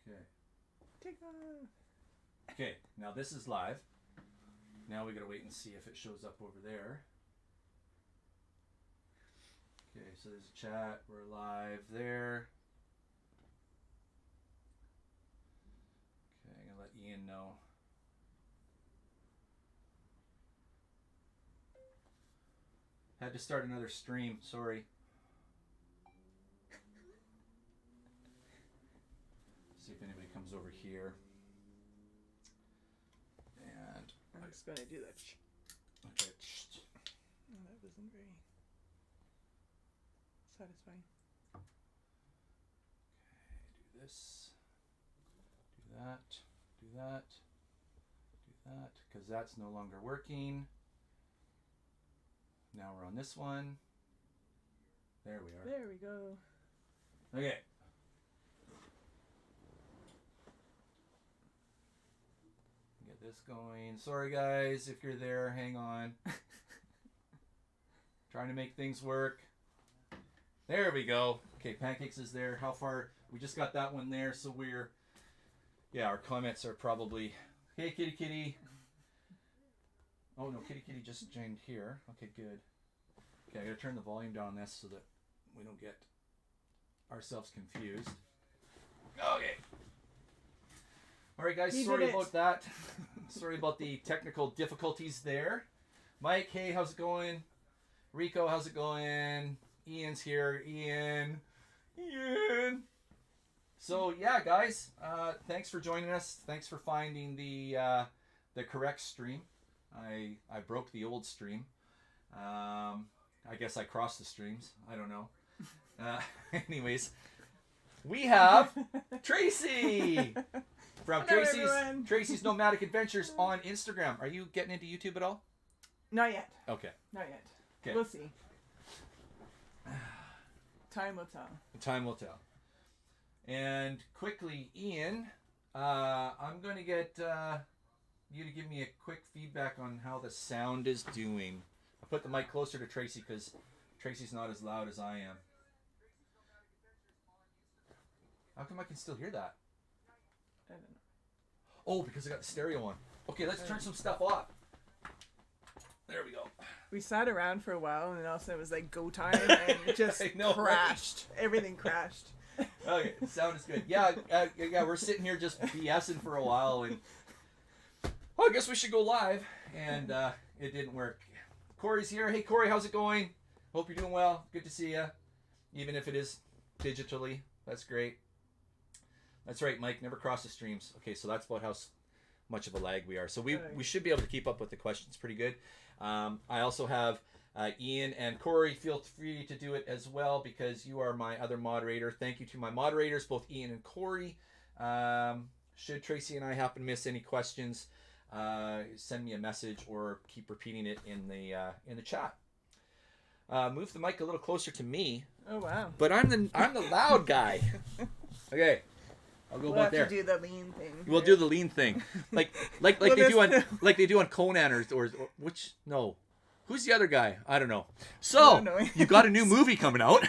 Okay. Take off. Okay, now this is live. Now we gotta wait and see if it shows up over there. Okay, so there's a chat. We're live there. Okay, I'm gonna let Ian know. Had to start another stream, sorry. See if anybody comes over here. And I'm just going to do that. okay. Oh, that wasn't very satisfying. Okay, do this. Do that. Do that. Do that. Because that's no longer working. Now we're on this one. There we are. There we go. Okay. Get this going. Sorry guys, if you're there, hang on. Trying to make things work. There we go. Okay, Pancakes is there. How far? We just got that one there, so we're... Yeah, our comments are probably... Hey, Kitty Kitty. Oh, no, Kitty Kitty just joined here. Okay, good. Okay, I gotta turn the volume down on this so that we don't get ourselves confused. Okay. All right, guys, sorry about that. Sorry about the technical difficulties there. Mike, hey, how's it going? Rico, how's it going? Ian's here. Ian. So, yeah, guys, thanks for joining us. Thanks for finding the correct stream. I broke the old stream. I guess I crossed the streams. I don't know. Anyways, we have Tracy from Tracy's Nomadic Adventures on Instagram. Are you getting into YouTube at all? Not yet. Okay. Not yet. Okay. We'll see. Time will tell. Time will tell. And quickly, Ian, I'm going to get you to give me a quick feedback on how the sound is doing. I'll put the mic closer to Tracy because Tracy's not as loud as I am. How come I can still hear that? I don't know. Oh, because I got the stereo on. Okay, let's turn some stuff off. There we go. We sat around for a while and then all of a sudden it was like go time and it just crashed. Right? Everything crashed. Okay, sound is good. Yeah, we're sitting here just BSing for a while and I guess we should go live and it didn't work. Corey's here. Hey Corey, how's it going? Hope you're doing well. Good to see you. Even if it is digitally. That's great. That's right, Mike. Never cross the streams. Okay, so that's about how much of a lag we are. So we should be able to keep up with the questions pretty good. I also have Ian and Corey. Feel free to do it as well because you are my other moderator. Thank you to my moderators, both Ian and Corey. Should Tracy and I happen to miss any questions, send me a message or keep repeating it in the chat. Move the mic a little closer to me. Oh wow! But I'm the loud guy. Okay. I'll go about there. We'll have to do the lean thing. We'll do the lean thing, like they do on Conan or which no, who's the other guy? I don't know. So you got a new movie coming out.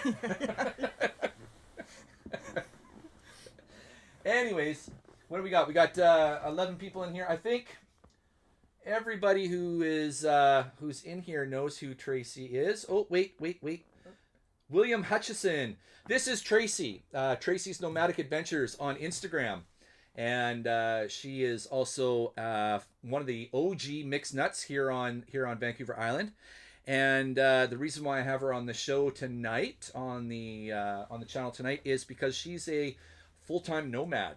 Anyways, what do we got? We got 11 people in here. I think everybody who is who's in here knows who Tracy is. Oh wait. William Hutchison. This is Tracy. Tracy's Nomadic Adventures on Instagram. And she is also one of the OG mixed nuts here on Vancouver Island. And the reason why I have her on the show tonight, on the channel tonight, is because she's a full-time nomad.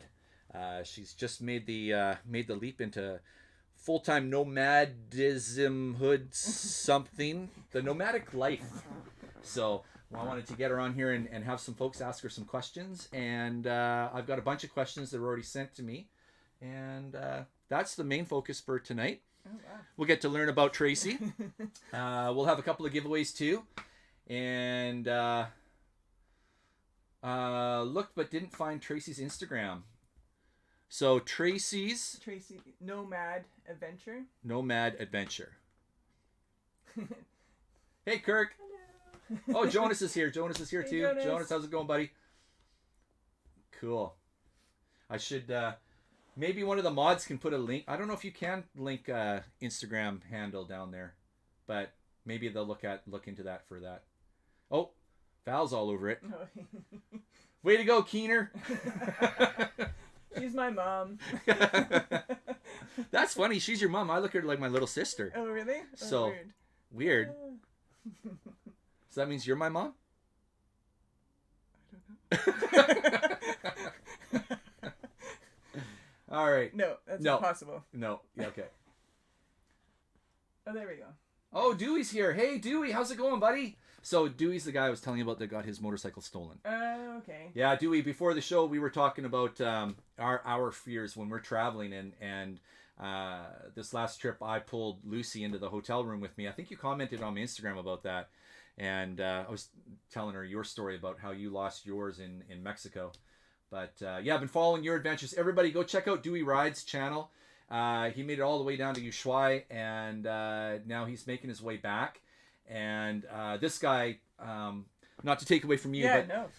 She's just made the leap into full-time nomadism hood something, the nomadic life. So I wanted to get her on here and have some folks ask her some questions. And I've got a bunch of questions that were already sent to me. And that's the main focus for tonight. Oh, wow. We'll get to learn about Tracy. We'll have a couple of giveaways too. And looked but didn't find Tracy's Instagram. So Tracy Nomad Adventure. Nomad Adventure. Hey Kirk. Hello. Oh, Jonas is here. Jonas is here hey, too. Jonas, how's it going, buddy? Cool. I should maybe one of the mods can put a link. I don't know if you can link Instagram handle down there, but maybe they'll look into that for that. Oh, Val's all over it. Way to go, Keener. She's my mom. That's funny. She's your mom. I look at her like my little sister. Oh, really? So weird. So that means you're my mom? I don't know. All right. No, that's impossible. No. Yeah, okay. Oh, there we go. Oh, Dewey's here. Hey, Dewey, how's it going, buddy? So Dewey's the guy I was telling you about that got his motorcycle stolen. Oh, okay. Yeah, Dewey, before the show, we were talking about our fears when we're traveling. And this last trip, I pulled Lucy into the hotel room with me. I think you commented on my Instagram about that. And I was telling her your story about how you lost yours in Mexico. But yeah, I've been following your adventures. Everybody go check out Dewey Rides channel. He made it all the way down to Ushuaia, and now he's making his way back. And this guy, not to take away from you,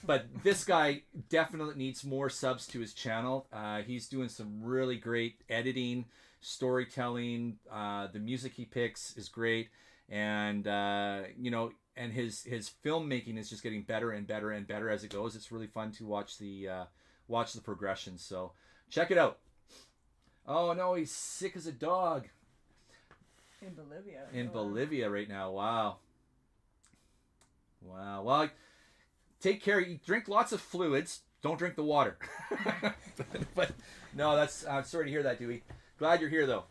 but this guy definitely needs more subs to his channel. He's doing some really great editing, storytelling. The music he picks is great. And, and his filmmaking is just getting better and better and better as it goes. It's really fun to watch the progression. So check it out. Oh no, he's sick as a dog. In Bolivia. Bolivia right now. Wow. Well, take care. You drink lots of fluids. Don't drink the water. but no, I'm sorry to hear that, Dewey. Glad you're here though.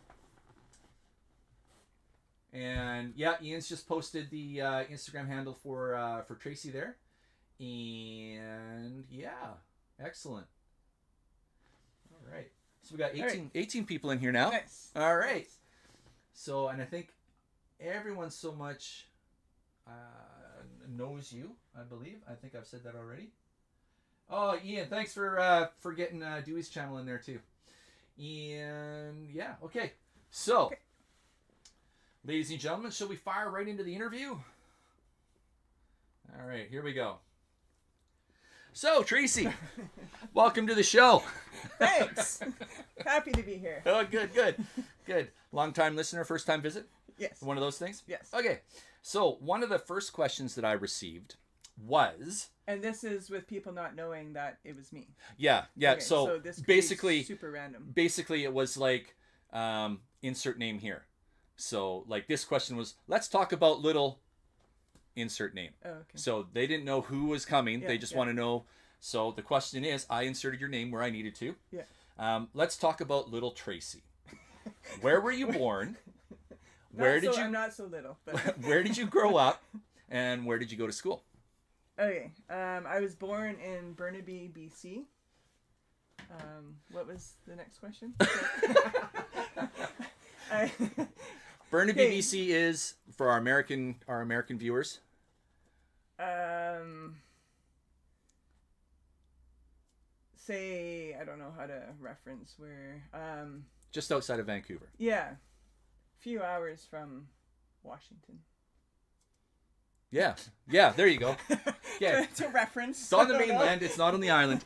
And yeah, Ian's just posted the Instagram handle for Tracy there. And yeah, excellent. All right. So we got 18 people in here now. Nice. All right. So, and I think everyone so much knows you, I believe. I think I've said that already. Oh, Ian, thanks for getting Dewey's channel in there too. And yeah, okay. So, ladies and gentlemen, shall we fire right into the interview? All right, here we go. So, Tracy, welcome to the show. Thanks. Happy to be here. Oh, good. Long-time listener, first-time visit? Yes. One of those things? Yes. Okay. So, one of the first questions that I received was... And this is with people not knowing that it was me. Yeah. Okay, so this basically... super random. Basically, it was like, insert name here. So, like, this question was, let's talk about little... insert name. Oh, okay. So they didn't know who was coming. They just want to know. So the question is, I inserted your name where I needed to. Yeah. Let's talk about little Tracy. Where were you born? I'm not so little. But Where did you grow up? And where did you go to school? Okay. I was born in Burnaby, BC. What was the next question? Burnaby, BC is for our American viewers. Say I don't know how to reference where. Just outside of Vancouver. Yeah, a few hours from Washington. Yeah. There you go. Yeah. to reference. It's on the mainland. It's not on the island.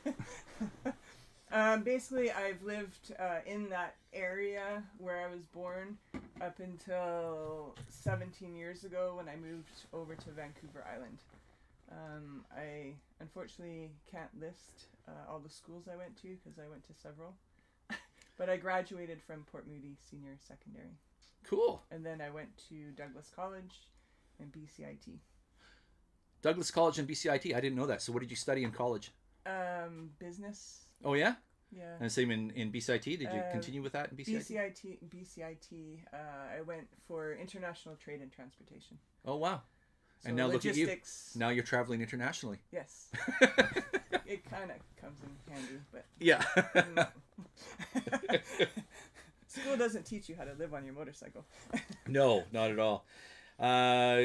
Basically, I've lived in that area where I was born up until 17 years ago when I moved over to Vancouver Island. I unfortunately can't list all the schools I went to because I went to several. But I graduated from Port Moody Senior Secondary. Cool. And then I went to Douglas College and BCIT. Douglas College and BCIT. I didn't know that. So what did you study in college? Business. Oh, yeah? Yeah. And same in BCIT? Did you continue with that in BCIT? BCIT, I went for international trade and transportation. Oh, wow. So and now logistics, look at you. Now you're traveling internationally. Yes. It kind of comes in handy, but... Yeah. School doesn't teach you how to live on your motorcycle. No, not at all.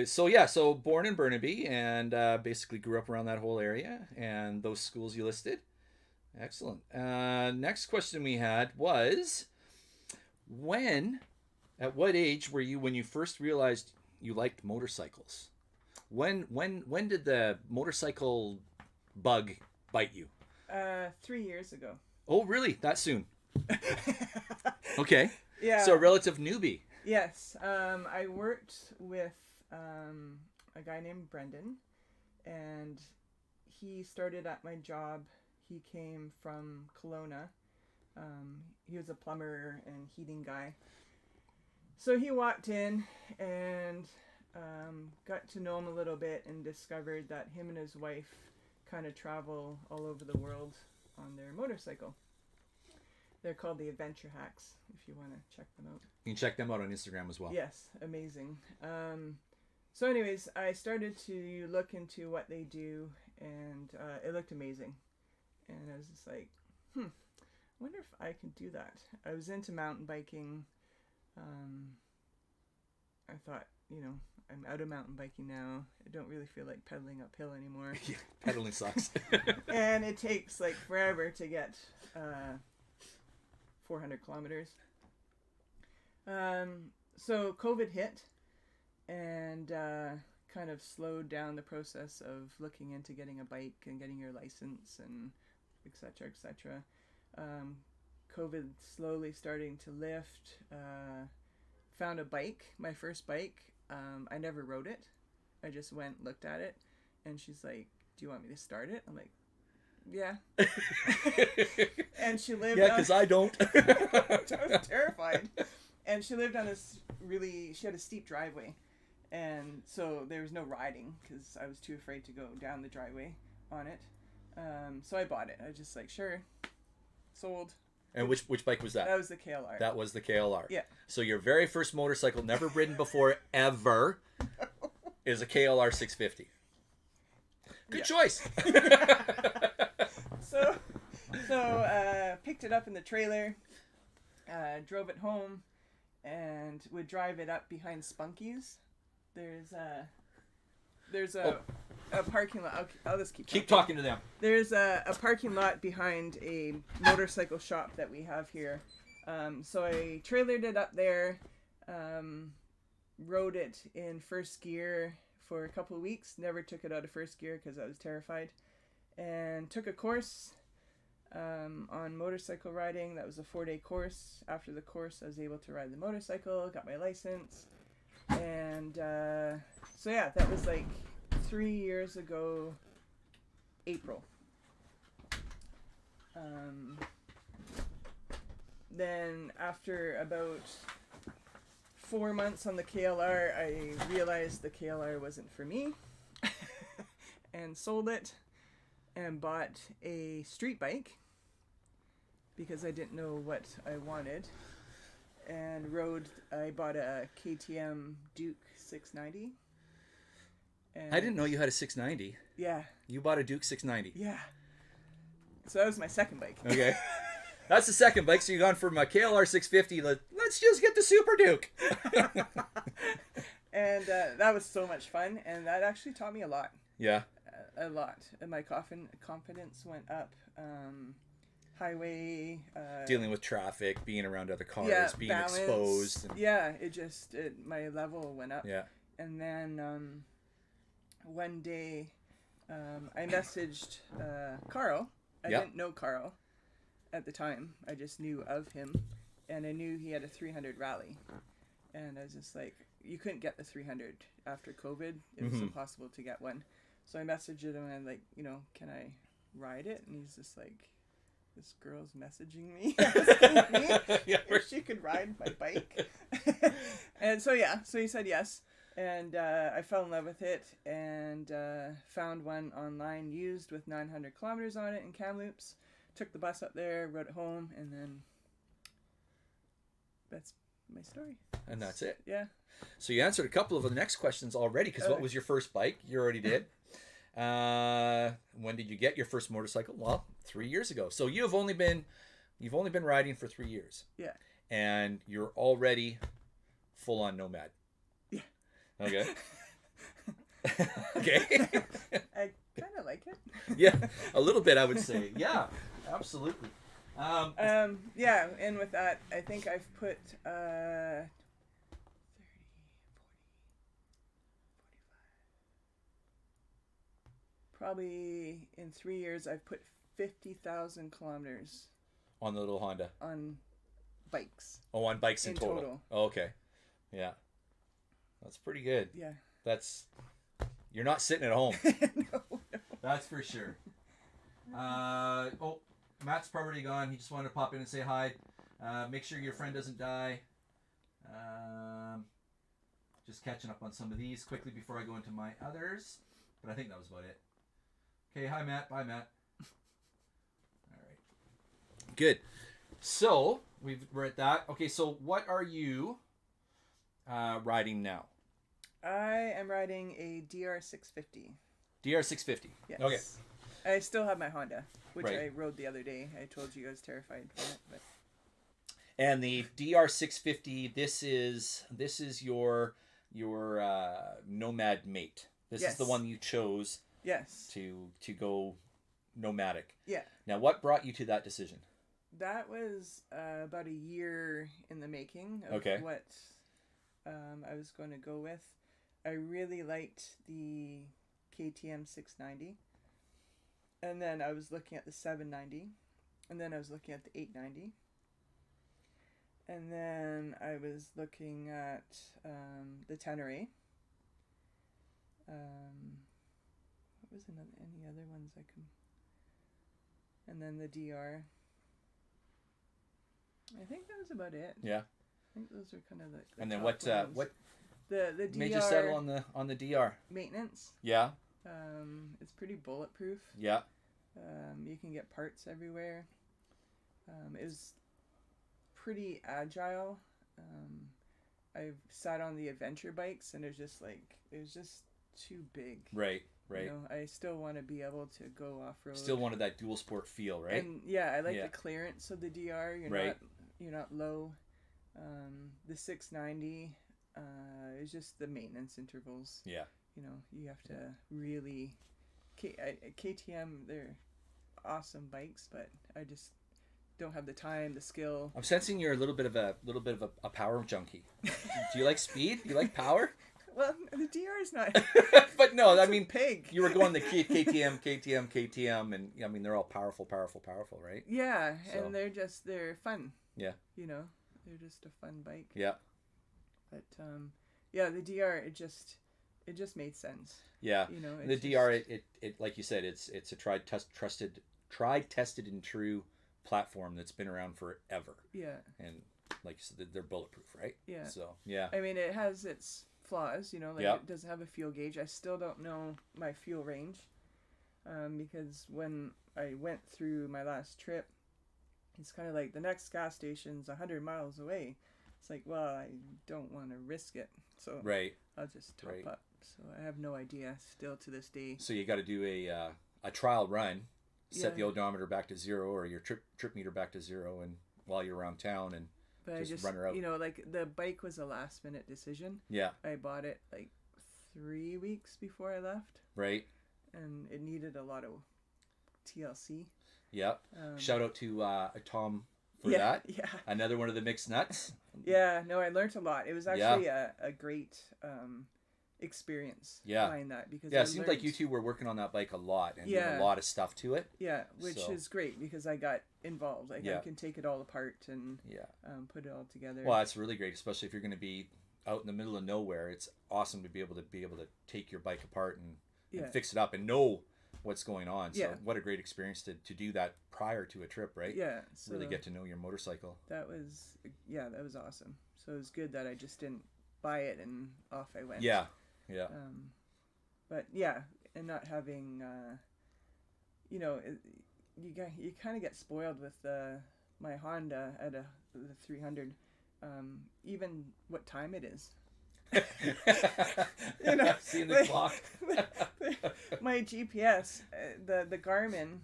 So born in Burnaby and basically grew up around that whole area and those schools you listed. Excellent. Next question we had was, at what age were you when you first realized you liked motorcycles? When did the motorcycle bug bite you? 3 years ago. Oh, really? That soon? Okay. Yeah. So a relative newbie. Yes. I worked with a guy named Brendan, and he started at my job. He came from Kelowna. He was a plumber and heating guy. So he walked in and got to know him a little bit and discovered that him and his wife kind of travel all over the world on their motorcycle. They're called the Adventure Hacks, if you want to check them out. You can check them out on Instagram as well. Yes, amazing. So anyways, I started to look into what they do, and it looked amazing. And I was just like, I wonder if I can do that. I was into mountain biking. I thought, I'm out of mountain biking now. I don't really feel like pedaling uphill anymore. Yeah, pedaling sucks. And it takes like forever to get 400 kilometers. So COVID hit and kind of slowed down the process of looking into getting a bike and getting your license and et cetera, et cetera. COVID slowly starting to lift. Found a bike, my first bike. I never rode it. I just went, looked at it, and she's like, "Do you want me to start it?" I'm like, "Yeah." And she lived. Yeah, because I don't. I was terrified. And she lived on this she had a steep driveway, and so there was no riding because I was too afraid to go down the driveway on it. So I bought it. I was just like, sure, sold. And which bike was that? That was the KLR. That was the KLR. Yeah. So your very first motorcycle, never ridden before ever, is a KLR 650. Good choice. So picked it up in the trailer, drove it home, and would drive it up behind Spunky's. There's a parking lot. I'll just keep talking to them. There's a parking lot behind a motorcycle shop that we have here. So I trailered it up there, rode it in first gear for a couple of weeks. Never took it out of first gear because I was terrified. And took a course on motorcycle riding. That was a 4-day course. After the course, I was able to ride the motorcycle, got my license. And so yeah, that was like 3 years ago, April. Then after about 4 months on the KLR, I realized the KLR wasn't for me and sold it and bought a street bike because I didn't know what I wanted. And I bought a KTM Duke 690. And I didn't know you had a 690. Yeah. You bought a Duke 690. Yeah. So that was my second bike. Okay. That's the second bike. So you've gone from a KLR 650. Let's just get the Super Duke. And that was so much fun. And that actually taught me a lot. Yeah. A lot. And my confidence went up. Highway. Dealing with traffic, being around other cars, yeah, being balance. exposed. And... Yeah. My level went up. Yeah. And then one day I messaged Carl. I didn't know Carl at the time. I just knew of him, and I knew he had a 300 rally. And I was just like, you couldn't get the 300 after COVID. It was impossible to get one. So I messaged him and I'm like, can I ride it? And he's just like, this girl's messaging me, asking me if she could ride my bike. And so he said yes. And I fell in love with it and found one online used with 900 kilometers on it in Kamloops. Took the bus up there, rode it home, and then that's my story. And that's it. Yeah. So you answered a couple of the next questions already, because what was your first bike? You already did. When did you get your first motorcycle? Well, 3 years ago. So you've only been riding for 3 years. Yeah. And you're already full on nomad. Yeah. Okay. Okay. I kind of like it. Yeah, a little bit, I would say. Yeah, absolutely. Yeah, and with that, I think I've put 30, 40, 45, probably in 3 years, I've put 50,000 kilometers On the little Honda. on bikes. Oh, on bikes in In total. total. Oh, okay. Yeah. That's pretty good. Yeah. You're not sitting at home. No. That's for sure. Matt's probably gone. He just wanted to pop in and say hi. Make sure your friend doesn't die. Just catching up on some of these quickly before I go into my others. But I think that was about it. Okay, hi Matt. Bye Matt. All right. Good. So we're at that. Okay, so what are you riding now? I am riding a DR650. DR650. Yes. Okay. I still have my Honda, which Right. I rode the other day. I told you I was terrified from it, but And the DR650. This is your nomad mate. This is the Yes. one you chose yes. to go nomadic. Yeah. Now, what brought you to that decision? That was about a year in the making of Okay. what I was going to go with. I really liked the KTM 690. And then I was looking at the 790. And then I was looking at the 890. And then I was looking at the Tenere. What was any other ones I could... And then the DR. I think that was about it. Yeah. I think those were kind of the And then top what ones. The DR made you settle on the DR? maintenance. Yeah. It's pretty bulletproof. Yeah. You can get parts everywhere. It was pretty agile. I've sat on the adventure bikes and it was just too big. Right. Right. You know, I still want to be able to go off road. Still wanted that dual sport feel, right? And yeah, I like Yeah. the clearance of the DR. Right. You're not low. The 690 is just the maintenance intervals. Yeah. You know, you have to really KTM, they're awesome bikes, but I just don't have the time, the skill. I'm sensing you're a little bit of a power junkie. Do you like speed? Do you like power? Well, the DR is not. But no, I It's a mean, pig. you were going the KTM, and I mean they're all powerful, right? Yeah, So. and they're fun. Yeah. You know, they're just a fun bike. Yeah. But yeah, the DR it just made sense. Yeah. You know, The DR, it like you said, it's a tried, tested, and true platform that's been around forever. Yeah. And like you said, they're bulletproof, right? Yeah. So yeah. I mean, it has its flaws. You know, like Yeah. it doesn't have a fuel gauge. I still don't know my fuel range, because when I went through my last trip, it's kind of like the next gas station's 100 miles away. It's like, well, I don't want to risk it, so Right. I'll just top Right. up. So I have no idea still to this day. So you got to do a trial run, set Yeah. the odometer back to 0 or your trip meter back to 0, and while you're around town and But I just just, run her out. you know, like the bike was a last minute decision. yeah, I bought it like 3 weeks before I left, right. and it needed a lot of TLC. Yeah. Shout out to Tom for yeah, that. Yeah. Another one of the mixed nuts. Yeah, no, I learned a lot. It was actually a great experience buying that, because Yeah, I it seemed like learned- you two were working on that bike a lot and doing Yeah. a lot of stuff to it. Yeah, which So. is great because I got involved. Like Yeah. I can take it all apart and Yeah. put it all together. Well, that's really great, especially if you're going to be out in the middle of nowhere. It's awesome to be able to take your bike apart and Yeah. fix it up and know what's going on. So Yeah. what a great experience to do that prior to a trip, right? Yeah, so Really get to know your motorcycle. that was awesome. So it was good that I just didn't buy it and off I went. Yeah. Yeah. But yeah, and not having, you know, you kind of get spoiled with my Honda at the 300, even what time it is. You know, Seeing the like- clock. My GPS, the Garmin,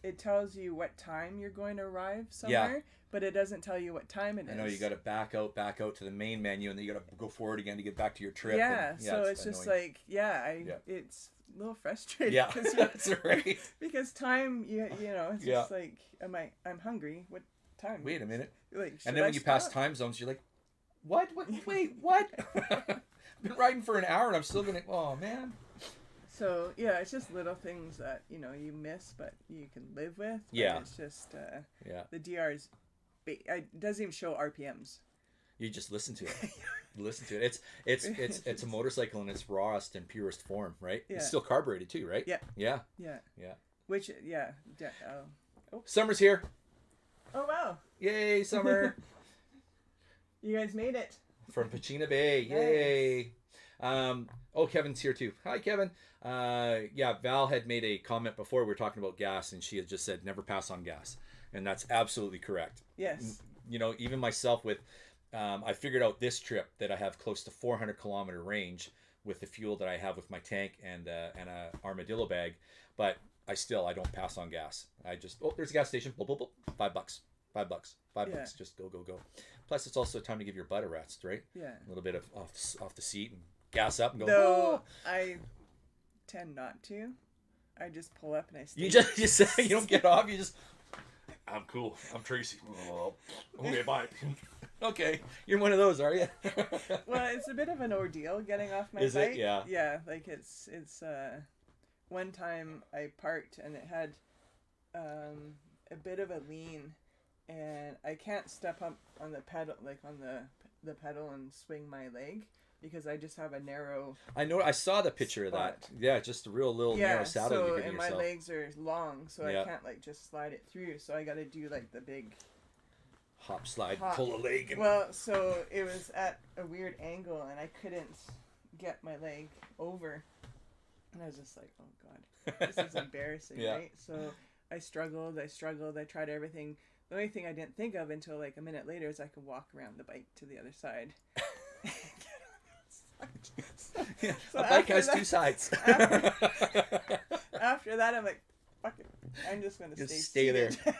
it tells you what time you're going to arrive somewhere, but it doesn't tell you what time it is. I know you got to back out to the main menu, and then you got to go forward again to get back to your trip. Yeah, and, so it's just annoying. like, it's a little frustrating. Yeah, 'cause that's right. because time, you know, it's Yeah. just like, I'm hungry. What time? Wait a minute. Like, And should then I when you pass stop? time zones, you're like, what? Wait, what? I've been riding for an hour and I'm still gonna. Oh man. So yeah, it's just little things that you miss, but you can live with. But Yeah. it's just Yeah. the DR's. It doesn't even show RPMs. You just listen to it. Listen to it. It's a motorcycle in its rawest and purest form, right? Yeah. It's still carbureted too, right? Yeah. Yeah. Yeah. Yeah. Which Summer's here. Oh wow! Yay, Summer. You guys made it. From Pachina Bay. Yay. Kevin's here too. Hi, Kevin. Yeah, Val had made a comment before we were talking about gas, and she had just said never pass on gas. And that's absolutely correct. Yes. Even myself with, I figured out this trip that I have close to 400-kilometer range with the fuel that I have with my tank and a armadillo bag, but I don't pass on gas. I just, there's a gas station, blah, blah, blah, $5, $5, just go. Plus, it's also time to give your butt a rest, right? Yeah. A little bit of off the seat and gas up and go. Though I tend not to. I just pull up and I stay. You say you don't get off. You just. I'm cool. I'm Tracy. Okay, bye. Okay, you're one of those, are you? Well, it's a bit of an ordeal getting off my Is bike. it? Yeah. Yeah, like it's one time I parked and it had a bit of a lean, and I can't step up on the pedal, like on the pedal, and swing my leg because I just have a narrow. I know. I saw the picture spot. of that. Yeah, just a real little narrow saddle you give and yourself. my legs are long, so Yeah. I can't like just slide it through. So I got to do like the big Hop, slide, hop. pull a leg. And... Well, so it was at a weird angle, and I couldn't get my leg over, and I was just like, "Oh God, this is embarrassing." Yeah. Right? So I struggled. I tried everything. The only thing I didn't think of until like a minute later is I could walk around the bike to the other side. Yeah, So a bike has that- two sides. After that, I'm like, "Fuck it, I'm just gonna Just stay stay there." seated.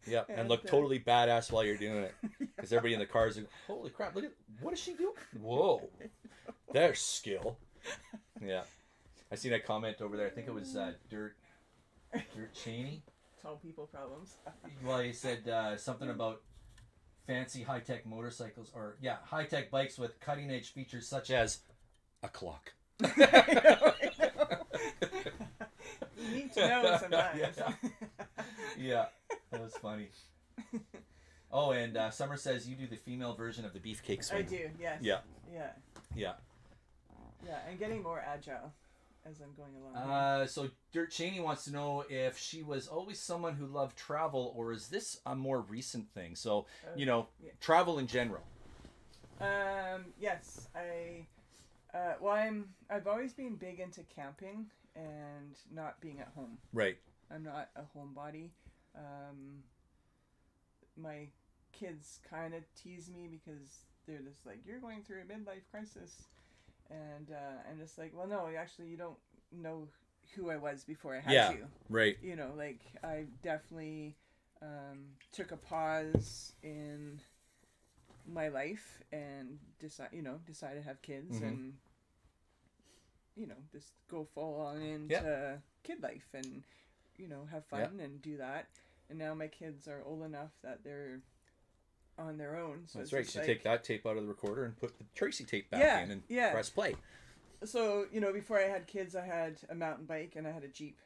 Yep, and And, look totally badass while you're doing it. Because everybody in the cars are, holy crap, look at, what is she doing? Whoa, there's skill. Yeah. I seen a comment over there, I think it was Dirt Cheney. Tall people problems. Well, he said something about fancy high-tech motorcycles, or, high-tech bikes with cutting-edge features such as a clock. You need to know sometimes. Yeah, that was funny. Oh, and Summer says you do the female version of the beefcake swing. I do, yes. Yeah. Yeah. Yeah. Yeah, and getting more agile as I'm going along. So Dirt Cheney wants to know if she was always someone who loved travel, or is this a more recent thing? So, Yeah. travel in general. Yes, I've always been big into camping and not being at home. Right. I'm not a homebody. My kids kind of tease me because they're just like, "You're going through a midlife crisis," and I'm just like, "Well, no, actually, you don't know who I was before I had you." Right. Like I definitely took a pause in my life and decided to have kids and just go full on into kid life and have fun and do that. And now my kids are old enough that they're on their own. So That's it's right. just You like, take that tape out of the recorder and put the Tracy tape back in and press play. So, before I had kids, I had a mountain bike and I had a Jeep.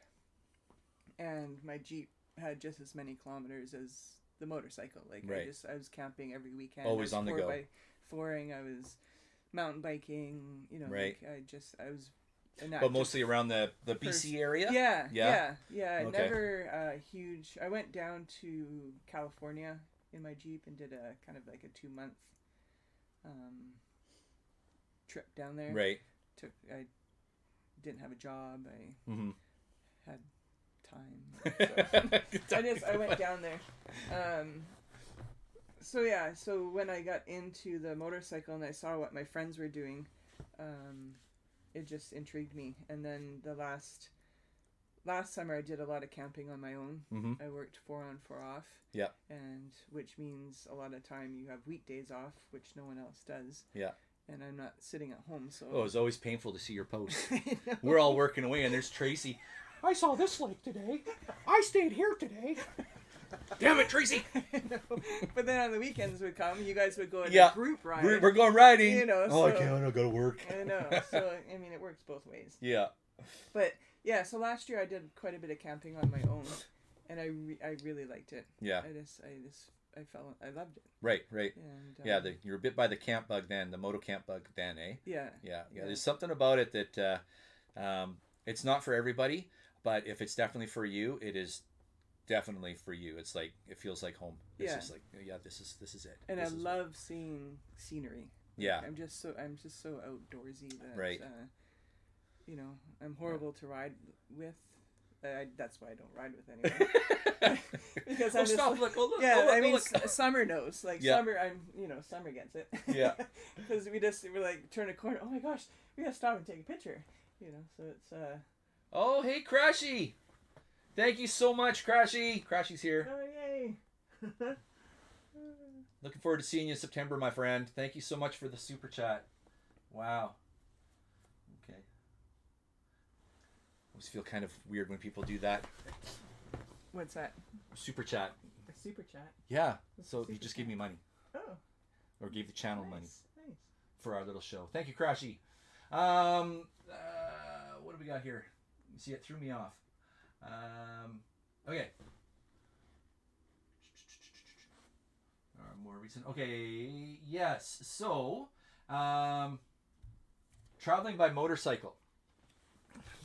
And my Jeep had just as many kilometers as the motorcycle. Like, right. I was camping every weekend. Always on the go. 4x4ing, I was mountain biking, right. I was an But mostly around the BC area? Yeah. Okay. Never huge. I went down to California in my Jeep and did a kind of like a 2-month trip down there. Right. I didn't have a job. I had time. So I went down there. So when I got into the motorcycle and I saw what my friends were doing, it just intrigued me. And then the last summer I did a lot of camping on my own. I worked 4 on 4 off. Yeah. And which means a lot of time you have weekdays off, which no one else does. Yeah. And I'm not sitting at home, so. Oh, it's always painful to see your posts. We're all working away, and there's Tracy. I saw this lake today. I stayed here today. Damn it, Tracy! But then on the weekends would come, you guys would go on a group ride. We're going riding. I can't. I gotta work. I know. So I mean, it works both ways. Yeah. But yeah, so last year I did quite a bit of camping on my own, and I really liked it. Yeah. I loved it. Right. And Yeah, you were bit by the camp bug then, the moto camp bug then, eh? yeah. Yeah. There's something about it that it's not for everybody, but if it's definitely for you, it is definitely for you. It's like it feels like home. It's just like this is it. And this I love seeing scenery. Yeah. I'm just so outdoorsy that right. I'm horrible to ride with. That's why I don't ride with anyone. Because I'm stop! Look, look! Yeah, look, I mean, look. Summer knows. Like summer, summer gets it. Yeah. Because we're like turn a corner. Oh my gosh, we gotta stop and take a picture. So it's. Oh, hey, Crashy! Thank you so much, Crashy. Crashy's here. Oh yay! Looking forward to seeing you in September, my friend. Thank you so much for the super chat. Wow. Okay. I always feel kind of weird when people do that. What's that? Super chat. A super chat. Yeah. What's So super you just chat? gave me money. Oh. Or gave the channel money Nice. for our little show. Thank you, Crashy. What do we got here? You see, it threw me off. Okay. More recent. Okay. Yes. So, traveling by motorcycle.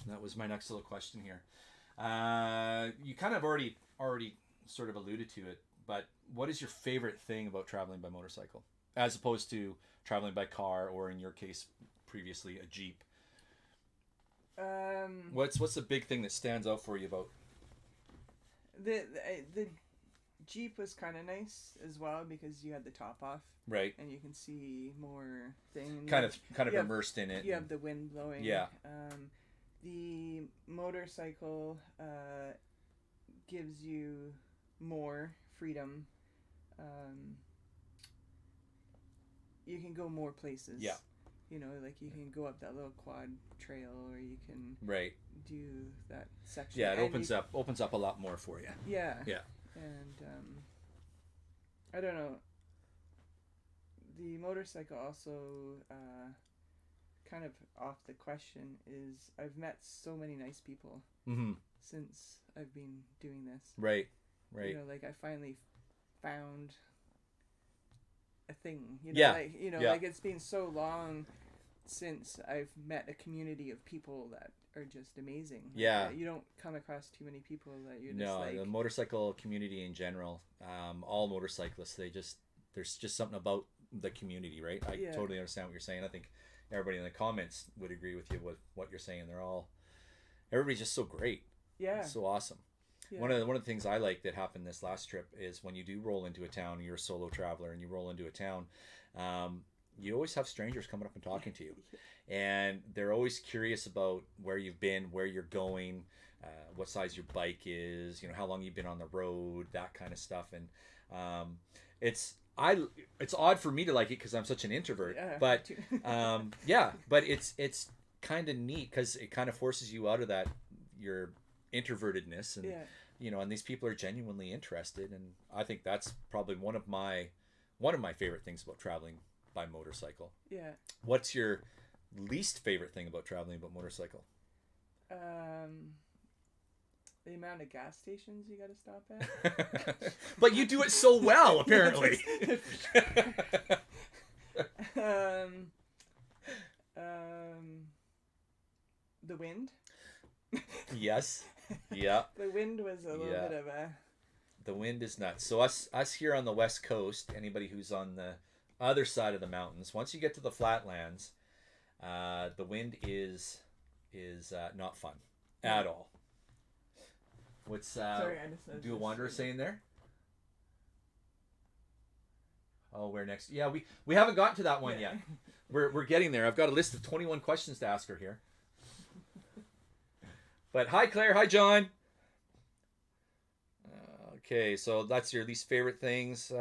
That was my next little question here. You kind of already sort of alluded to it, but what is your favorite thing about traveling by motorcycle, as opposed to traveling by car, or in your case, previously a Jeep? What's the big thing that stands out for you about? The Jeep was kind of nice as well because you had the top off, right, and you can see more things. Kind of immersed in it. You have the wind blowing. Yeah. The motorcycle gives you more freedom. You can go more places. Yeah. Like you can go up that little quad trail, or you can do that section. Yeah, it opens up a lot more for you. Yeah. Yeah. And I don't know. The motorcycle also, kind of off the question, is I've met so many nice people since I've been doing this. Right. Like I finally found a thing. Yeah. Like it's been so long since I've met a community of people that are just amazing. Yeah. You don't come across too many people that you're just No, like... the motorcycle community in general, all motorcyclists, there's just something about the community, right? I totally understand what you're saying. I think everybody in the comments would agree with you with what you're saying. Everybody's just so great. Yeah. It's so awesome. Yeah. One of the things I like that happened this last trip is when you do roll into a town, you're a solo traveler and you roll into a town, you always have strangers coming up and talking to you, and they're always curious about where you've been, where you're going, what size your bike is, how long you've been on the road, that kind of stuff. And it's odd for me to like it because I'm such an introvert, but but it's kind of neat because it kind of forces you out of that your introvertedness, and and these people are genuinely interested, and I think that's probably one of my favorite things about traveling by motorcycle. Yeah. What's your least favorite thing about traveling about motorcycle? The amount of gas stations you got to stop at. But you do it so well, apparently. The wind. Yes. Yeah. The wind was a little bit of a... The wind is nuts. So us here on the West Coast, anybody who's on the other side of the mountains, once you get to the flatlands, the wind is not fun at all. What's Sorry, I just do a wanderer saying there? Oh, where next? Yeah, we haven't gotten to that one yet. We're getting there. I've got a list of 21 questions to ask her here. But hi, Claire. Hi, John. Okay, so that's your least favorite things.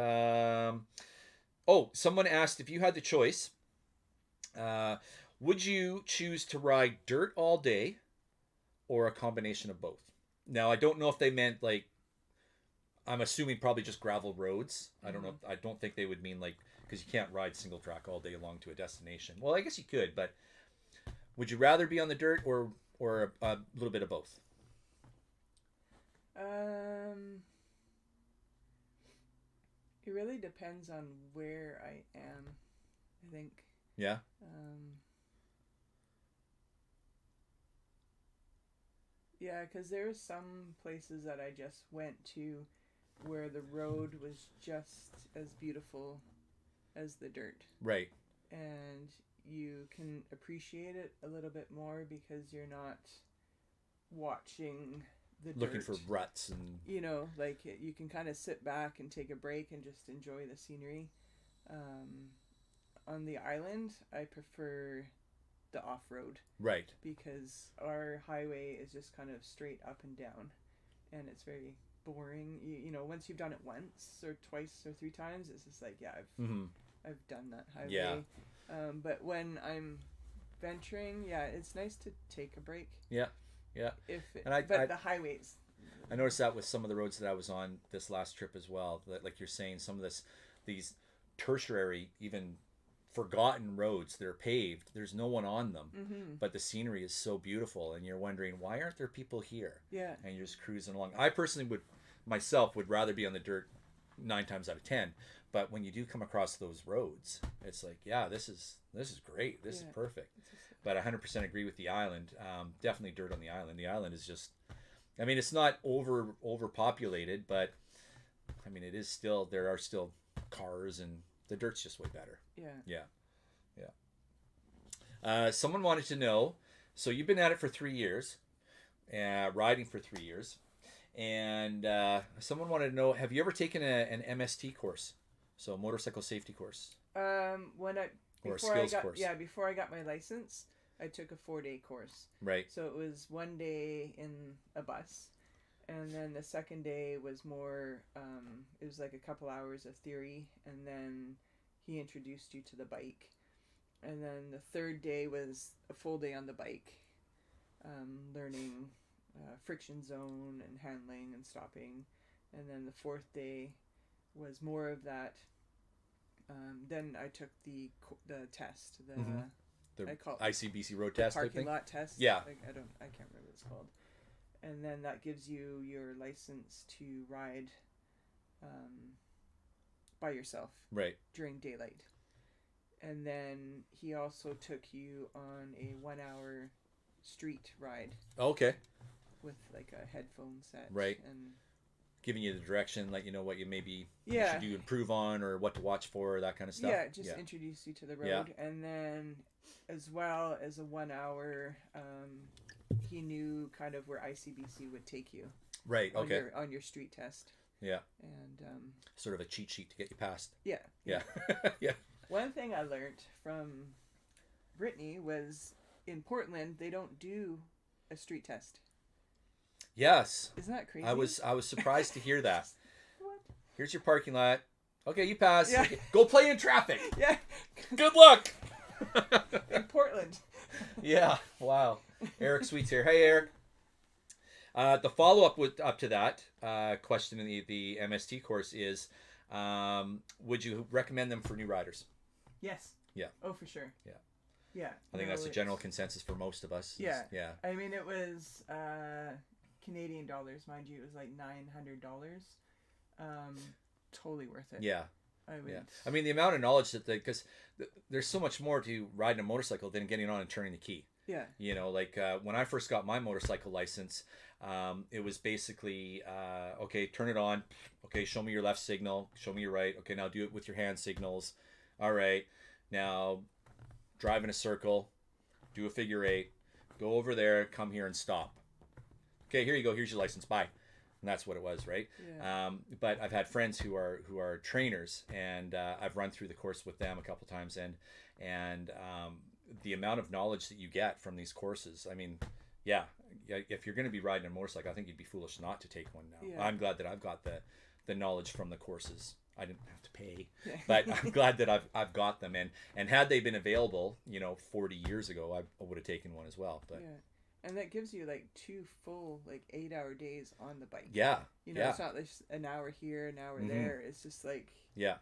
Someone asked if you had the choice, would you choose to ride dirt all day or a combination of both? Now, I don't know if they meant I'm assuming probably just gravel roads. I don't know. I don't think they would mean because you can't ride single track all day long to a destination. Well, I guess you could, but would you rather be on the dirt or or a little bit of both? It really depends on where I am, I think. Yeah. Yeah, because there were some places that I just went to where the road was just as beautiful as the dirt. Right. And you can appreciate it a little bit more because you're not watching the Looking dirt. for ruts and... You know, like you can kind of sit back and take a break and just enjoy the scenery. On the island, I prefer the off-road. Right. Because our highway is just kind of straight up and down. And it's very boring. You know, once you've done it once or twice or 3 times, it's just like, yeah, I've done that highway. Yeah. But when I'm venturing, yeah, it's nice to take a break. Yeah. Yeah. But the highways. I noticed that with some of the roads that I was on this last trip as well. That, like you're saying, some of these tertiary, even forgotten roads that are paved, there's no one on them, but the scenery is so beautiful, and you're wondering, why aren't there people here? Yeah. And you're just cruising along. I personally would rather be on the dirt 9 times out of 10, but when you do come across those roads, it's like, yeah, this is great. This is perfect. But I 100% agree with the island. Definitely dirt on the island. The island is just, I mean, it's not overpopulated, but I mean, it is still, there are still cars, and the dirt's just way better. Yeah. Someone wanted to know, so you've been at it for 3 years, riding for 3 years, and someone wanted to know, have you ever taken an MST course, so a motorcycle safety course? Course. Yeah, before I got my license, I took a 4-day course. Right. So it was 1 day in a bus, and then the second day was more, it was like a couple hours of theory, and then he introduced you to the bike. And then the third day was a full day on the bike, learning friction zone and handling and stopping. And then the fourth day was more of that. Then I took the test, the I call it ICBC road test, parking lot test. Yeah. I can't remember what it's called. And then that gives you your license to ride by yourself. Right. During daylight. And then he also took you on a 1-hour street ride. Okay. With like a headphone set. Right. And giving you the direction, let you know what you maybe should do improve on, or what to watch for, that kind of stuff. Yeah, just introduce you to the road. Yeah. And then as well as a 1 hour, he knew kind of where ICBC would take you. Right, okay. On your street test. Yeah. And sort of a cheat sheet to get you past. Yeah. Yeah. Yeah. One thing I learned from Brittany was in Portland they don't do a street test. Yes. Isn't that crazy? I was surprised to hear that. What? Here's your parking lot. Okay, you pass. Yeah. Go play in traffic. Yeah. Good luck. In Portland. Yeah. Wow. Eric Sweets here. Hey, Eric. The follow-up up to that question in the MST course is, would you recommend them for new riders? Yes. Yeah. Oh, for sure. Yeah. Yeah. I think that's the general consensus for most of us. Yeah. Yeah. I mean, it was Canadian dollars, mind you. It was like $900. Totally worth it. Yeah. I would. Yeah. I mean, the amount of knowledge because there's so much more to riding a motorcycle than getting on and turning the key. Yeah. You know, like when I first got my motorcycle license, it was basically, okay, turn it on. Okay, show me your left signal. Show me your right. Okay, now do it with your hand signals. All right. Now drive in a circle. Do a figure 8. Go over there. Come here and stop. Okay, here you go. Here's your license. Bye. And that's what it was, right? Yeah. But I've had friends who are trainers, and I've run through the course with them a couple times, and the amount of knowledge that you get from these courses, I mean, yeah, if you're going to be riding a motorcycle, I think you'd be foolish not to take one now. Yeah. I'm glad that I've got the knowledge from the courses. I didn't have to pay, but I'm glad that I've got them, and had they been available, 40 years ago, I would have taken one as well. But yeah. And that gives you like 2 full 8-hour days on the bike. Yeah. It's not like an hour here, an hour there. It's just like yeah.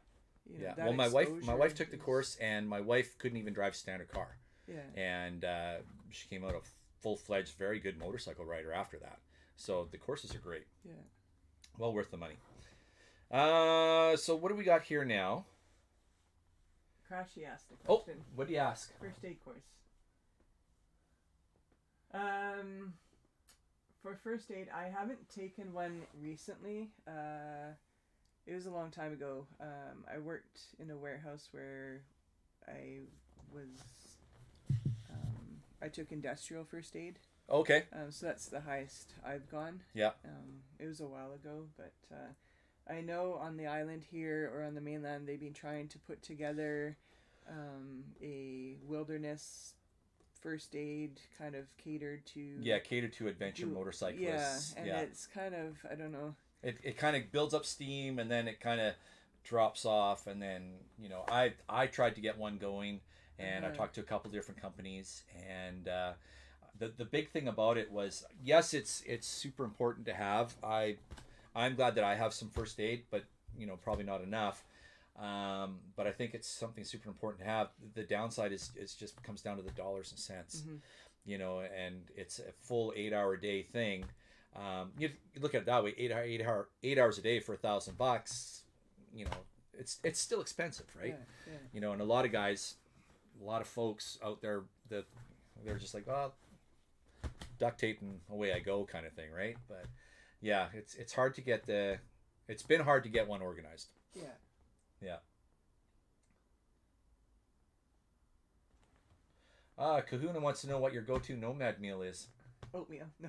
Well, my wife took the course, and my wife couldn't even drive a standard car. Yeah. And she came out of full-fledged, very good motorcycle rider after that. So the courses are great. Yeah. Well worth the money. So what do we got here now? Crashy asked a Oh, question. what do you ask? First aid course. For first aid, I haven't taken one recently. It was a long time ago. I worked in a warehouse where I was. I took industrial first aid. Okay. So that's the highest I've gone. Yeah. It was a while ago, but I know on the island here or on the mainland they've been trying to put together a wilderness first aid kind of catered to adventure motorcyclists. and it's kind of, I don't know, it kind of builds up steam and then it kind of drops off, and then I tried to get one going, and I talked to a couple different companies, and the big thing about it was, yes, it's super important to have. I'm glad that I have some first aid, but probably not enough. But I think it's something super important to have. The downside is just comes down to the dollars and cents, and it's a full 8-hour day thing. You look at it that way, 8 hours a day for $1,000. It's still expensive, right? Yeah. And a lot of guys, a lot of folks out there that they're just like, well, duct tape and away I go kind of thing, right? But yeah, it's hard to get it's been hard to get one organized. Yeah. Kahuna wants to know what your go-to nomad meal is. Oatmeal. No.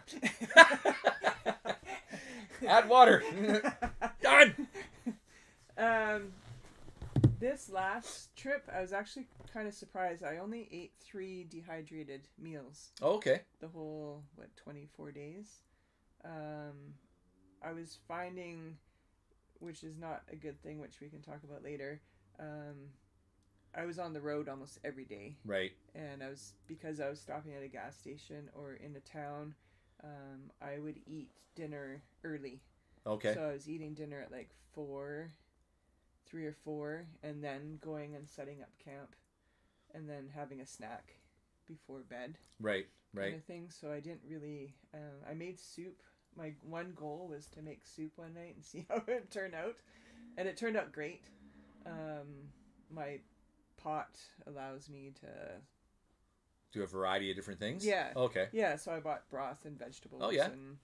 Add water. Done. This last trip, I was actually kind of surprised. I only ate 3 dehydrated meals. Oh, okay. The whole 24 days. I was finding, which is not a good thing, which we can talk about later. I was on the road almost every day. Right. And because I was stopping at a gas station or in a town, I would eat dinner early. Okay. So I was eating dinner at like 3 or 4, and then going and setting up camp, and then having a snack before bed. Right. Kind of thing. So I didn't really. I made soup. My one goal was to make soup one night and see how it would turn out, and it turned out great. My pot allows me to do a variety of different things. Yeah. Okay. Yeah. So I bought broth and vegetables. Oh yeah. And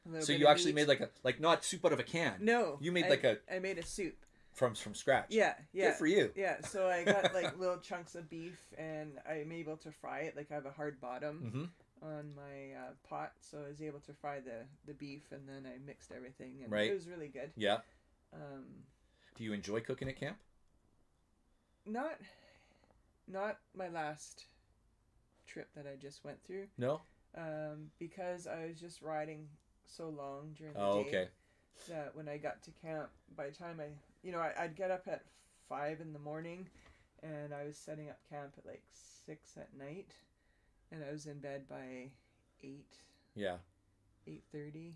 a little so bit you of actually meat. made like not soup out of a can. No. You made I made a soup. From scratch. Yeah. Good for you. Yeah. So I got like little chunks of beef, and I'm able to fry it. Like I have a hard bottom on my pot, so I was able to fry the beef, and then I mixed everything, and it was really good. Yeah. Do you enjoy cooking at camp? Not my last trip that I just went through. No. Because I was just riding so long during the day. Okay. That when I got to camp, by the time I'd get up at 5 in the morning, and I was setting up camp at like 6 at night, and I was in bed by 8. Yeah. 8:30.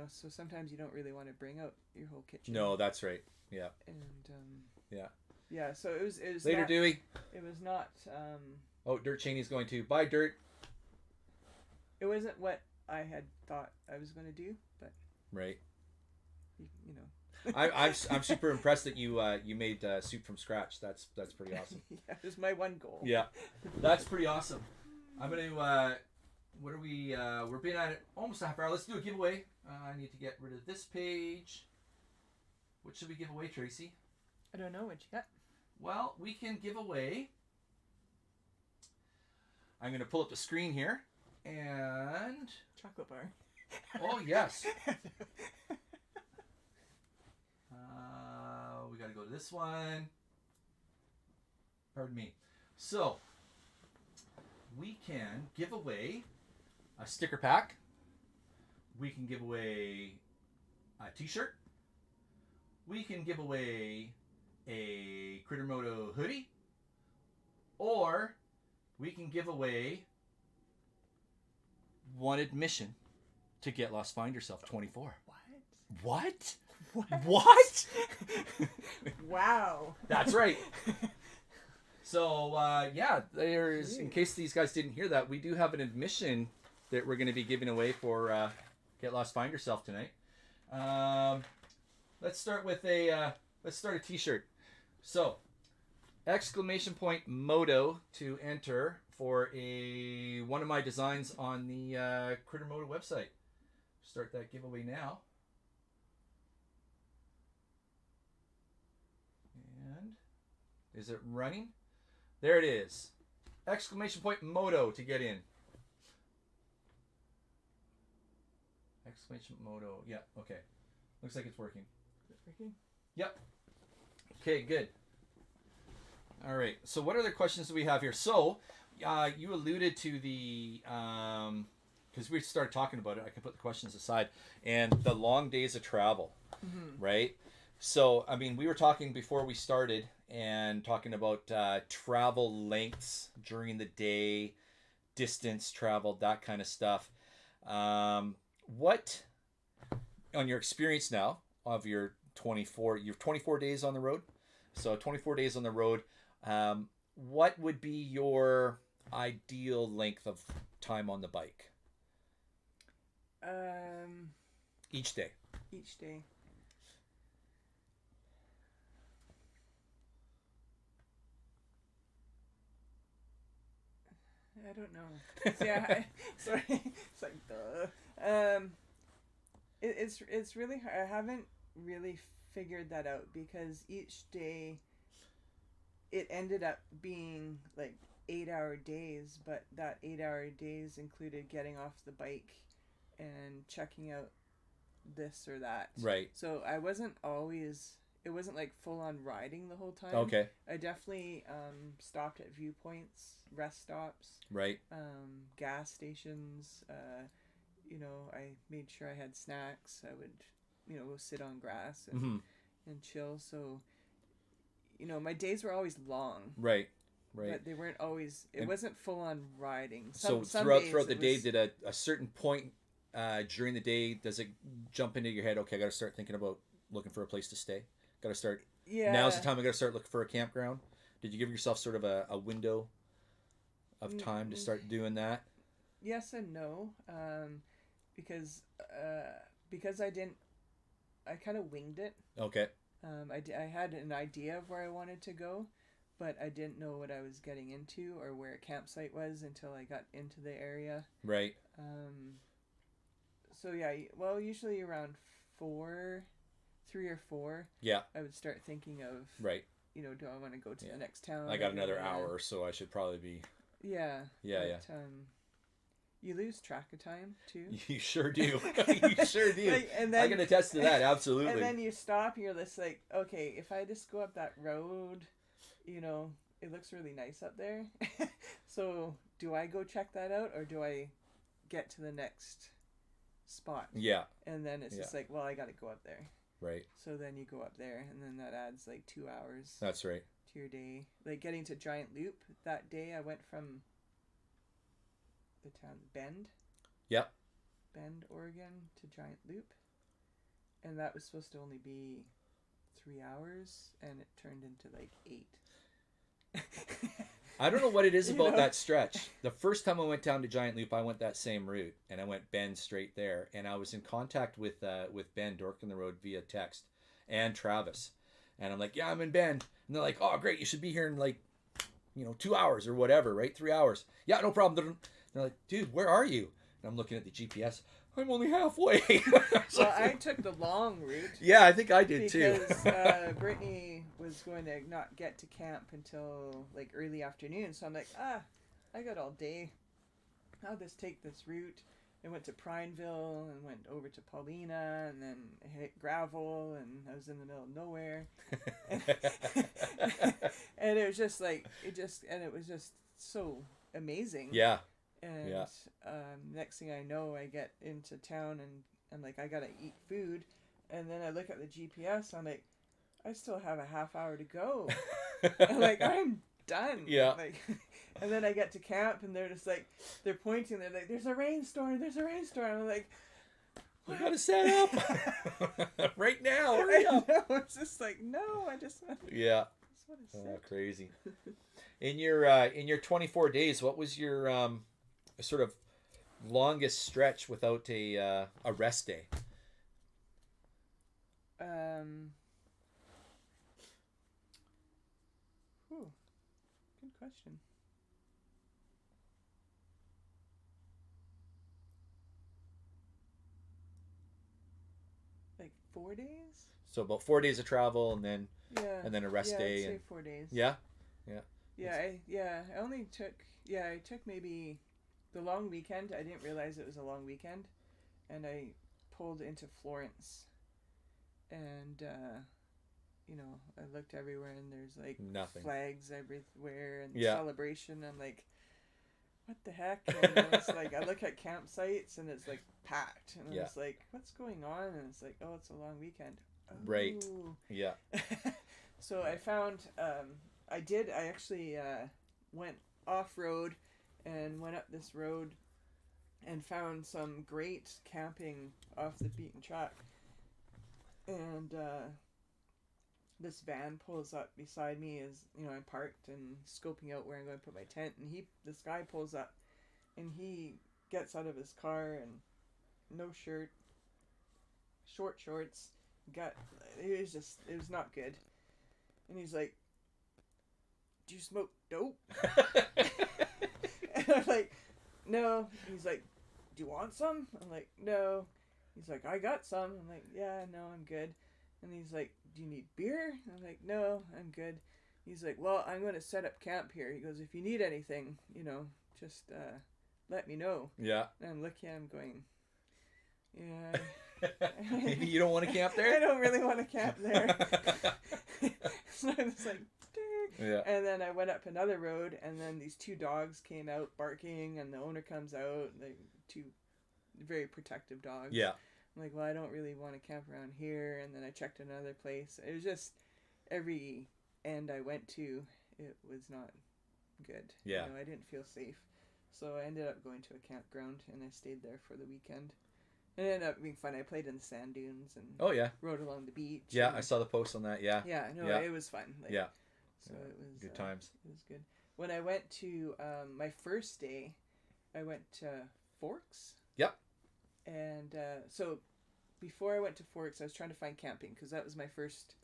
So sometimes you don't really want to bring out your whole kitchen. No, that's right. Yeah. And yeah. Yeah. So it was later, not, Dewey. It was not. Oh, Dirt Cheney's going to bye, Dirt. It wasn't what I had thought I was going to do, but. Right. You know. I'm super impressed that you made soup from scratch. That's pretty awesome. Yeah, it was my one goal. Yeah, that's pretty awesome. I'm gonna what are we? We're being at it almost a half hour. Let's do a giveaway. I need to get rid of this page. What should we give away, Tracy? I don't know what you got. Well, we can give away. I'm gonna pull up the screen here, and chocolate bar. Oh yes. We got to go to this one. Pardon me. So, we can give away a sticker pack. We can give away a t-shirt. We can give away a Critter Moto hoodie. Or we can give away one admission to Get Lost Find Yourself 24. What? What? Wow. That's right. So there's, in case these guys didn't hear that, we do have an admission that we're going to be giving away for Get Lost Find Yourself tonight. Let's start with a T-shirt. So, !Moto to enter for one of my designs on the Critter Moto website. Start that giveaway now. And is it running? There it is. !Moto to get in. !Moto. Yeah, okay. Looks like it's working. Is it working? Yep. Okay, good. All right. So what other questions do we have here? So you alluded to the, because we started talking about it, I can put the questions aside, and the long days of travel, right? So, I mean, we were talking before we started and talking about travel lengths during the day, distance traveled, that kind of stuff. What, on your experience now of your 24 days on the road? So 24 days on the road, what would be your ideal length of time on the bike? Each day. Each day. I don't know. Yeah, sorry. It's like duh. It's really hard. I haven't really figured that out because each day it ended up being like 8-hour days, but that 8-hour days included getting off the bike and checking out this or that. Right. So I wasn't always, it wasn't like full on riding the whole time. Okay. I definitely stopped at viewpoints, rest stops. Right. Gas stations. I made sure I had snacks. I would, go sit on grass and chill. So, my days were always long. Right. Right. But they weren't always. It wasn't full on riding. Some throughout the day, did a certain point during the day, does it jump into your head? Okay, I got to start thinking about looking for a place to stay. Got to start. Yeah. Now's the time I got to start looking for a campground. Did you give yourself sort of a window of time to start doing that? Yes and no, because I kind of winged it. Okay. I had an idea of where I wanted to go, but I didn't know what I was getting into or where a campsite was until I got into the area. Right. So yeah, well, usually around 3 or 4. Yeah. I would start thinking of. Right. Do I want to go to the next town? I got another hour or so. I should probably be. Yeah. Yeah. You lose track of time too. You sure do. You sure do. And then, I can attest to that. Absolutely. And then you stop. And you're just like, okay, if I just go up that road, it looks really nice up there. So do I go check that out, or do I get to the next spot? Yeah. And then it's just like, well, I got to go up there. Right. So then you go up there, and then that adds like 2 hours. That's right. To your day. Like getting to Giant Loop that day, I went from the town Bend. Yep. Bend, Oregon to Giant Loop. And that was supposed to only be 3 hours, and it turned into like 8. I don't know what it is about that stretch. The first time I went down to Giant Loop, I went that same route, and I went Bend straight there. And I was in contact with Ben Dork in the road via text and Travis. And I'm like, yeah, I'm in Bend. And they're like, oh, great, you should be here in like, 2 hours or whatever, right? 3 hours. Yeah, no problem. They're like, dude, where are you? And I'm looking at the GPS. I'm only halfway. Well, I took the long route. Yeah, I think I did too. Because Brittany was going to not get to camp until like early afternoon. So I'm like, I got all day. I'll just take this route. I went to Prineville and went over to Paulina and then hit gravel, and I was in the middle of nowhere. And it was just like, it was just so amazing. Yeah. And next thing I know, I get into town and I'm like, I gotta eat food. And then I look at the GPS, I'm like, I still have a half hour to go. I'm like, I'm done. Yeah. Like, and then I get to camp and they're just like, they're pointing, they're like, there's a rainstorm. I'm like, we gotta set up right now. Hurry up. It's just like, no, I just want to. Yeah. Crazy. In your 24 days, what was your sort of longest stretch without a rest day? Good question. Like 4 days? So about 4 days of travel, and then Yeah. a rest yeah, day. I'd say And 4 days. yeah, I only took I took maybe the long weekend. I didn't realize it was a long weekend, and I pulled into Florence, and I looked everywhere, and there's like nothing. flags everywhere and Yeah. celebration. I'm like, what the heck? And then it's like I look at campsites, and it's like packed, and Yeah. it's like, what's going on? And it's like, oh, it's a long weekend. Oh. Right. Yeah. So I found I actually went off road and went up this road and found some great camping off the beaten track. And this van pulls up beside me as I'm parked and scoping out where I'm going to put my tent, and this guy pulls up and he gets out of his car and no shirt, short shorts, it was not good. And he's like, do you smoke dope? And I'm like, no. He's like, do you want some? I'm like, no. He's like, I got some. I'm like, yeah, no, I'm good. And he's like, do you need beer? I'm like, no, I'm good. He's like, well, I'm going to set up camp here. He goes, if you need anything, just let me know. Yeah. And I'm looking at him going, yeah. Maybe you don't want to camp there? I don't really want to camp there. So I was like, yeah. And then I went up another road, and then these two dogs came out barking, and the owner comes out, like two very protective dogs. Yeah. I'm like, well, I don't really want to camp around here. And then I checked another place. It was just every end I went to, it was not good. Yeah. I didn't feel safe. So I ended up going to a campground, and I stayed there for the weekend. It ended up being fun. I played in the sand dunes and rode along the beach. Yeah, I saw the post on that. Yeah. Yeah, no, it was fun. Yeah. So it was good times. It was good. When I went to my first day, I went to Forks. Yep. And so before I went to Forks, I was trying to find camping because that was my first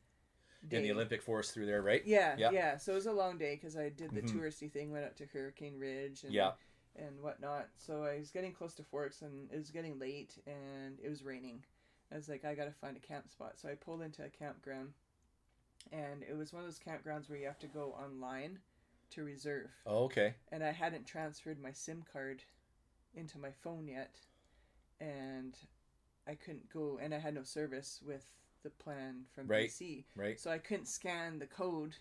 day. In the Olympic Forest through there, right? Yeah. So it was a long day because I did the touristy thing, went up to Hurricane Ridge and whatnot. So I was getting close to Forks, and it was getting late, and it was raining. I was like, I gotta find a camp spot. So I pulled into a campground, and it was one of those campgrounds where you have to go online to reserve. Oh, okay. And I hadn't transferred my SIM card into my phone yet, and I couldn't go, and I had no service with the plan from BC. Right. So I couldn't scan the code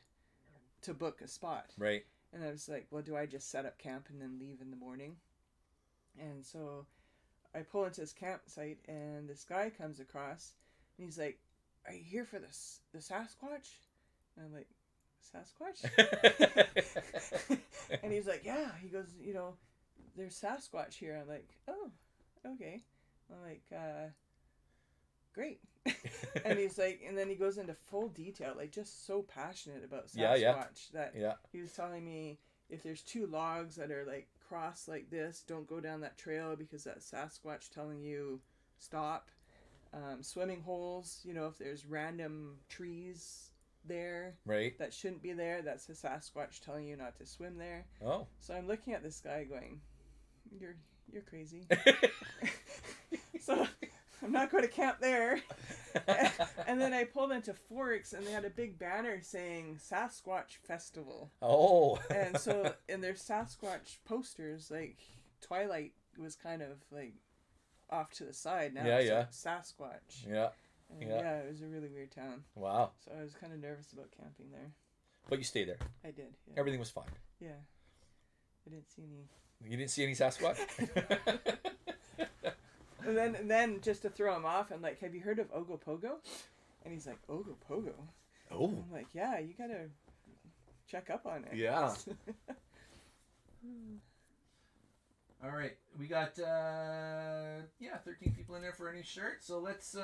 to book a spot. Right. And I was like, well, do I just set up camp and then leave in the morning? And so I pull into this campsite, and this guy comes across, and he's like, are you here for the Sasquatch? And I'm like, Sasquatch? And he's like, yeah. He goes, there's Sasquatch here. I'm like, oh, okay. I'm like, great. And he's like, and then he goes into full detail, like just so passionate about Sasquatch that he was telling me if there's two logs that are like crossed like this, don't go down that trail because that's Sasquatch telling you stop. Swimming holes, if there's random trees there that shouldn't be there, that's the Sasquatch telling you not to swim there. Oh. So I'm looking at this guy going, you're crazy. So I'm not going to camp there. And then I pulled into Forks, and they had a big banner saying Sasquatch Festival. Oh. And so in their Sasquatch posters, like Twilight was kind of like off to the side. Now it's like Sasquatch. Yeah. And it was a really weird town. Wow. So I was kind of nervous about camping there. But you stayed there. I did. Yeah. Everything was fine. Yeah. I didn't see any. You didn't see any Sasquatch? And then just to throw him off, I'm like, have you heard of Ogopogo? And he's like, Ogopogo? Oh. I'm like, yeah, you gotta check up on it. Yeah. All right. We got, 13 people in there for any shirt. So let's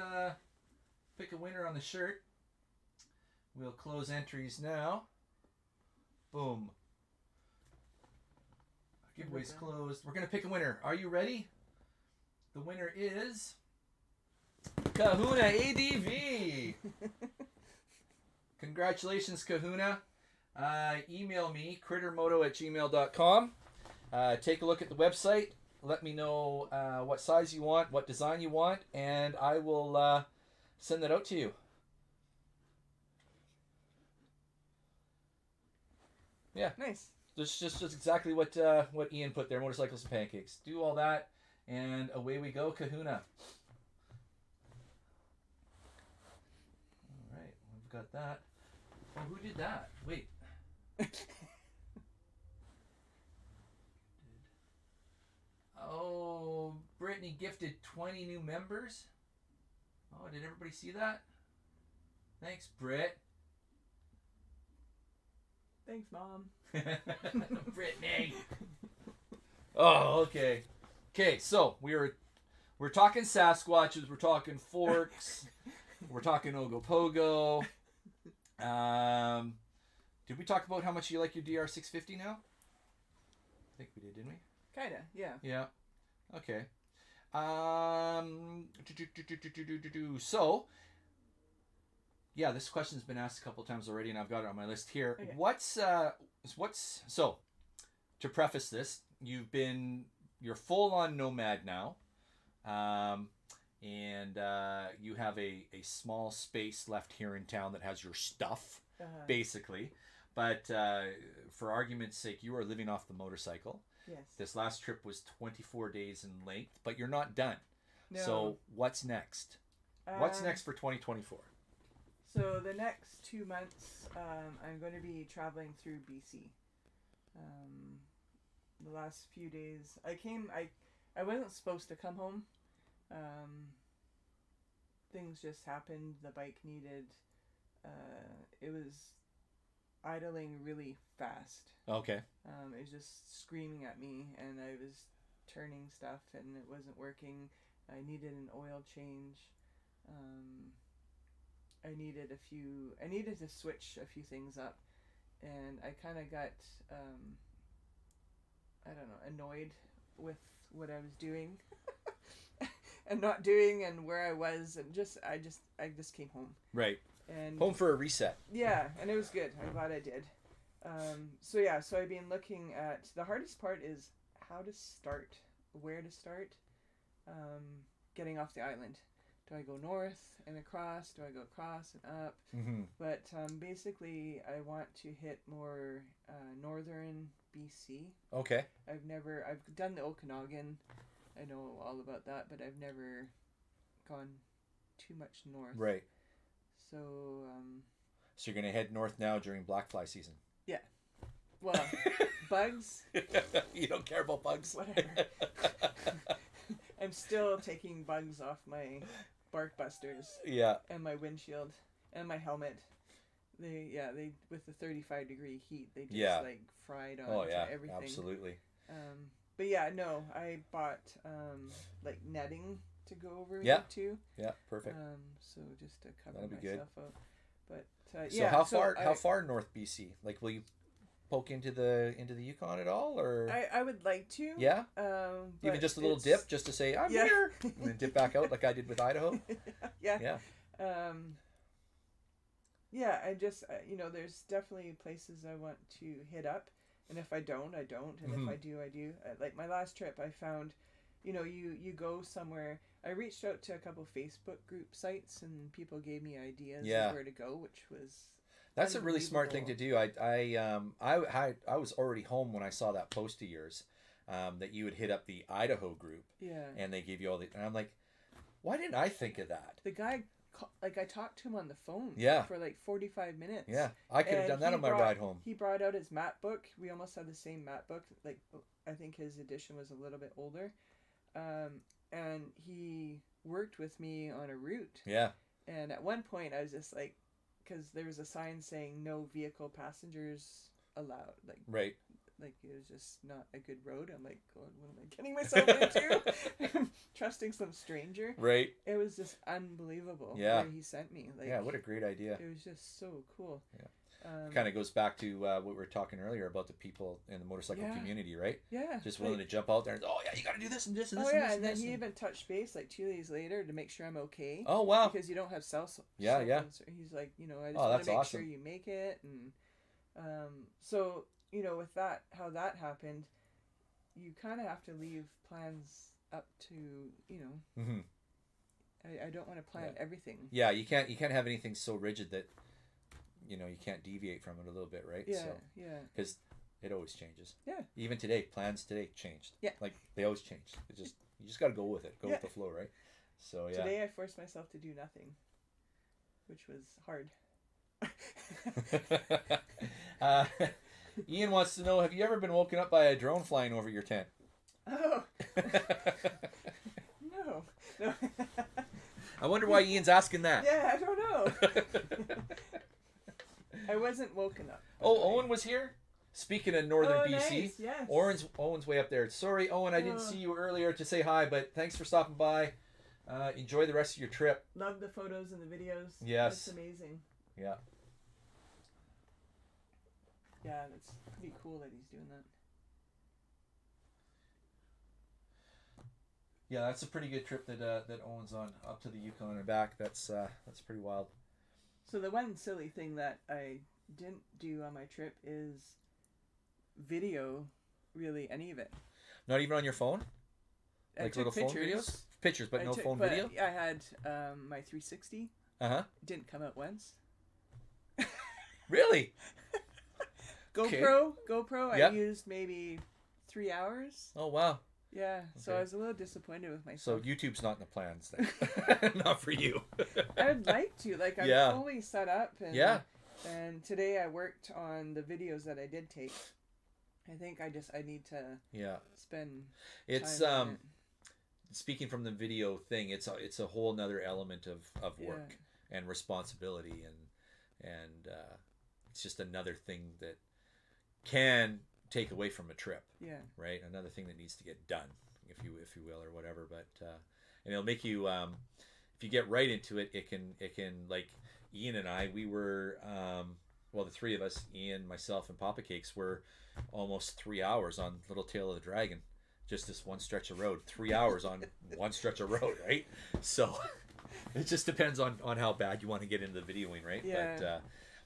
pick a winner on the shirt. We'll close entries now. Boom. Giveaway's closed. We're going to pick a winner. Are you ready? The winner is Kahuna ADV. Congratulations, Kahuna. Email me, crittermoto@gmail.com. Take a look at the website. Let me know what size you want, what design you want, and I will send that out to you. Yeah. Nice. Just exactly what Ian put there, motorcycles and pancakes. Do all that, and away we go, Kahuna. All right, we've got that. Oh, who did that? Wait. Oh, Brittany gifted 20 new members. Oh, did everybody see that? Thanks, Britt. Thanks, Mom. Brittany. Oh, okay. Okay, so we're talking Sasquatches, we're talking forks, we're talking Ogopogo. Did we talk about how much you like your DR650 now? I think we did, didn't we? Kinda, yeah. Yeah. Okay. So, yeah, this question's been asked a couple times already, and I've got it on my list here. Okay. What's so? To preface this, you're full on nomad now, and you have a small space left here in town that has your stuff, basically. But for argument's sake, you are living off the motorcycle. Yes. This last trip was 24 days in length, but you're not done. No. So what's next? What's next for 2024? So the next 2 months, I'm going to be traveling through BC. The last few days, I wasn't supposed to come home. Things just happened. The bike needed, it was idling really fast. Okay. It was just screaming at me, and I was turning stuff, and it wasn't working. I needed an oil change. I needed to switch a few things up, and I kind of got, I don't know, annoyed with what I was doing and not doing, and where I was, and I just came home. Right. And home for a reset. Yeah, and it was good. I'm glad I did. So I've been looking at, the hardest part is how to start, where to start, getting off the island. Do I go north and across? Do I go across and up? Mm-hmm. But basically, I want to hit more northern BC. Okay. I've done the Okanagan. I know all about that, but I've never gone too much north. Right. So. So you're gonna head north now during black fly season. Yeah. Well, bugs. You don't care about bugs. Whatever. I'm still taking bugs off my bark busters. Yeah. And my windshield and my helmet. They with the 35-degree heat, they just like fried on everything. Absolutely. But yeah, no, I bought like netting to go over it too. Yeah, perfect. So just to cover That'll be myself good. out. But so how far north BC? Like, will you poke into the Yukon at all, or I would like to. Yeah. Even just a little dip, just to say I'm here, and then dip back out like I did with Idaho. Yeah. Yeah. Yeah. I just there's definitely places I want to hit up, and if I don't, I don't, and if I do, I do. Like my last trip, I found, you go somewhere. I reached out to a couple Facebook group sites, and people gave me ideas of where to go, which was. That's a really smart thing to do. I was already home when I saw that post of yours, that you would hit up the Idaho group. Yeah. And they gave you all the, and I'm like, why didn't I think of that? The guy, I talked to him on the phone. Yeah. For like 45 minutes. Yeah, I could have done that on my ride home. He brought out his map book. We almost had the same map book. Like, I think his edition was a little bit older, and he worked with me on a route. Yeah. And at one point, I was just like, because there was a sign saying no vehicle passengers allowed. Like, right. Like, it was just not a good road. I'm like, God, what am I getting myself into? Trusting some stranger. Right. It was just unbelievable. Yeah. Where he sent me. Like, yeah, what a great idea. It was just so cool. Yeah. Kind of goes back to what we were talking earlier about the people in the motorcycle community, right? Yeah. Just willing to jump out there and, oh yeah, you got to do this and this and this. Oh and yeah, this and then this he and... even touched base like 2 days later to make sure I'm okay. Oh wow. Because you don't have cell phones. He's like, you know, I just want to make sure you make it, and so you know, with that, how that happened, you kind of have to leave plans up to, you know. Mm-hmm. I don't want to plan everything. Yeah, you can't have anything so rigid that, you know, you can't deviate from it a little bit, right? Yeah, so, yeah. Because it always changes. Yeah. Even today, plans today changed. Yeah. Like they always change. It just you just got to go with it. Go with the flow, right? So yeah. Today I forced myself to do nothing, which was hard. Ian wants to know: have you ever been woken up by a drone flying over your tent? Oh. No. I wonder why Ian's asking that. Yeah, I don't know. I wasn't woken up. Owen was here. Speaking of northern BC, nice. Yes. Owen's way up there. Sorry, Owen, I didn't see you earlier to say hi, but thanks for stopping by. Enjoy the rest of your trip. Love the photos and the videos. Yes. It's amazing. Yeah. Yeah, that's pretty cool that he's doing that. Yeah, that's a pretty good trip that Owen's on, up to the Yukon and back. That's pretty wild. So the one silly thing that I didn't do on my trip is video, really, any of it. Not even on your phone? I Like took little phone pictures. videos? Pictures, but no phone video? I had my 360. Uh-huh. It didn't come out once. Really? GoPro, I Yep. used maybe 3 hours. Oh, wow. Yeah, so Okay. I was a little disappointed with myself. So YouTube's not in the plans then. Not for you. I'd like to. Like, I'm fully set up. And, and today I worked on the videos that I did take. I think I need to spend time on it. Speaking from the video thing, it's a whole nother element of work and responsibility, and it's just another thing that can take away from a trip. Yeah. Right. Another thing that needs to get done, if you will, or whatever. But and it'll make you if you get right into it, it can like Ian and I, we were the three of us, Ian, myself, and Papa Cakes, were almost 3 hours on Little Tail of the Dragon. Just this one stretch of road. 3 hours on one stretch of road, right? So it just depends on how bad you want to get into the videoing, right? Yeah.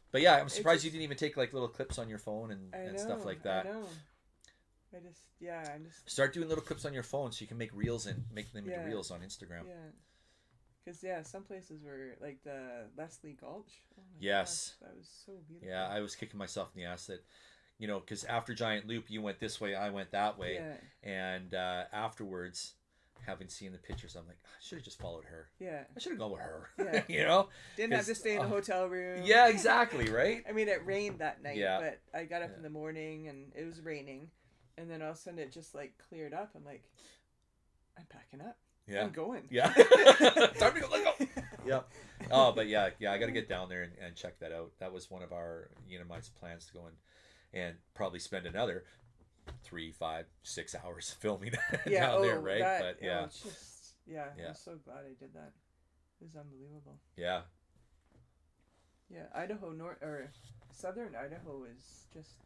But yeah, I'm surprised you didn't even take like little clips on your phone and stuff like that. I know. I'm just start doing little clips on your phone so you can make reels and make them into reels on Instagram. Yeah. Because some places were like the Leslie Gulch. Oh my yes. gosh, that was so beautiful. Yeah, I was kicking myself in the ass that, you know, because after Giant Loop, you went this way, I went that way, and afterwards, having seen the pictures, I'm like, I should have just followed her. Yeah. I should have gone with her. Yeah. You know? Didn't have to stay in a hotel room. Yeah, exactly, right? I mean, it rained that night, but I got up in the morning and it was raining, and then all of a sudden it just like cleared up. I'm like, I'm packing up. Yeah. I'm going. Yeah. Time to go. Let's go. Yeah. Oh, but yeah, I got to get down there and check that out. That was one of our, my plans to go and probably spend another 3, 5, 6 hours filming down there, right? But it's just, I'm so glad I did that. It was unbelievable. Yeah. Yeah, Idaho or southern Idaho is just,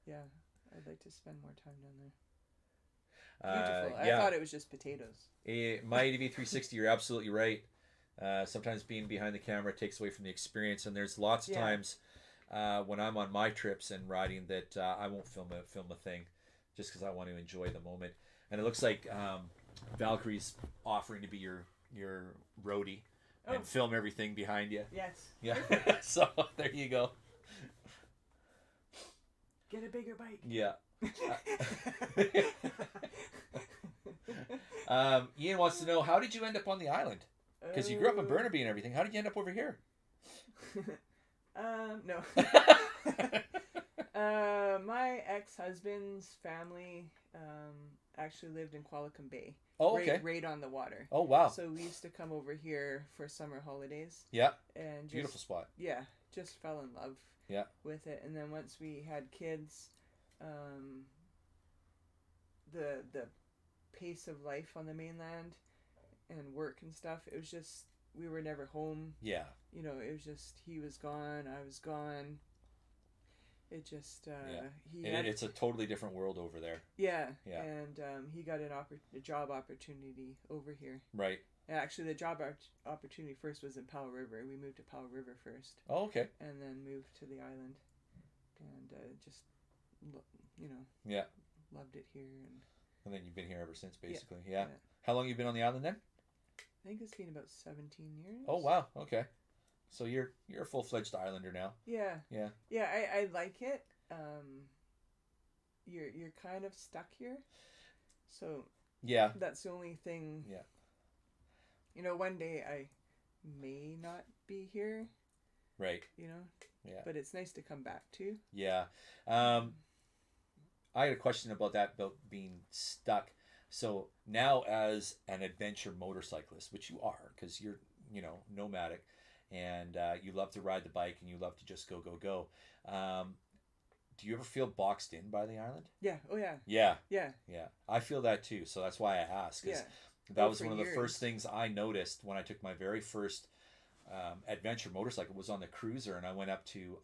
I'd like to spend more time down there. Beautiful. I thought it was just potatoes. My ADV 360, you're absolutely right. Sometimes being behind the camera takes away from the experience, and there's lots of times when I'm on my trips and riding that I won't film a thing just because I want to enjoy the moment. And it looks like Valkyrie's offering to be your roadie and film everything behind you. Yes. Yeah. So there you go. Get a bigger bike. Yeah. Ian wants to know, how did you end up on the island? Because you grew up in Burnaby and everything. How did you end up over here? No. My ex-husband's family actually lived in Qualicum Bay. Oh, okay. Right on the water. Oh, wow. So we used to come over here for summer holidays. Yeah. And just, beautiful spot. Yeah, just fell in love. Yeah. With it, and then once we had kids, the pace of life on the mainland and work and stuff, it was just we were never home. Yeah. You know, it was just he was gone, I was gone. It just It's a totally different world over there. Yeah. Yeah. And he got a job opportunity over here. Right. Actually, the job opportunity first was in Powell River. We moved to Powell River first. Oh, okay. And then moved to the island, and just, you know. Yeah. Loved it here, and then you've been here ever since, basically. Yeah. How long you been on the island then? I think it's been about 17 years. Oh wow. Okay. So you're a full-fledged islander now. Yeah. Yeah. Yeah, I like it. You're kind of stuck here, so. Yeah. That's the only thing. Yeah. You know, one day I may not be here. Right. You know. Yeah. But it's nice to come back to. Yeah. I had a question about that, about being stuck. So now, as an adventure motorcyclist, which you are, because you're, you know, nomadic, and you love to ride the bike and you love to just go. Do you ever feel boxed in by the island? Yeah. Oh yeah. Yeah. Yeah. Yeah. I feel that too. So that's why I asked. Yeah. That was one of the first things I noticed when I took my very first adventure motorcycle. Was on the cruiser, and I went up to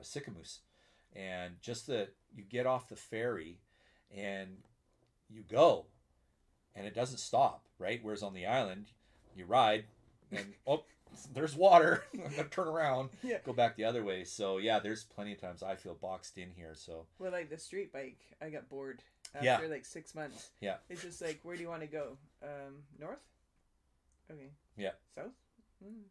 Sycamoose, and just you get off the ferry, and you go, and it doesn't stop, right? Whereas on the island, you ride, and there's water. I'm gonna turn around, go back the other way. So yeah, there's plenty of times I feel boxed in here. So well, like the street bike, I got bored after like 6 months. Yeah, it's just like, where do you want to go? North? Okay. Yeah. South?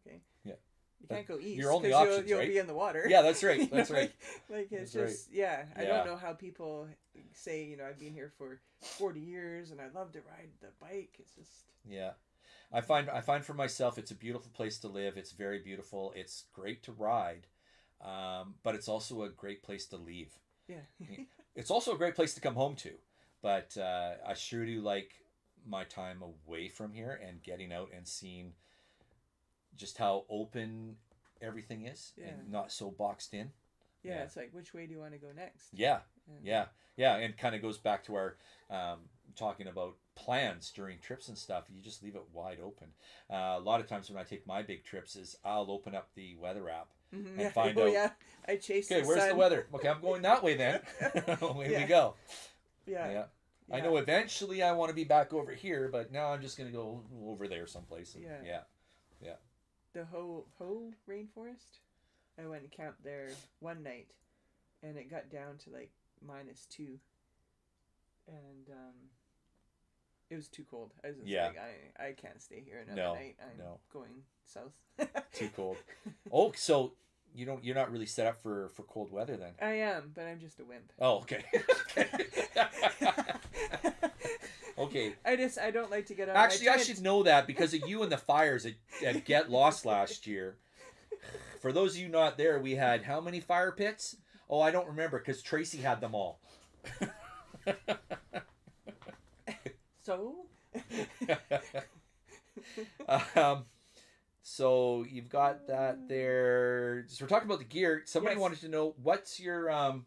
Okay. Yeah. You can't go east. Your only options, you'll right? be in the water. Yeah, that's right. That's right. Like it's that's just I don't know how people say, you know, I've been here for 40 years and I love to ride the bike. It's just I find for myself, it's a beautiful place to live. It's very beautiful. It's great to ride, but it's also a great place to leave. Yeah. It's also a great place to come home to, but I sure do like my time away from here and getting out and seeing just how open everything is and not so boxed in. Yeah, it's like, which way do you want to go next? Yeah, and kind of goes back to our talking about plans during trips and stuff. You just leave it wide open. A lot of times when I take my big trips, I'll open up the weather app and find out. Yeah, I chase. Okay, where's the weather? Okay, I'm going that way then. Away we go. Yeah. I know eventually I want to be back over here, but now I'm just going to go over there someplace. Yeah. The Ho rainforest. I went and camped there one night, and it got down to like -2, and it was too cold. I was just like, I can't stay here another night. I'm going south. Too cold. Oh, so you're not really set up for cold weather then? I am, but I'm just a wimp. Oh, okay. Okay. I don't like to get out. Actually, I should know that because of you and the fires at Get Lost last year. For those of you not there, we had how many fire pits? Oh, I don't remember because Tracy had them all. So? So you've got that there. So we're talking about the gear. Somebody wanted to know, what's your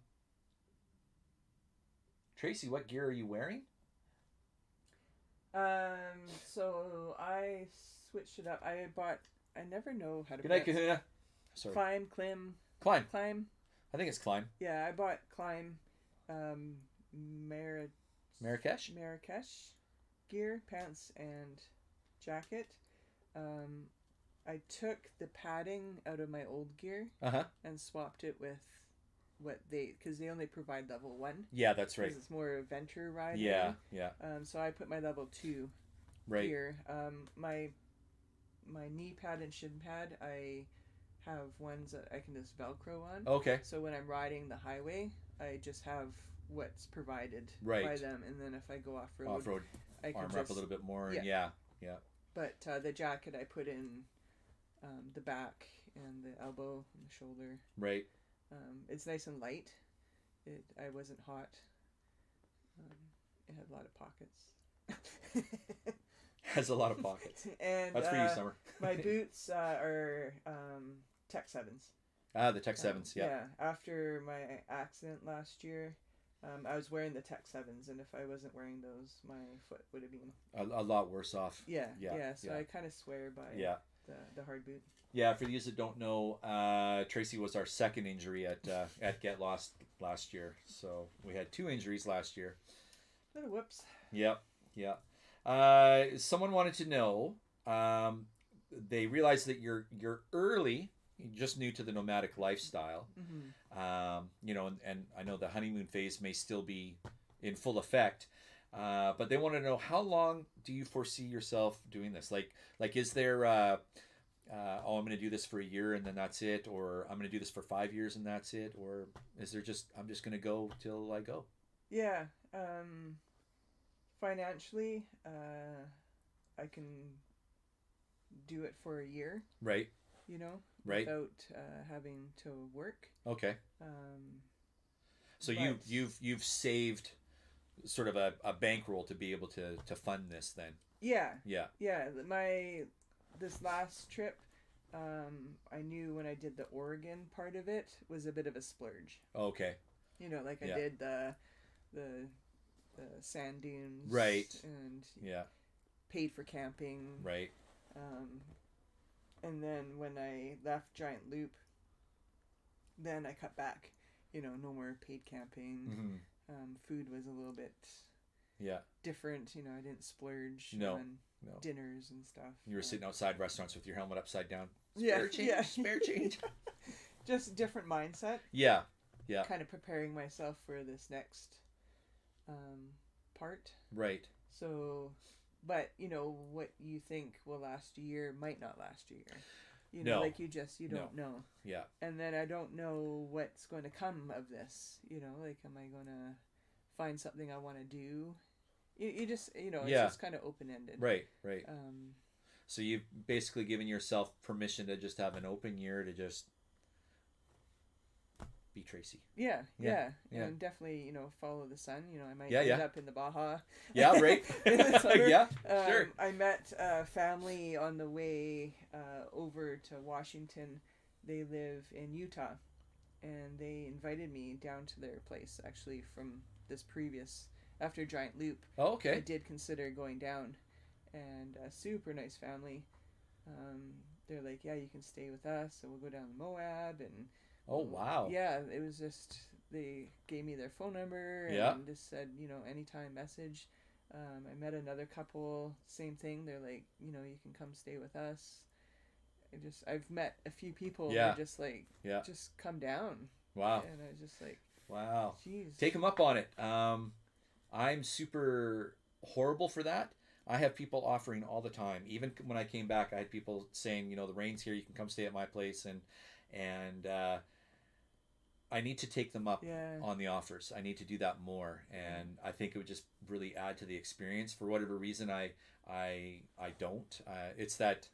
Tracy, what gear are you wearing? So I switched it up. I never know how to. Good night, Kahuna. Sorry. Climb. I think it's Climb. Yeah, I bought Climb, Marrakesh gear, pants and jacket. I took the padding out of my old gear and swapped it with because they only provide level 1. Yeah, that's right. Because it's more adventure riding. Yeah. So I put my level 2 gear. My knee pad and shin pad, I have ones that I can just Velcro on. Okay. So when I'm riding the highway, I just have what's provided by them, and then if I go off road, I can armor up a little bit more. Yeah. Yeah. But the jacket I put in the back and the elbow and the shoulder. Right. It's nice and light. I wasn't hot. It had a lot of pockets. Has a lot of pockets. And that's for you, Summer. My boots are Tech 7s. The Tech 7s, yeah. Yeah. After my accident last year, I was wearing the Tech 7s, and if I wasn't wearing those, my foot would have been A lot worse off. yeah. Yeah, So yeah. I kind of swear by the hard boot. Yeah, for those that don't know, Tracy was our second injury at Get Lost last year. So we had 2 injuries last year. Oh, whoops. Yep, yeah. Someone wanted to know. They realized that you're early, you're just new to the nomadic lifestyle. You know, and I know the honeymoon phase may still be in full effect. But they want to know, how long do you foresee yourself doing this? Like is there oh, I'm going to do this for a year and then that's it, or I'm going to do this for 5 years and that's it, or is there just, I'm just going to go till I go? Yeah. Financially, I can do it for a year. Right. You know, right. Without having to work. Okay. So you've saved sort of a bankroll to be able to fund this then. Yeah. Yeah. Yeah. This last trip, I knew when I did the Oregon part of it was a bit of a splurge. Okay. You know, like I did the sand dunes. Right. And yeah. Paid for camping. Right. And then when I left Giant Loop, then I cut back. You know, no more paid camping. Food was a little bit different. You know, I didn't splurge on dinners and stuff. You were sitting outside restaurants with your helmet upside down. Spare change. Just different mindset. Yeah. Yeah. Kind of preparing myself for this next part. Right. So, but you know, what you think will last a year might not last a year. You know, like you don't know. Yeah. And then I don't know what's going to come of this. You know, like, am I going to find something I want to do? You just, you know, it's just kind of open-ended. Right. So you've basically given yourself permission to just have an open year to just be Tracy. Yeah. And definitely, you know, follow the sun. You know, I might end up in the Baja. Yeah, right. Yeah, sure. I met a family on the way over to Washington. They live in Utah, and they invited me down to their place, actually, from this previous, after Giant Loop. Oh, okay. I did consider going down, and a super nice family. They're like, yeah, you can stay with us, and we'll go down to Moab, and oh, wow. Yeah, it was just, they gave me their phone number and just said, you know, anytime message. I met another couple, same thing. They're like, you know, you can come stay with us. I've met a few people who are just like, just come down. Wow. And I was just like, wow. Jeez. Take them up on it. I'm super horrible for that. I have people offering all the time. Even when I came back, I had people saying, you know, the rain's here, you can come stay at my place, and I need to take them up on the offers. I need to do that more, and I think it would just really add to the experience. For whatever reason, I don't. It's that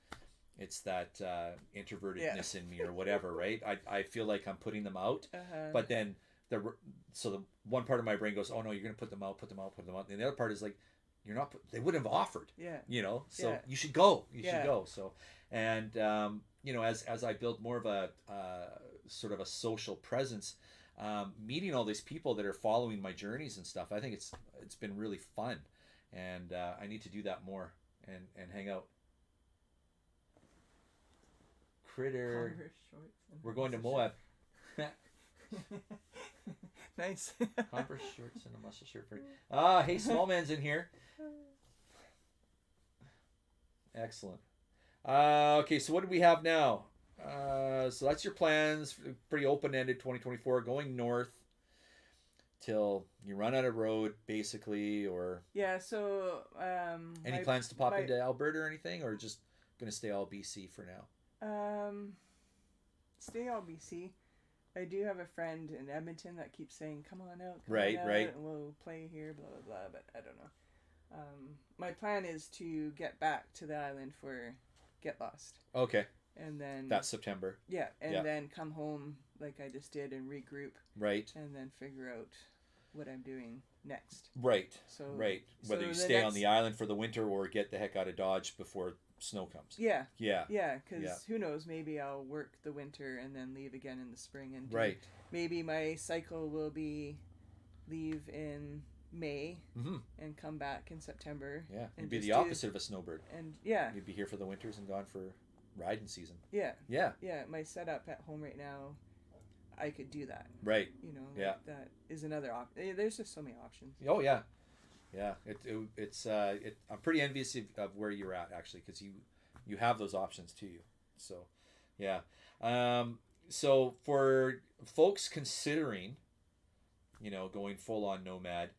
introvertedness in me or whatever, right? I feel like I'm putting them out, but then the one part of my brain goes, oh no, you're gonna put them out, and the other part is like, you're not. They wouldn't have offered. You know, so you should go. You should go. So, and you know, as I build more of a sort of a social presence, meeting all these people that are following my journeys and stuff, I think it's been really fun, and I need to do that more and hang out. Critter, we're going to Moab. Nice. Converse shorts and a muscle shirt for. Hey, small man's in here. Excellent. Okay, so what do we have now? So that's your plans. Pretty open-ended. 2024, going north till you run out of road, basically, or So any plans to pop into Alberta or anything, or just gonna stay all BC for now? Stay all BC. I do have a friend in Edmonton that keeps saying, come on out, right, and we'll play here, blah, blah, blah, but I don't know. My plan is to get back to the island for Get Lost. Okay. And then... That's September. Yeah, and then come home like I just did and regroup. Right. And then figure out what I'm doing next. Right. So Whether you stay on the island for the winter or get the heck out of Dodge before snow comes. Yeah, because who knows, maybe I'll work the winter and then leave again in the spring, and right. maybe my cycle will be leave in May Mm-hmm. and come back in September. Yeah, you'd and be just the opposite of a snowbird. And yeah, You'd be here for the winters and gone for riding season. yeah, Yeah, yeah. My setup at home right now, I could do that. right. You know, Yeah. that is another option. There's just so many options. Oh yeah, yeah. I'm pretty envious of where you're at actually, because you have those options to you. So, yeah. So for folks considering, going full on nomad,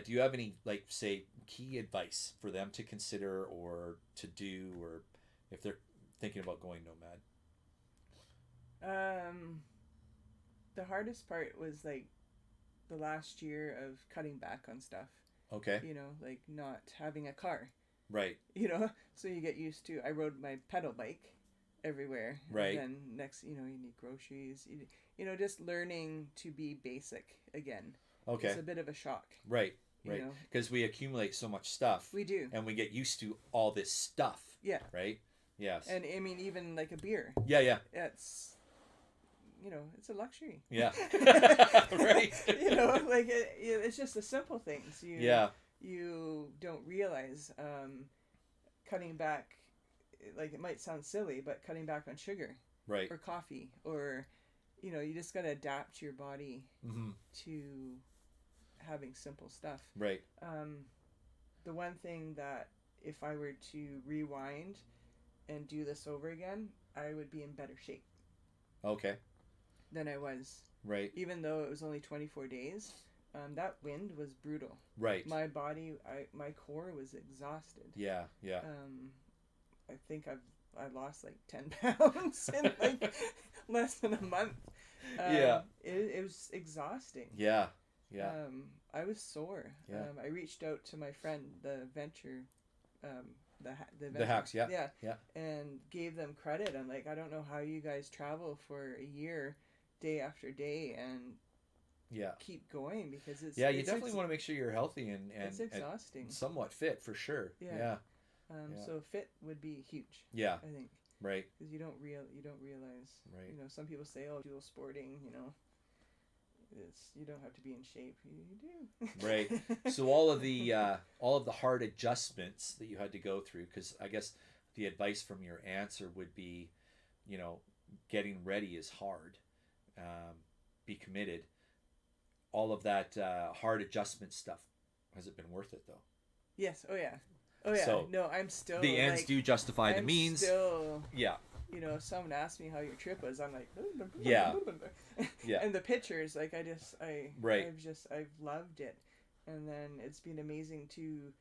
do you have any, like, say, key advice for them to consider or to do, or if they're thinking about going nomad? The hardest part was like the last year of cutting back on stuff. Okay. Like not having a car. Right. So you get used to. I rode my pedal bike everywhere. Right. And then next, you need groceries. Just learning to be basic again. Okay. It's a bit of a shock. Right. Right. Because we accumulate so much stuff. We do. And we get used to all this stuff. Yeah. Right. Yes. And I mean, even like a beer. Yeah. Yeah. It's it's a luxury. Yeah. Right. Like it's just the simple things. You don't realize cutting back, like it might sound silly, but cutting back on sugar. Right. Or coffee, or you just got to adapt your body Mm-hmm. to having simple stuff. Right. The one thing that if I were to rewind and do this over again, I would be in better shape. Okay. Than I was. Right. Even though it was only 24 days, that wind was brutal. Right. My body, my core was exhausted. Yeah. Yeah. I think I lost like 10 pounds in like less than a month. Yeah. It was exhausting. Yeah. Yeah. I was sore. Yeah. I reached out to my friend, the venture, the The hacks. Yeah. yeah, Yeah. and gave them credit. I'm like, I don't know how you guys travel for a year, day after day, and Yeah. keep going, because it's You definitely want to make sure you're healthy and it's exhausting. and somewhat fit for sure. Yeah. Yeah. So fit would be huge. Yeah. I think. Right. Because you don't realize. Right. Some people say, "Oh, dual sporting." You don't have to be in shape. You do. Right. So all of the hard adjustments that you had to go through, because I guess the advice from your answer would be, getting ready is hard. Be committed. All of that hard adjustment stuff, has it been worth it though? Yes. Oh yeah. Oh yeah. So no, I'm still. The ends do justify the means. Still. Yeah. If someone asks me how your trip was, I'm like, Yeah. Yeah. And the pictures, like Right. I've loved it, and then it's been amazing to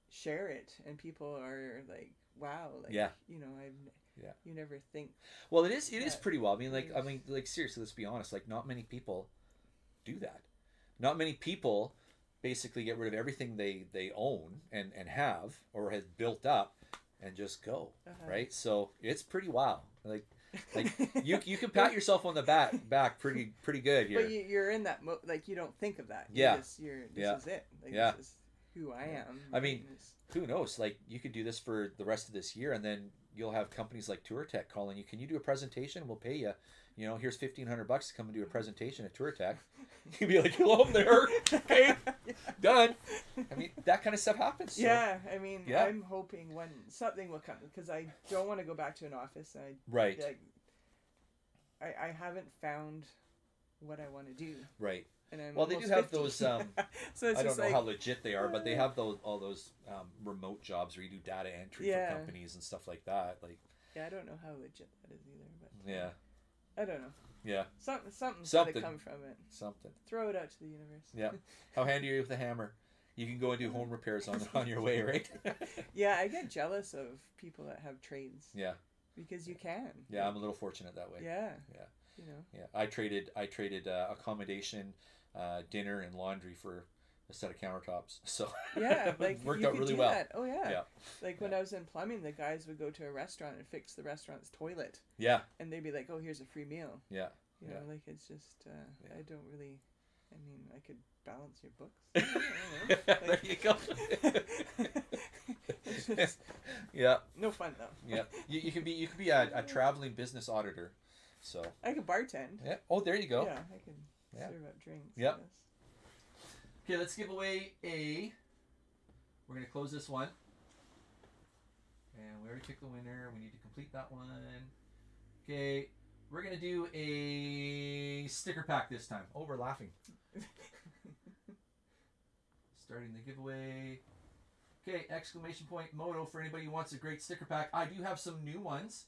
share it, and people are like, wow, like, Yeah. you never think. Well, it is pretty well. I mean, like seriously, let's be honest. Like, not many people do that. Not many people basically get rid of everything they own and have or has built up and just go, right? So it's pretty wow. Like you can pat yourself on the back pretty good here. But you're in that like you don't think of that. Yeah. This is it. Like, Yeah. This is who I am. I mean, who knows? Like, you could do this for the rest of this year, and then you'll have companies like TourTech calling you. Can you do a presentation? We'll pay you. Here's $1,500 to come and do a presentation at TourTech. You'd be like, hello, I'm there. Okay, done. I mean, that kind of stuff happens. So. Yeah, I mean, Yeah. I'm hoping when something will come, because I don't want to go back to an office. Right. I haven't found what I want to do. Right. And I'm Well, they do almost have 50. those. So it's I don't just know like, how legit they are, but they have all those remote jobs where you do data entry Yeah. for companies and stuff like that. Like, yeah, I don't know how legit that is either, but yeah, I don't know. yeah, Something's got to come from it. something. Throw it out to the universe. Yeah. How handy are you with a hammer? You can go and do home repairs on your way, right? Yeah, I get jealous of people that have trades. Yeah. Because you can. Yeah, I'm a little fortunate that way. Yeah. Yeah. You know. Yeah, I traded accommodation, dinner, and laundry for a set of countertops. So Yeah, it like worked you out could really do well. that. Oh yeah. Yeah. Like when I was in plumbing, the guys would go to a restaurant and fix the restaurant's toilet, Yeah, and they'd be like, "Oh, here's a free meal." yeah. You know, Yeah. like it's just Yeah. I don't really. I mean, I could balance your books. I don't know. There you go. It's just Yeah, no fun though. yeah. You could be a traveling business auditor. So I could bartend. yeah. Oh, there you go. Yeah, I can Yeah. serve up drinks. Yep. Yes. Okay, let's give away a... We're going to close this one. And we already picked the winner. We need to complete that one. Okay, we're going to do a sticker pack this time. Oh, we're laughing. Starting the giveaway. Okay, exclamation point Moto for anybody who wants a great sticker pack. I do have some new ones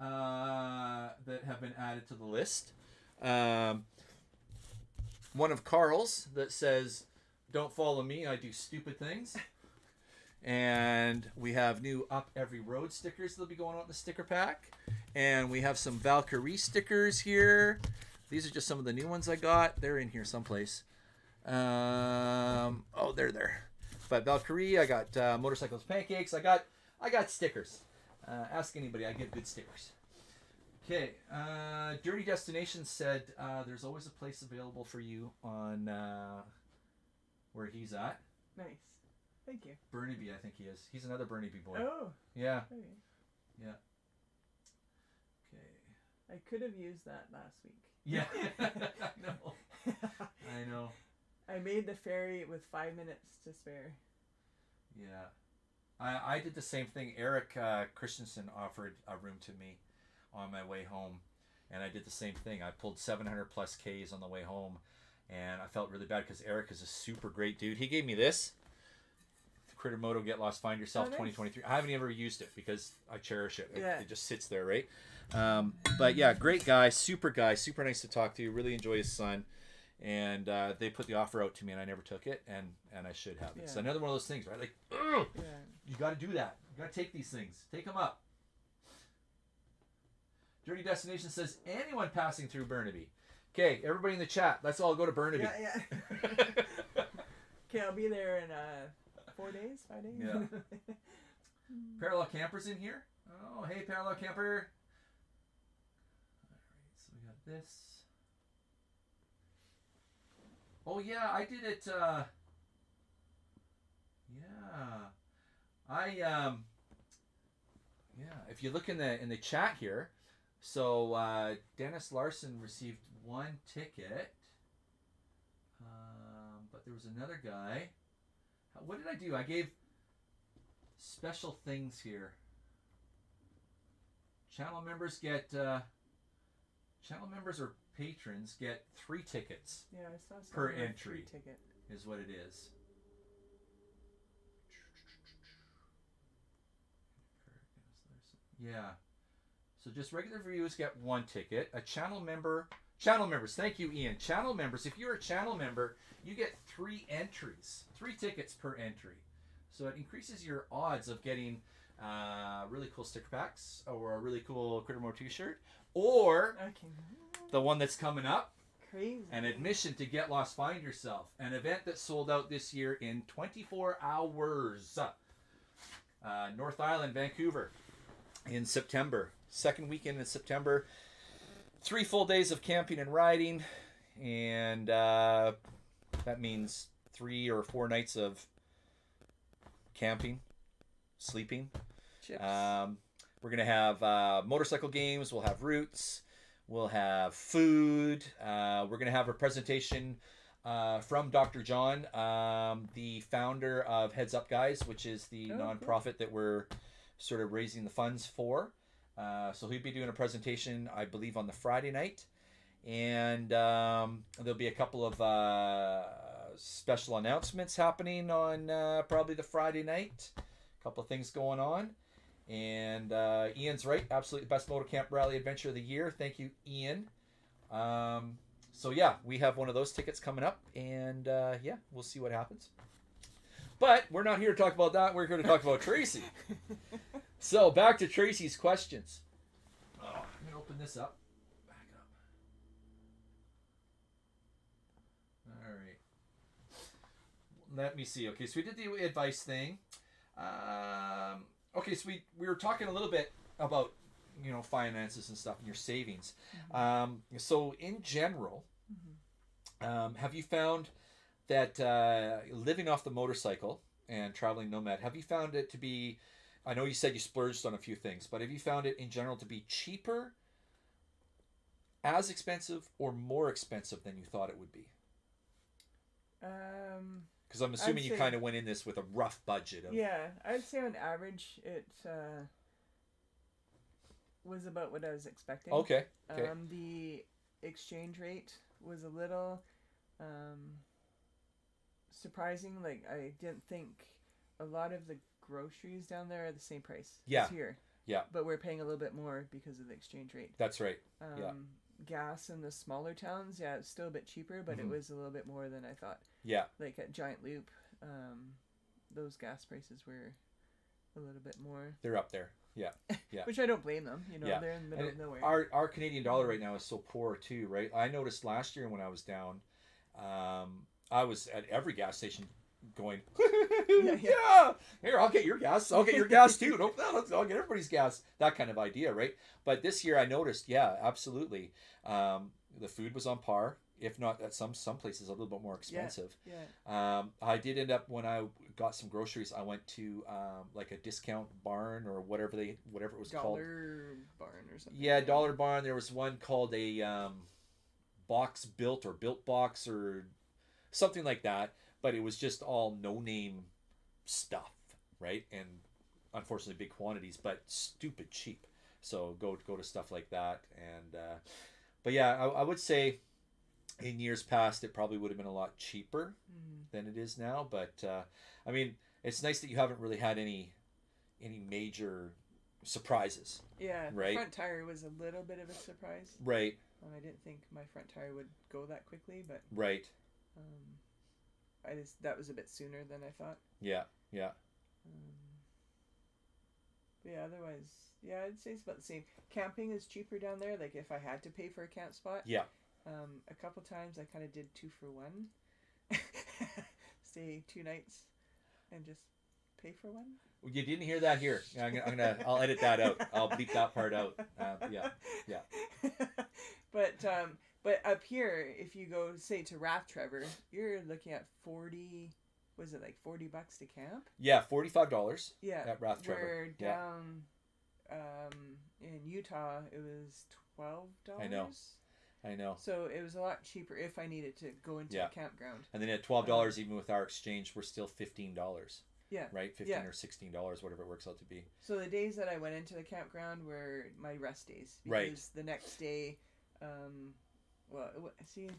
that have been added to the list. One of Carl's that says, "Don't follow me, I do stupid things." And we have new Up Every Road stickers that'll be going on in the sticker pack. And we have some Valkyrie stickers here. These are just some of the new ones I got. They're in here someplace. Oh, they're there. But Valkyrie, I got Motorcycles Pancakes. I got stickers. Ask anybody, I give good stickers. Okay, Dirty Destination said there's always a place available for you on where he's at. Nice. Thank you. Burnaby, I think he is. He's another Burnaby boy. Oh. Yeah. Okay. Yeah. Okay. I could have used that last week. Yeah. I know. I made the ferry with 5 minutes to spare. Yeah. I did the same thing. Eric Christensen offered a room to me on my way home, and I did the same thing. I pulled 700 plus Ks on the way home, and I felt really bad because Eric is a super great dude. He gave me this. Critter Moto Get Lost Find Yourself 2023. I haven't ever used it because I cherish it. Yeah. It just sits there, right? But yeah, great guy, super nice to talk to. Really enjoy his son. And they put the offer out to me, and I never took it, and I should have. It's another one of those things, right? Like, you got to do that. You got to take these things. Take them up. Dirty Destination says, anyone passing through Burnaby. Okay, everybody in the chat, let's all go to Burnaby. Yeah. Okay, I'll be there in 4 days, 5 days. Yeah. Parallel Camper's in here. Oh, hey, Parallel Camper. All right, so we got this. Oh yeah, I did it. If you look in the chat here, so Dennis Larson received 1 ticket, but there was another guy. What did I do? I gave special things here. Channel members get channel members or patrons get 3 tickets. Yeah, I saw per something like entry. 3 ticket. Is what it is. Yeah. So just regular viewers get 1 ticket. A channel members, thank you, Ian. Channel members, if you're a channel member, you get 3 entries. 3 tickets per entry. So it increases your odds of getting really cool sticker packs or a really cool Critter More t-shirt. Or the one that's coming up. Crazy. An admission to Get Lost Find Yourself. An event that sold out this year in 24 hours. North Island, Vancouver. In September. 2nd weekend in September. 3 full days of camping and riding. And that means 3 or 4 nights of camping, sleeping. Chips. We're going to have motorcycle games. We'll have routes. We'll have food. We're going to have a presentation from Dr. John, the founder of Heads Up Guys, which is the nonprofit that we're sort of raising the funds for. So he'll be doing a presentation, I believe, on the Friday night. And there'll be a couple of special announcements happening on probably the Friday night. A couple of things going on. And Ian's right. Absolutely best motor camp rally adventure of the year. Thank you, Ian. So yeah, we have one of those tickets coming up. And yeah, we'll see what happens. But we're not here to talk about that. We're here to talk about Tracy. So back to Tracy's questions. Oh, I'm going to open this up. Back up. All right. Let me see. Okay, so we did the advice thing. Okay, so we were talking a little bit about, finances and stuff and your savings. Mm-hmm. So in general, have you found that living off the motorcycle and traveling nomad, have you found it to be, I know you said you splurged on a few things, but have you found it in general to be cheaper, as expensive, or more expensive than you thought it would be? Because I'm assuming you say- kind of went in this with a rough budget of. Yeah, I'd say on average it was about what I was expecting. Okay. Okay. The exchange rate was a little surprising. Like, I didn't think a lot of the groceries down there are the same price Yeah. as here. Yeah. But we're paying a little bit more because of the exchange rate. That's right. Yeah. Gas in the smaller towns, yeah, it's still a bit cheaper, but it was a little bit more than I thought. Yeah. Like at Giant Loop, those gas prices were a little bit more. They're up there. Yeah. Yeah. Which I don't blame them. You know, Yeah. they're in the middle of nowhere. Our Canadian dollar right now is so poor too, right? I noticed last year when I was down, I was at every gas station going, yeah, here, I'll get your gas. I'll get your gas too. No, I'll get everybody's gas. That kind of idea, right? But this year I noticed, yeah, absolutely. The food was on par, if not at some places a little bit more expensive. Yeah. I did end up, when I got some groceries, I went to like a discount barn or whatever it was called. Dollar Barn or something. Yeah, Dollar Barn. There was one called a Box Built or Built Box or something like that, but it was just all no-name stuff, right? And unfortunately big quantities, but stupid cheap. So go to stuff like that. And but yeah, I would say in years past it probably would have been a lot cheaper than it is now. But I mean, it's nice that you haven't really had any major surprises. Yeah, right? Front tire was a little bit of a surprise. Right. I didn't think my front tire would go that quickly, but right. That was a bit sooner than I thought. Yeah. Yeah. But yeah, otherwise, yeah, I'd say it's about the same. Camping is cheaper down there. Like if I had to pay for a camp spot. Yeah. A couple times I kind of did 2 for 1. Stay 2 nights and just pay for 1. You didn't hear that here. I'll edit that out. I'll bleep that part out. Yeah. But up here, if you go say to Rath Trevor, you're looking at 40. Was it like $40 to camp? Yeah, $45. Yeah, at Rath Trevor. Where down in Utah it was $12. I know. So it was a lot cheaper if I needed to go into a campground. And then at $12, even with our exchange, we're still $15. Yeah. Right, $15 or $16, whatever it works out to be. So the days that I went into the campground were my rest days. Because right. the next day,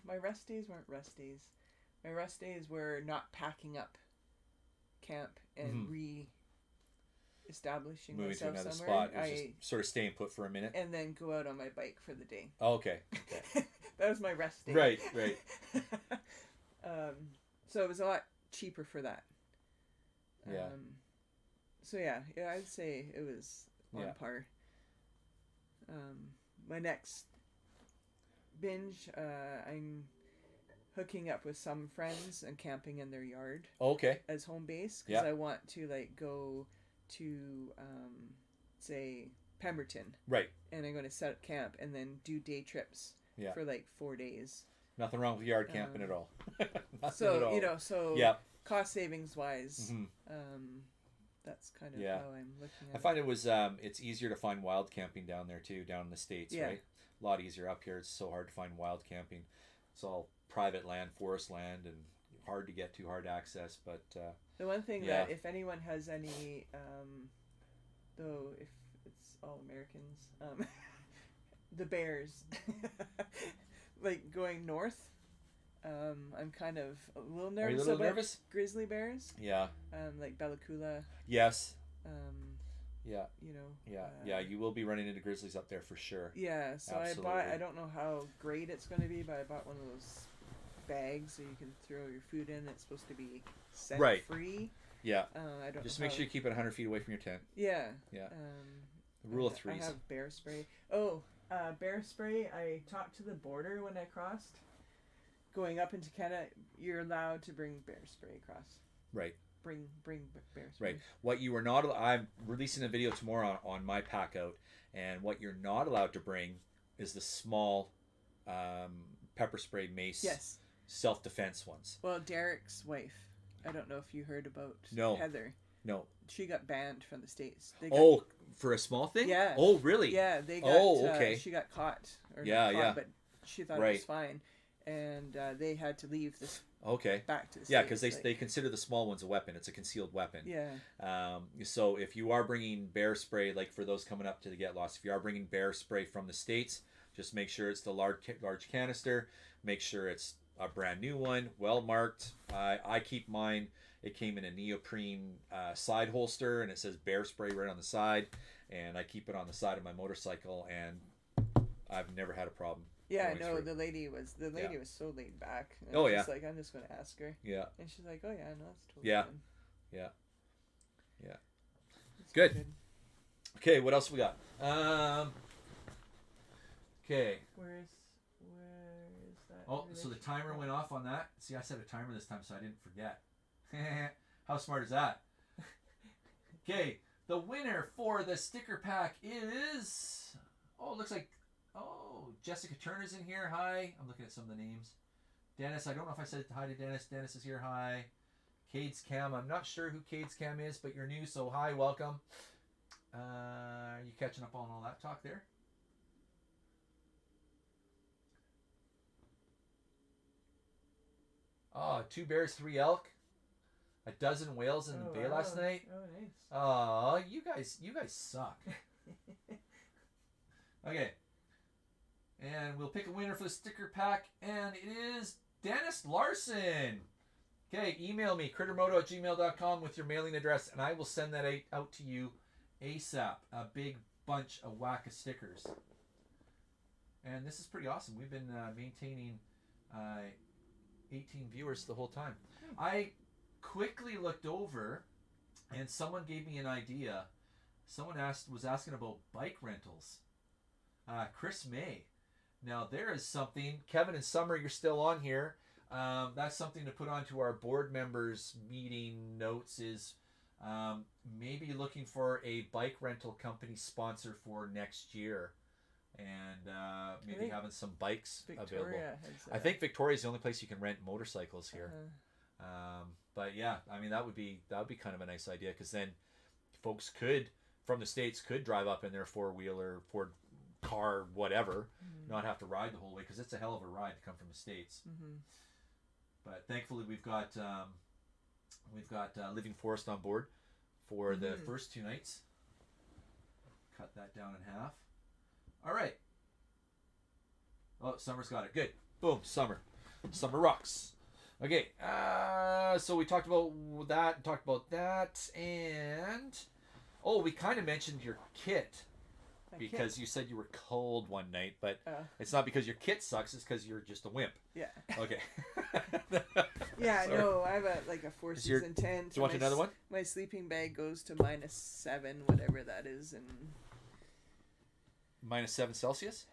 my rest days weren't rest days. My rest days were not packing up camp and establishing moving to myself another somewhere. spot. It was just sort of staying put for a minute. And then go out on my bike for the day. Oh, okay. That was my rest day. Right. So it was a lot cheaper for that. Yeah. So yeah, I'd say it was on par. My next binge, I'm hooking up with some friends and camping in their yard. Okay. As home base because I want to go to say Pemberton. Right. And I'm going to set up camp and then do day trips for 4 days. Nothing wrong with yard camping at all. So at all. So cost savings wise, that's kind of how I'm looking at it. I find it was it's easier to find wild camping down there too, down in the States, right? A lot easier. Up here it's so hard to find wild camping. It's all private land, forest land, and hard to get to, hard to access. But the one thing that if anyone has any though if it's all Americans, the bears like going north, I'm kind of a little nervous. Are you a little about nervous? Grizzly bears. Yeah. Like Bellacoola. Yes. You know. Yeah. You will be running into grizzlies up there for sure. Yeah. So absolutely. I don't know how great it's going to be, but I bought one of those bags so you can throw your food in. It's supposed to be scent free. Yeah. I don't. Just know make sure you keep it 100 feet away from your tent. Yeah. Yeah. The rule of threes. I have bear spray. Oh, bear spray. I talked to the border when I crossed. Going up into Canada, you're allowed to bring bear spray across. Right. Bring bear spray. Right. What you are not. I'm releasing a video tomorrow on my pack out, and what you're not allowed to bring is the small pepper spray mace. Yes. Self-defense ones. Well, Derek's wife. I don't know if you heard about Heather. No. She got banned from the States. For a small thing? Yeah. Oh, really? Yeah, they got. Oh, okay. She got caught. Or yeah, not caught, but she thought it was fine. and they had to leave this Okay. back to the Yeah, because States, they consider the small ones a weapon. It's a concealed weapon. Yeah. So if you are bringing bear spray, like for those coming up to get lost, if you are bringing bear spray from the States, just make sure it's the large canister. Make sure it's a brand new one, well marked. I keep mine. It came in a neoprene side holster, and it says bear spray right on the side. And I keep it on the side of my motorcycle, and I've never had a problem. Yeah, going no, through. the lady was so laid back. And Oh, I was yeah. just like, I'm just gonna ask her. Yeah. And she's like, oh yeah, no, that's totally Yeah. fine. Yeah. Yeah. It's Good. Okay, what else we got? Okay. Where is that? Oh, so the timer went off on that. See, I set a timer this time, so I didn't forget. How smart is that? Okay, the winner for the sticker pack is... Oh, it looks like... Oh, Jessica Turner's in here. Hi. I'm looking at some of the names. Dennis, I don't know if I said hi to Dennis. Dennis is here. Hi. Cade's Cam. I'm not sure who Cade's Cam is, but you're new, so hi, welcome. Are you catching up on all that talk there? Oh, 2 bears, 3 elk, a dozen whales in the bay last night. Oh, nice. Oh, you guys suck. Okay. And we'll pick a winner for the sticker pack, and it is Dennis Larson. Okay, email me, crittermoto@gmail.com with your mailing address, and I will send that out to you ASAP. A big bunch, a whack of stickers. And this is pretty awesome. We've been maintaining 18 viewers the whole time. I quickly looked over, and someone gave me an idea. Someone was asking about bike rentals. Chris May. Now there is something. Kevin and Summer, you're still on here. That's something to put onto our board members meeting notes. Is maybe looking for a bike rental company sponsor for next year, and maybe having some bikes available. I think Victoria's the only place you can rent motorcycles here. But yeah, I mean that would be kind of a nice idea, because then folks from the States could drive up in their 4-wheeler, Ford car, whatever, not have to ride the whole way, because it's a hell of a ride to come from the States. But thankfully we've got Living Forest on board for the first 2 nights. Cut that down in half. All right. Oh, Summer's got it. Good. Boom. Summer rocks. Okay. So we talked about that, and we kind of mentioned your kit. Because you said you were cold one night, but it's not because your kit sucks. It's because you're just a wimp. Yeah. Okay. Yeah, no, I have a 4-season tent. Do you want another one? My sleeping bag goes to -7, whatever that is, and -7 Celsius,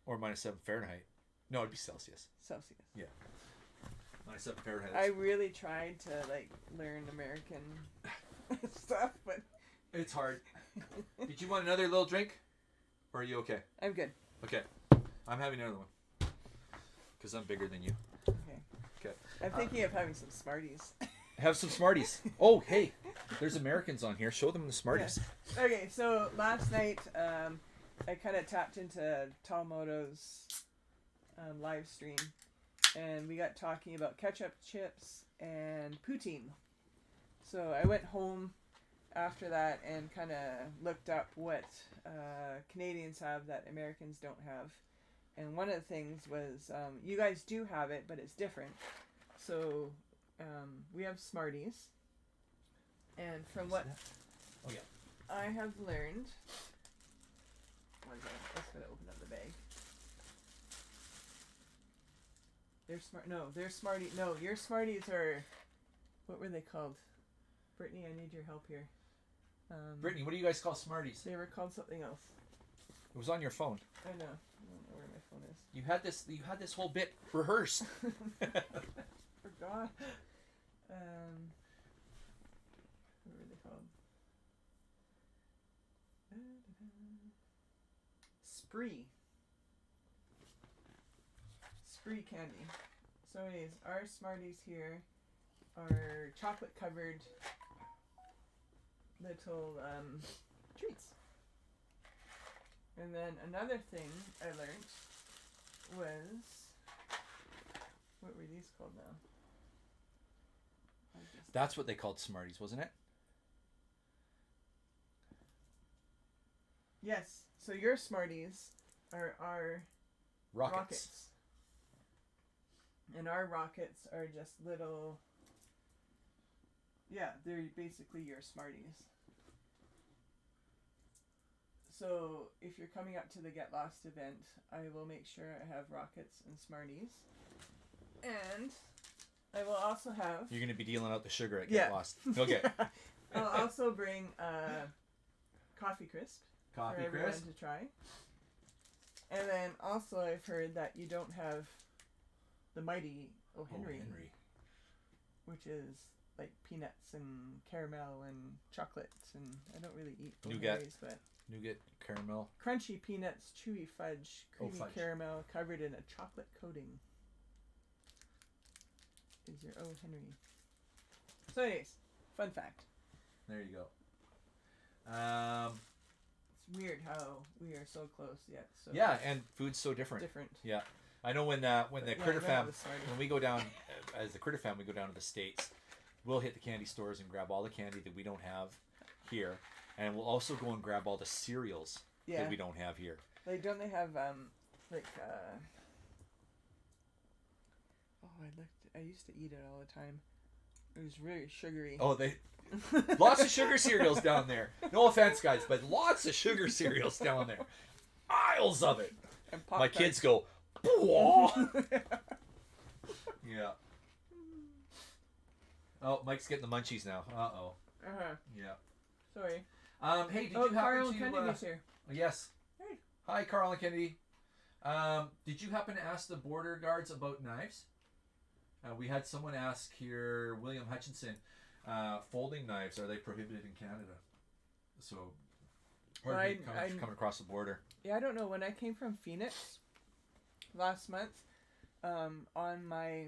or -7 Fahrenheit. No, it'd be Celsius. Celsius. Yeah. -7 Fahrenheit. I really tried to learn American stuff, but it's hard. Did you want another little drink? Or are you okay? I'm good. Okay. I'm having another one. Because I'm bigger than you. Okay. I'm thinking of having some Smarties. Have some Smarties. Oh, hey. There's Americans on here. Show them the Smarties. Yeah. Okay, so last night I kind of tapped into Talmoto's live stream. And we got talking about ketchup chips and poutine. So I went home after that and kind of looked up what Canadians have that Americans don't have, and one of the things was you guys do have it, but it's different. So we have Smarties, and from what I have learned, one second, I'm just gonna open up the bag. Your Smarties are, what were they called? Brittany, I need your help here. Brittany, what do you guys call Smarties? They were called something else. It was on your phone. I know. I don't know where my phone is. You had this whole bit rehearsed. Forgot. What were they called? Spree candy. So anyways, our Smarties here are chocolate covered little treats. And then another thing I learned was What were these called now? That's what they called Smarties, wasn't it? Yes. So your Smarties are our rockets. And our rockets are just little... Yeah, they're basically your Smarties. So if you're coming up to the Get Lost event, I will make sure I have rockets and Smarties. And I will also have... You're going to be dealing out the sugar at Get Lost. Okay. I'll also bring Coffee Crisp Coffee for everyone Crisp. to try. And then also I've heard that you don't have the mighty O. Henry. Which is like peanuts and caramel and chocolates, and I don't really eat O. Henry's, but nougat, caramel. Crunchy peanuts, chewy fudge, creamy fudge. caramel covered in a chocolate coating is your O. Henry. So anyways, fun fact. There you go. It's weird how we are so close yet. So yeah, and food's so different. Yeah. I know when the Critter Fam, when we go down, as the Critter Fam, we go down to the States, we'll hit the candy stores and grab all the candy that we don't have here. And we'll also go and grab all the cereals that we don't have here. Like, don't they have, I used to eat it all the time. It was really sugary. Oh, lots of sugar cereals down there. No offense, guys, but lots of sugar cereals down there. Aisles of it. And my kids go, yeah. Oh, Mike's getting the munchies now. Uh-oh. Uh-huh. Yeah. Sorry. Hey, did you happen Carl to... Kennedy's here. Yes. Hey. Hi, Carl and Kennedy. Did you happen to ask the border guards about knives? We had someone ask here, William Hutchinson, folding knives, are they prohibited in Canada? So, or coming across the border. Yeah, I don't know. When I came from Phoenix last month, on my...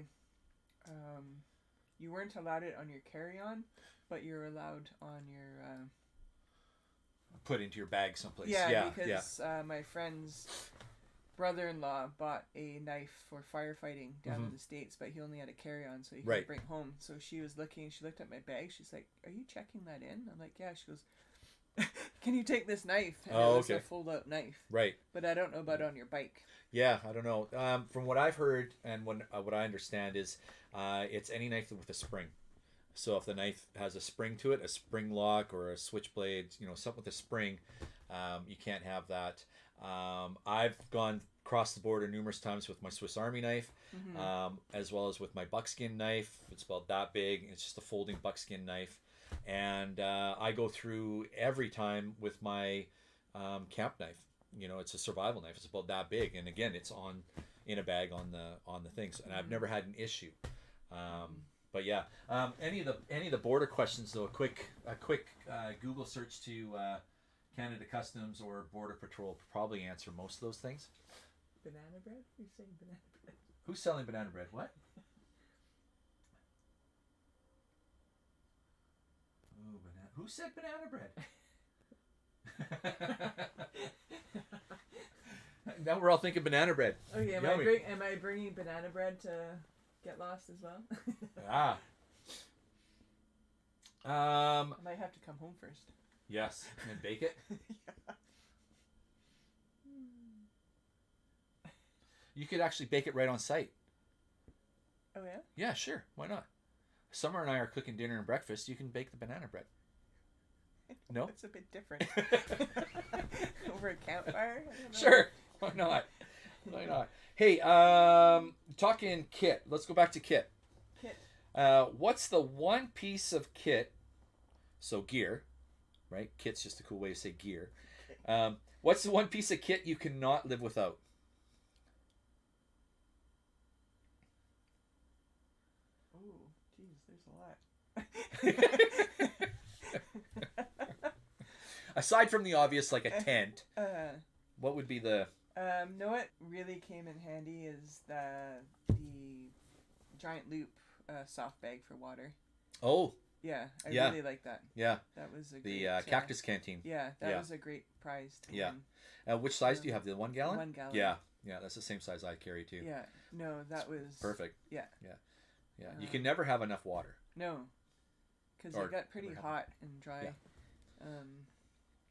you weren't allowed it on your carry-on, but you're allowed on your... put into your bag someplace. Yeah, because my friend's brother-in-law bought a knife for firefighting down in the States, but he only had a carry-on, so he could bring home. So she was looking, she looked at my bag, she's like, are you checking that in? I'm like, yeah. She goes, can you take this knife? And it was a fold-out knife. Right. But I don't know about on your bike. Yeah, I don't know. From what I've heard and what I understand is it's any knife with a spring. So if the knife has a spring to it, a spring lock or a switchblade, something with a spring, you can't have that. I've gone across the border numerous times with my Swiss Army knife, as well as with my buckskin knife. It's about that big. It's just a folding buckskin knife. And I go through every time with my camp knife. It's a survival knife. It's about that big. And again, it's in a bag on the things. And I've never had an issue. But yeah, any of the border questions though, a quick Google search to Canada Customs or Border Patrol will probably answer most of those things. Banana bread? You're saying banana bread? Who's selling banana bread? What? Oh, who said banana bread? Now we're all thinking banana bread. Okay, am I bringing banana bread to Get Lost as well? I might have to come home first. Yes, and bake it. Yeah. You could actually bake it right on site. Oh yeah? Yeah, sure. Why not? Summer and I are cooking dinner and breakfast. You can bake the banana bread. No? It's a bit different. Over a campfire? Sure. Why not? Why not? Hey, talking kit. Let's go back to kit. Kit. What's the one piece of kit? So gear, right? Kit's just a cool way to say gear. What's the one piece of kit you cannot live without? Oh, geez, there's a lot. Aside from the obvious, like a tent, what would be the... know what really came in handy is the giant loop soft bag for water. Oh. Yeah, I really like that. Yeah. That was a the great, cactus canteen. Yeah, that was a great prize to win. Which size do you have? The 1 gallon? 1 gallon. Yeah. Yeah, that's the same size I carry too. Yeah. No, that was Perfect. Yeah. Yeah. You can never have enough water. No, because Or it got pretty never have- hot and dry. Yeah.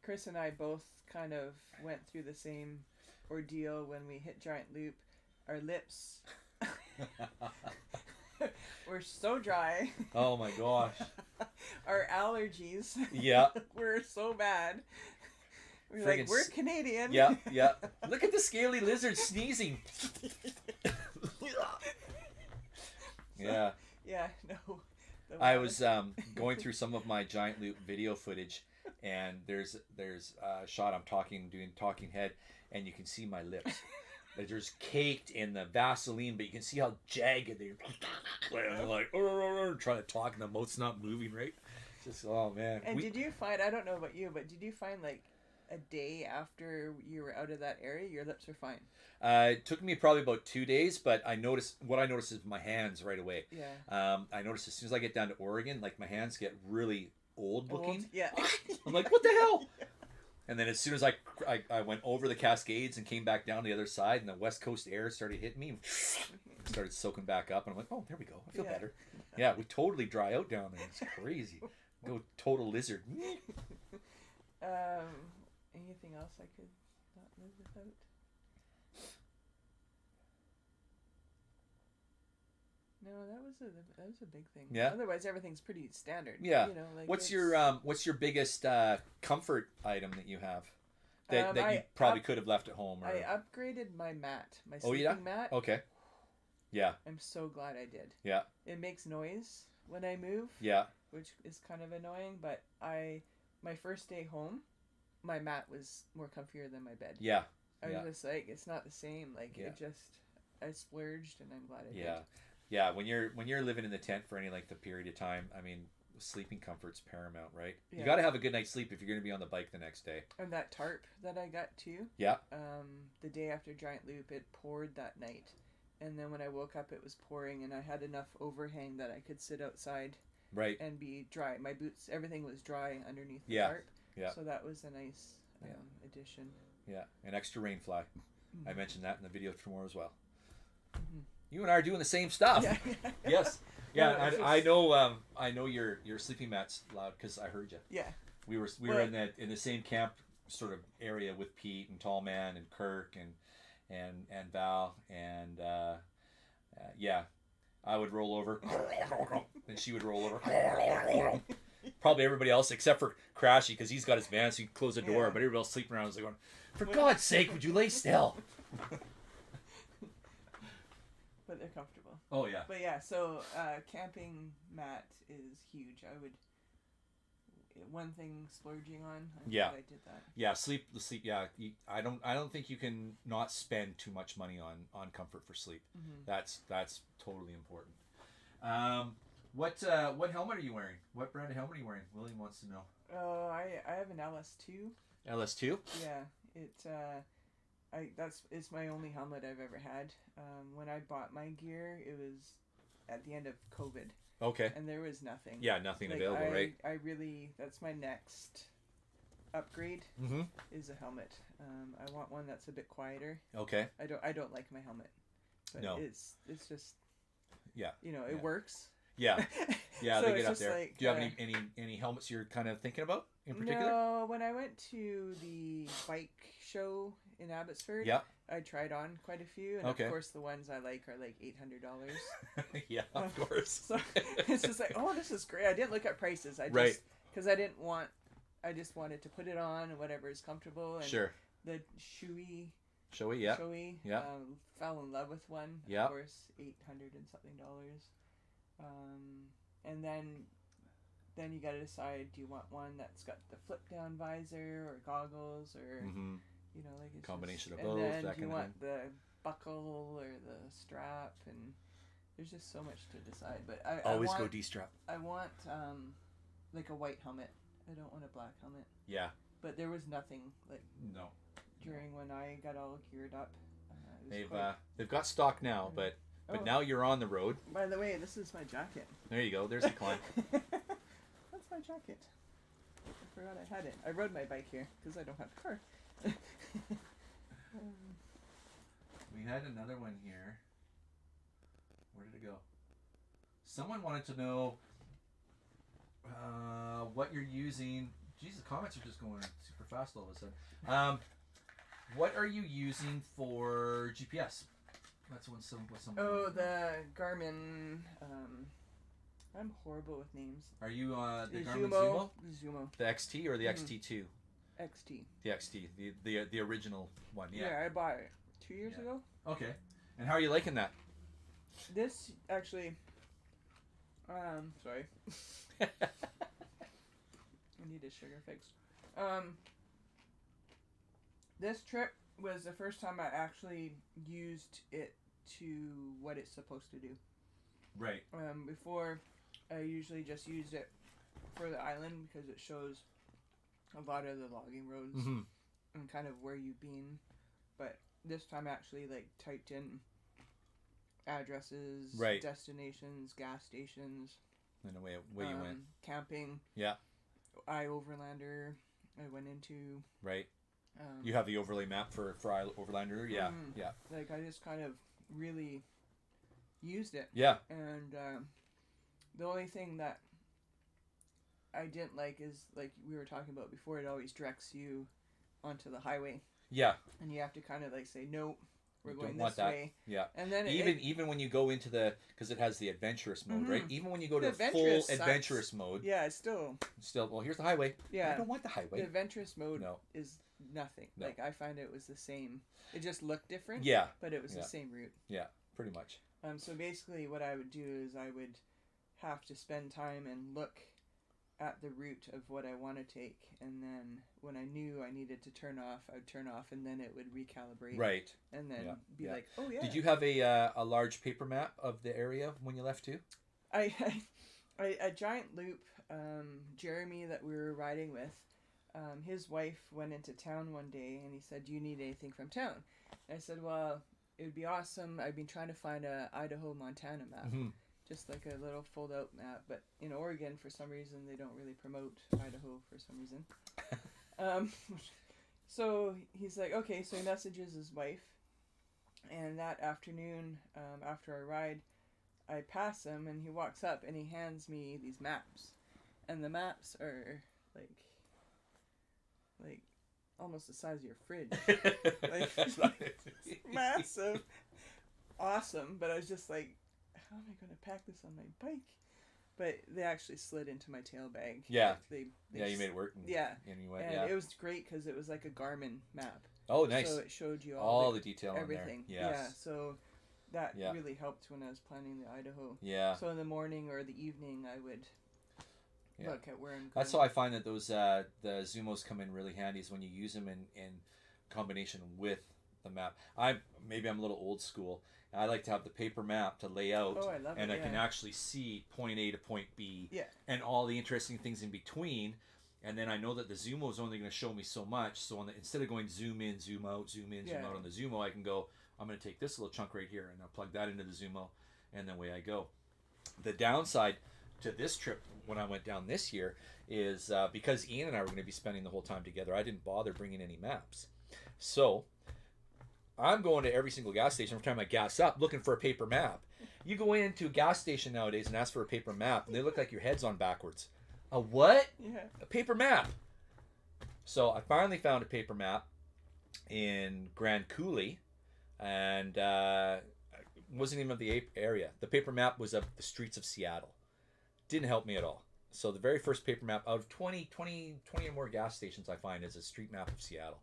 Chris and I both kind of went through the same ordeal when we hit Giant Loop. Our lips were so dry. Oh my gosh. Our allergies Yeah. were so bad. We're Friggin' like, we're Canadian. Yeah. Look at the scaly lizard sneezing. Yeah. Yeah, no. I was going through some of my Giant Loop video footage, and there's a shot doing talking head, and you can see my lips. They're just caked in the Vaseline, but you can see how jagged they're. They're like trying to talk, and the mouth's not moving right. Just oh man. And did you find? I don't know about you, but did you find like a day after you were out of that area, your lips were fine? It took me probably about 2 days, but I noticed is my hands right away. Yeah. I noticed as soon as I get down to Oregon, like my hands get really old looking. Yeah. I'm like, what the hell? Yeah. And then as soon as I went over the Cascades and came back down the other side, and the West Coast air started hitting me, started soaking back up, and I'm like, oh, there we go. I feel better. Yeah, we totally dry out down there. It's crazy. Go total lizard. Anything else I could not live without? No, that was a big thing. Yeah. Otherwise, everything's pretty standard. Yeah. You know, like what's your biggest comfort item that you have that you probably could have left at home? Or... I upgraded my mat, my sleeping mat. Okay. Yeah. I'm so glad I did. Yeah. It makes noise when I move. Yeah. Which is kind of annoying, but my first day home, my mat was more comfier than my bed. Yeah. I was just like, it's not the same. Like I splurged, and I'm glad I did. Yeah. When you're living in the tent for any length of period of time, I mean, sleeping comfort's paramount, right? Yeah. You got to have a good night's sleep if you're going to be on the bike the next day. And that tarp that I got too. Yeah. The day after Giant Loop, it poured that night, and then when I woke up, it was pouring, and I had enough overhang that I could sit outside. Right. And be dry. My boots, everything was dry underneath the tarp. Yeah. So that was a nice addition. Yeah. An extra rain fly. Mm-hmm. I mentioned that in the video tomorrow as well. Mm-hmm. You and I are doing the same stuff. Yeah. Yes. Yeah. I know your sleeping mat's loud because I heard you. Yeah. We were in the same camp sort of area with Pete and Tall Man and Kirk and Val and yeah. I would roll over, and she would roll over. Probably everybody else except for Crashy, because he's got his van, so he can close the door. But everybody else sleeping around was like going, "For God's sake, would you lay still?" But they're comfortable. Oh yeah. But yeah, so camping mat is huge. I would one thing splurging on. I'm glad I did that. Yeah, sleep. Yeah, I don't think you can not spend too much money on comfort for sleep. Mm-hmm. That's totally important. What helmet are you wearing? What brand of helmet are you wearing? William wants to know. Oh, I have an LS2. LS2? Yeah, it's my only helmet I've ever had. When I bought my gear, it was at the end of COVID. Okay. And there was nothing. Yeah, nothing available, right? I really, that's my next upgrade. Mm-hmm. Is a helmet. I want one that's a bit quieter. Okay. I don't like my helmet. But no. It's just. Yeah. You know, it works. Yeah. Yeah, so they get up there. Like, do you have any helmets you're kind of thinking about in particular? No, when I went to the bike show in Abbotsford, I tried on quite a few, and of course the ones I like are like $800. Yeah, of course. So it's just like, oh, this is great. I didn't look at prices. I just because I just wanted to put it on and whatever is comfortable. And sure. The Shoei, yeah. Fell in love with one. Yeah. Of course, $800 and something. And then you got to decide: do you want one that's got the flip down visor or goggles, or you know, like a combination of both? And then that do you kind want of thing. the buckle or the strap? And there's just so much to decide. But I always want, go D-strap. I want like a white helmet. I don't want a black helmet. Yeah. But there was nothing like during when I got all geared up. They've got stock now, but now you're on the road. By the way, this is my jacket. There you go. There's the climb. That's my jacket. I forgot I had it. I rode my bike here because I don't have a car. had another one here. Where did it go? Someone wanted to know what you're using. Geez, the comments are just going super fast all of a sudden. What are you using for GPS? That's what someone. Oh, the Garmin. I'm horrible with names. Are you the Garmin Zumo? Zumo. The XT or the XT2? XT. The XT, the original one. Yeah. Yeah, I bought it 2 years ago. Okay. And how are you liking that? This actually. Sorry. I need a sugar fix. This trip was the first time I actually used it to what it's supposed to do. Right. Before, I usually just used it for the island because it shows a lot of the logging roads and kind of where you've been. But this time I actually typed in addresses, right, destinations, gas stations, and away you went. Camping. Yeah. Overlander I went into. Right. You have the overlay map for Overlander. Yeah. Yeah. I just kind of really used it. Yeah. And the only thing that I didn't like is, like we were talking about before, it always directs you onto the highway. Yeah. And you have to kind of say, nope, we're going this way. Yeah. And then even when you go into because it has the adventurous mode, right? Even when you go to the full adventurous mode. Yeah, it's still. Well, here's the highway. Yeah. I don't want the highway. The adventurous mode is nothing. No. I find it was the same. It just looked different. Yeah. But it was the same route. Yeah, pretty much. So basically what I would do is I would have to spend time and look at the route of what I want to take, and then when I knew I needed to turn off, I would turn off, and then it would recalibrate. Right. And then be like, oh yeah. Did you have a large paper map of the area when you left too? I a giant loop. Jeremy that we were riding with, his wife went into town one day, and he said, "Do you need anything from town?" And I said, "Well, it would be awesome. I've been trying to find a Idaho-Montana map." Mm-hmm. Just like a little fold-out map, but in Oregon, for some reason, they don't really promote Idaho for some reason. So he's like, okay, so he messages his wife, and that afternoon, after our ride, I pass him, and he walks up, and he hands me these maps, and the maps are like almost the size of your fridge, massive, awesome. But I was just like, how am I going to pack this on my bike? But they actually slid into my tail bag. Yeah. They you made it work. And you went, and it was great because it was like a Garmin map. Oh, nice. So it showed you all the detail everything. On there. Yes. Yeah, so that really helped when I was planning the Idaho. Yeah. So in the morning or the evening, I would look at where I'm going. That's how I find that those the Zumos come in really handy, is when you use them in combination with the map. Maybe I'm a little old school. I like to have the paper map to lay out, I love and it, I can actually see point A to point B, yeah, and all the interesting things in between. And then I know that the Zumo is only going to show me so much. So instead of going zoom in, zoom out, zoom in, zoom out on the Zumo, I can go, I'm going to take this little chunk right here, and I'll plug that into the Zumo, and then away I go. The downside to this trip when I went down this year is because Ian and I were going to be spending the whole time together, I didn't bother bringing any maps. So I'm going to every single gas station every time I gas up looking for a paper map. You go into a gas station nowadays and ask for a paper map, and they look like your head's on backwards. A what? Yeah. A paper map. So I finally found a paper map in Grand Coulee, and wasn't even of the area. The paper map was of the streets of Seattle. Didn't help me at all. So the very first paper map out of 20 or more gas stations I find is a street map of Seattle.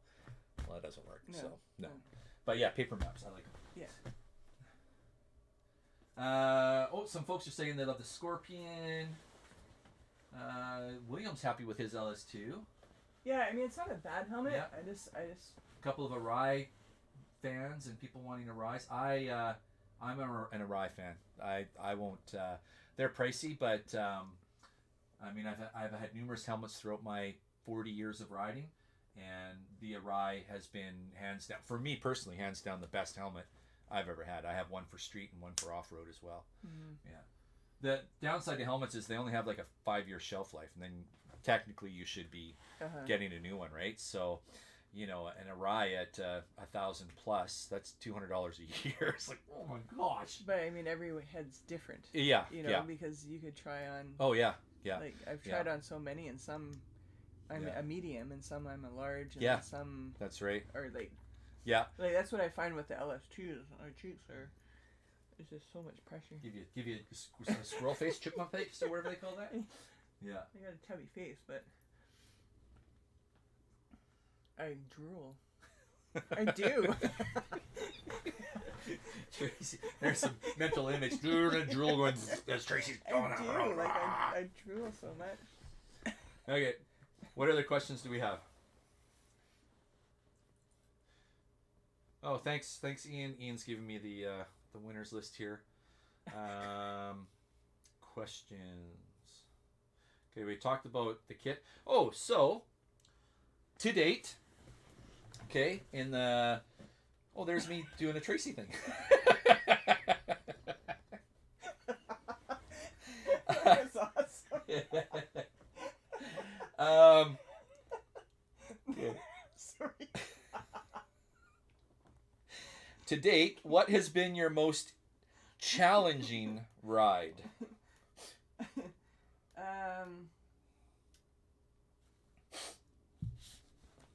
Well, that doesn't work. No, so no. no. But yeah, paper maps, I like them. Yeah. Some folks are saying they love the Scorpion. William's happy with his LS2. Yeah, I mean, it's not a bad helmet. Yeah. I just. A couple of Arai fans and people wanting Arais. I'm an Arai fan. I won't. They're pricey, but I mean, I've had numerous helmets throughout my 40 years of riding, and the Arai has been hands down, for me personally, hands down the best helmet I've ever had. I have one for street and one for off-road as well. Mm-hmm. Yeah. The downside to helmets is they only have like a 5-year shelf life, and then technically you should be getting a new one, right? So you know, an Arai at 1,000 plus, that's $200 a year. It's like, oh my gosh. But I mean, every head's different. Yeah, You know, yeah. because you could try on. Oh yeah, yeah. Like I've tried on so many, and some I'm Yeah. a medium, and some I'm a large, and Yeah. some That's right. are like. Yeah. Like that's what I find with the LS2s. Our cheeks are. There's just so much pressure. Give you a squirrel face, chipmunk face, or whatever they call that. Yeah. I got a tubby face, but I drool. I do. Tracy, there's some mental image. Drool going. There's Tracy's going. I do. Like I drool so much. Okay. What other questions do we have? Oh, thanks, Ian. Ian's giving me the winners list here. Questions. Okay, we talked about the kit. Oh, so to date, okay, in the there's me doing a Tracy thing. That's awesome. Yeah. Sorry. To date, what has been your most challenging ride?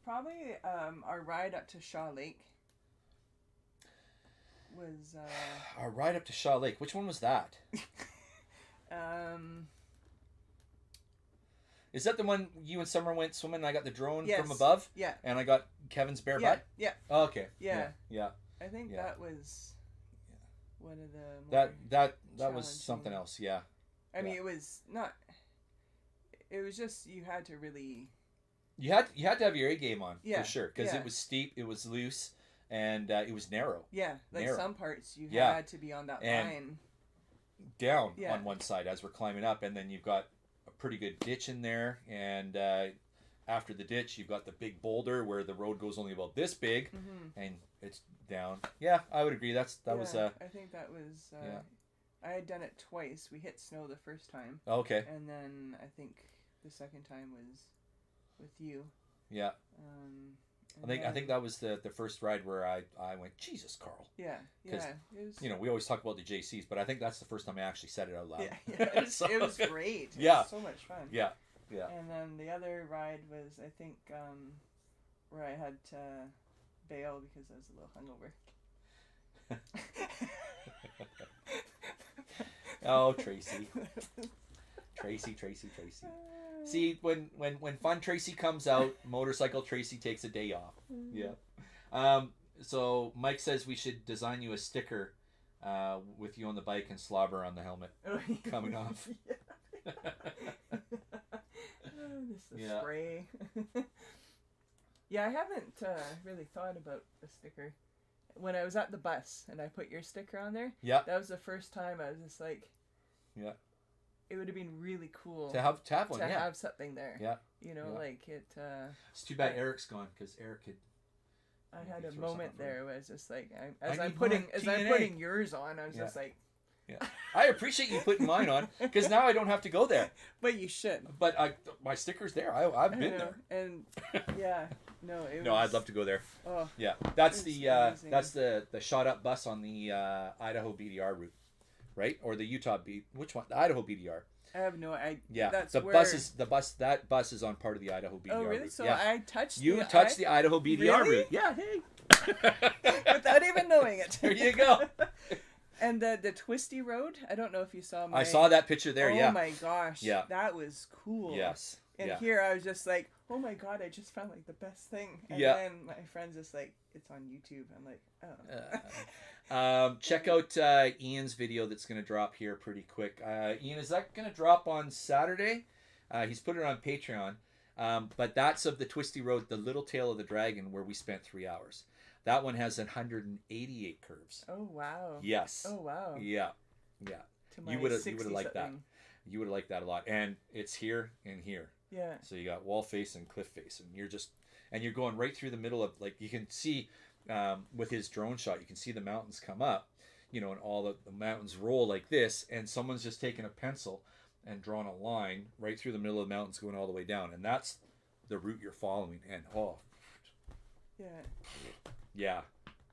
Probably our ride up to Shaw Lake was Our ride up to Shaw Lake. Which one was that? Is that the one you and Summer went swimming and I got the drone Yes. from above? Yeah. And I got Kevin's bare Yeah. butt? Yeah. Oh, okay. Yeah. Yeah. I think Yeah. that was one of the more That was challenging. something else, yeah. I mean, Yeah. it was not. It was just you had to really. You had to have your A game on, Yeah, for sure, because yeah. it was steep, it was loose, and it was narrow. Yeah, like Narrow. some parts you Yeah. had to be on that And- line. Down Yeah. on one side as we're climbing up, and then you've got a pretty good ditch in there, and after the ditch you've got the big boulder where the road goes only about this big, and it's down. Yeah, I would agree. That was I think that was. yeah. I had done it twice. We hit snow the first time, okay. and then I think the second time was with you. Yeah. I think that was the first ride where I went, Jesus, Carl. Yeah, 'Cause, yeah. It was. You know, we always talk about the JCs, but I think that's the first time I actually said it out loud. Yeah, it was, So- it was great. It Yeah. was so much fun. Yeah. Yeah. And then the other ride was, I think, where I had to bail because I was a little hungover. Oh, Tracy. Tracy. See, when Fun Tracy comes out, Motorcycle Tracy takes a day off. Yeah. So Mike says we should design you a sticker with you on the bike and slobber on the helmet coming off. This is Yeah. spray. Yeah, I haven't really thought about a sticker. When I was at the bus and I put your sticker on there, Yeah. that was the first time I was just like, Yeah. it would have been really cool To have one. to Yeah. have something there. Yeah. You know, Yeah. like it. It's too bad Eric's gone because Eric could. I Yeah, had you a throw moment something for there where I was just like, I as I'm need putting more as I'm TNA. putting yours on, I was Yeah. just like, Yeah. I appreciate you putting mine on because now I don't have to go there. but you should. But my sticker's there. I've I been know. there. And yeah, no, it No, was. I'd love to go there. Oh, Yeah, that's It's the amazing. that's the shot up bus on the Idaho BDR route, right? Or the Utah which one? The Idaho BDR. I have no idea. Yeah, That's the where... that bus is on part of the Idaho BDR. Oh, really? route. So yeah. I touched. You touched the Idaho BDR Really? route. Yeah. Hey. without even knowing it. There you go. And the twisty road. I don't know if you saw my. I saw that picture there. Oh Yeah. my gosh. Yeah. That was cool. Yes. And yeah. here I was just like, oh my god, I just found like the best thing. And Yeah. then my friend's just like, it's on YouTube. I'm like, oh. Check out Ian's video that's going to drop here pretty quick. Ian, is that going to drop on Saturday? He's put it on Patreon. But that's of the twisty road, the Little Tail of the Dragon, where we spent 3 hours. That one has 188 curves. Oh wow. Yes. Oh wow. Yeah. Yeah. To my You would have 60 liked that. something. You would have liked that a lot. And it's here and here. Yeah. So you got wall face and cliff face, and you're going right through the middle of, like, you can see with his drone shot, you can see the mountains come up, you know, and all the mountains roll like this, and someone's just taken a pencil and drawn a line right through the middle of the mountains going all the way down, and that's the route you're following. And Yeah,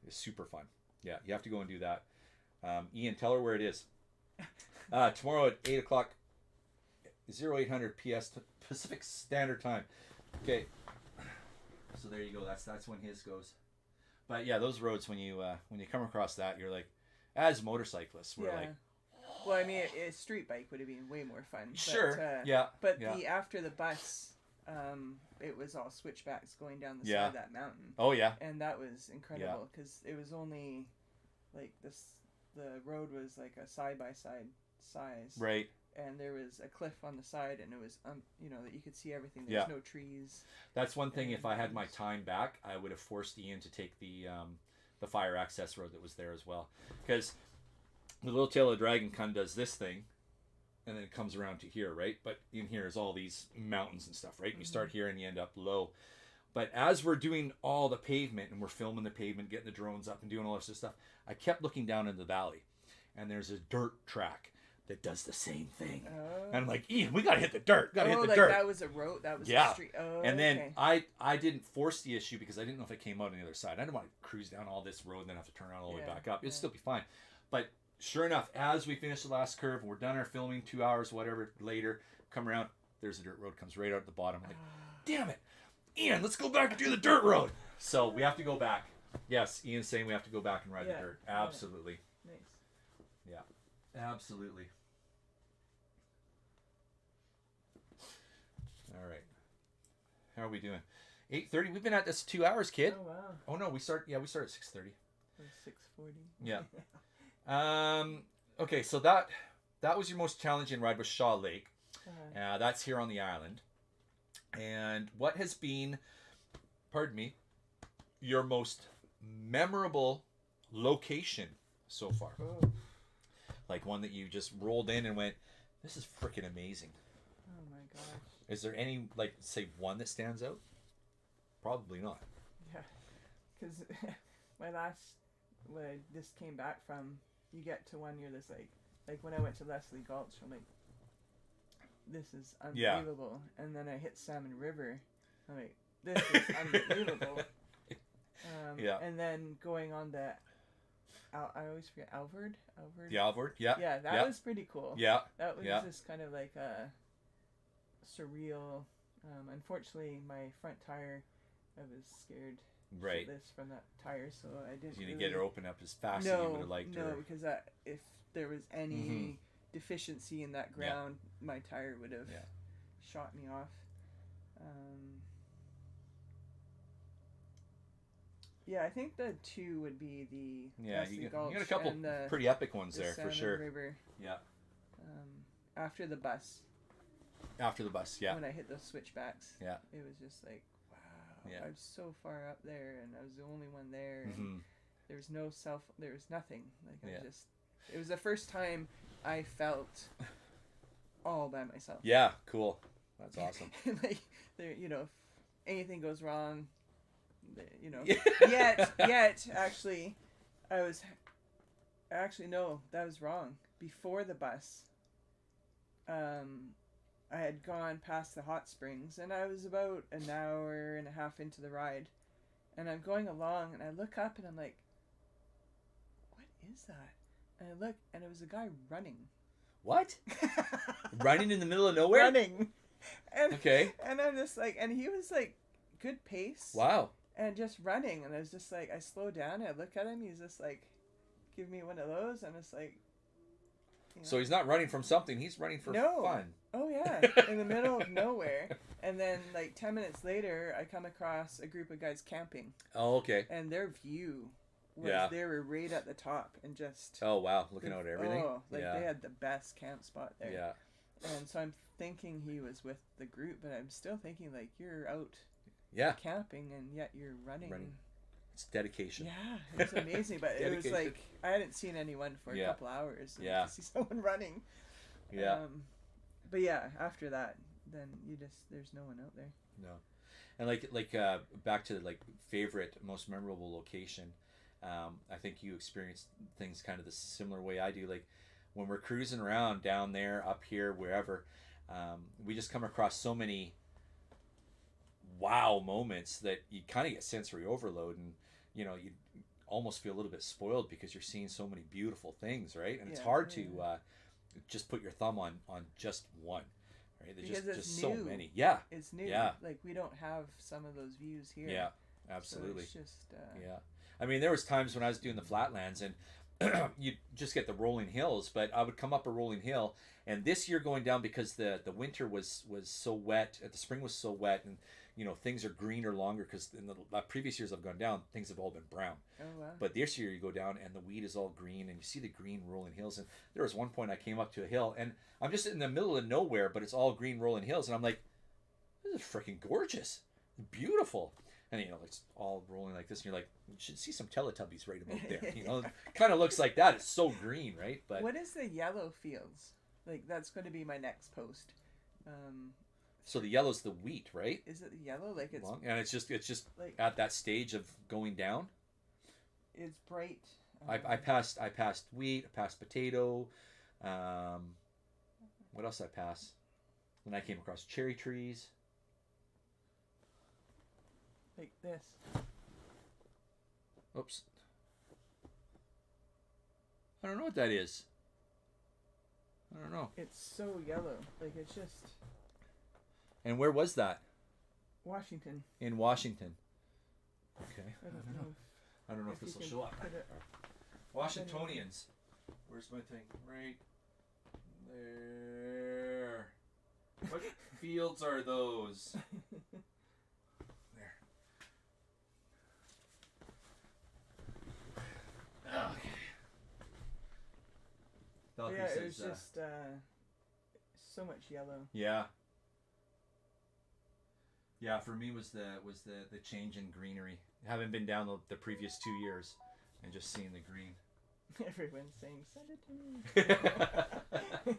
it's super fun. Yeah, you have to go and do that. Ian, tell her where it is. Tomorrow at 8 o'clock, 0800 Pacific Standard Time. Okay, so there you go. That's when his goes. But yeah, those roads, when you come across that, you're like, as motorcyclists, we're like, well, I mean, a street bike would have been way more fun. Sure. But, But the after the bus, it was all switchbacks going down the side of that mountain. Oh yeah. And that was incredible because it was only like this. The road was like a side by side size. Right. And there was a cliff on the side, and it was that you could see everything. There was no trees. That's one thing. If I had my time back, I would have forced Ian to take the fire access road that was there as well, because the Little Tail of the Dragon kind of does this thing, and then it comes around to here, right? But in here is all these mountains and stuff, right? Mm-hmm. You start here and you end up low. But as we're doing all the pavement and we're filming the pavement, getting the drones up and doing all this stuff, I kept looking down into the valley, and there's a dirt track that does the same thing. Oh. And I'm like, Ian, we gotta hit the dirt. Hit the dirt. That was a road. That was a street. Oh, and then I didn't force the issue because I didn't know if it came out on the other side. I didn't want to cruise down all this road and then have to turn around all the way back up. It'd still be fine. But sure enough, as we finish the last curve, we're done our filming, 2 hours, whatever, later, come around, there's a dirt road, comes right out at the bottom. I'm like, damn it, Ian, let's go back and do the dirt road. So we have to go back. Yes, Ian's saying we have to go back and ride the dirt. Absolutely. Nice. Yeah, absolutely. All right. How are we doing? 8:30. We've been at this 2 hours, kid. Oh wow. Oh no, we start at 6:30. 6:40. Yeah. Okay, so that was your most challenging ride, was Shaw Lake. That's here on the island. And what has been, pardon me, your most memorable location so far? Oh. Like one that you just rolled in and went, this is freaking amazing. Oh my gosh. Is there any, like, say, one that stands out? Probably not. Yeah, because when I just came back from, you get to one, you're just like when I went to Leslie Gulch, I'm like, this is unbelievable. Yeah. And then I hit Salmon River, I'm like, this is unbelievable. And then going on the, I always forget, Alvord? The Alvord, yeah. Yeah, that was pretty cool. Yeah. That was just kind of like a surreal. Unfortunately, my front tire, I was scared shitless from that tire, so I didn't. You didn't get her open up as fast as you would have liked her. No, because if there was any deficiency in that ground, my tire would have shot me off. I think the two would be the Leslie Gulch, you got a couple and the, pretty epic ones there Salmon for sure. River. Yeah. After the bus. After the bus, yeah. When I hit those switchbacks, it was just like, wow, I was so far up there, and I was the only one there. And there was no there was nothing. Like it was the first time I felt all by myself. Yeah, cool. That's awesome. Like, there, if anything goes wrong, yet actually, no, that was wrong. Before the bus, I had gone past the hot springs, and I was about an hour and a half into the ride, and I'm going along, and I look up, and I'm like, what is that? And I look, and it was a guy running. What? Running in the middle of nowhere? Running. And, okay. And I'm just like, and he was like, good pace. Wow. And just running, and I was just like, I slowed down, and I look at him, he's just like, give me one of those, and it's like, So he's not running from something, he's running for fun. Oh yeah, in the middle of nowhere. And then like 10 minutes later, I come across a group of guys camping. Oh, okay. And their view was they were right at the top and just... Oh wow, looking out at everything. Oh, like they had the best camp spot there. Yeah. And so I'm thinking he was with the group, but I'm still thinking like, you're out camping and yet you're running. It's dedication. Yeah, it was amazing, but it was like I hadn't seen anyone for a couple hours. And to see someone running. Yeah. But yeah, after that, then there's no one out there. No. And like back to like favorite, most memorable location. I think you experienced things kind of the similar way I do. Like when we're cruising around down there, up here, wherever, we just come across so many wow moments that you kind of get sensory overload, and you know you almost feel a little bit spoiled because you're seeing so many beautiful things, right? And it's hard to just put your thumb on just one, right? There's because just it's so new. many. Yeah, It's new. yeah, Like we don't have some of those views here. yeah, So absolutely. it's just Yeah, I mean there was times when I was doing the flatlands and you just get the rolling hills, but I would come up a rolling hill, and this year going down because the winter was so wet, the spring was so wet, and you know things are greener longer because in the previous years I've gone down, things have all been brown. Oh wow. But this year you go down and the weed is all green, and you see the green rolling hills. And there was one point I came up to a hill, and I'm just in the middle of nowhere, but it's all green rolling hills, and I'm like, this is freaking gorgeous, beautiful. And you know it's all rolling like this, and you're like, you should see some Teletubbies right about there. You know, it kind of looks like that. It's so green, right? But what is the yellow fields? Like that's going to be my next post. so the yellow's the wheat, right? Is it yellow? Like it's And it's just like at that stage of going down. it's bright. I passed wheat, I passed potato. What else I passed? Then I came across cherry trees. Like this. Oops. I don't know what that is. I don't know. It's so yellow. Like it's just And where was that? Washington. In Washington. Okay. I don't know. I don't know if this will show up. Washingtonians. Where's my thing? Right there. What fields are those? There. Okay. Valkyrie Yeah, it says, was just so much yellow. yeah. Yeah, for me was the change in greenery. Haven't been down the previous 2 years and just seeing the green. Everyone's saying, send it to me.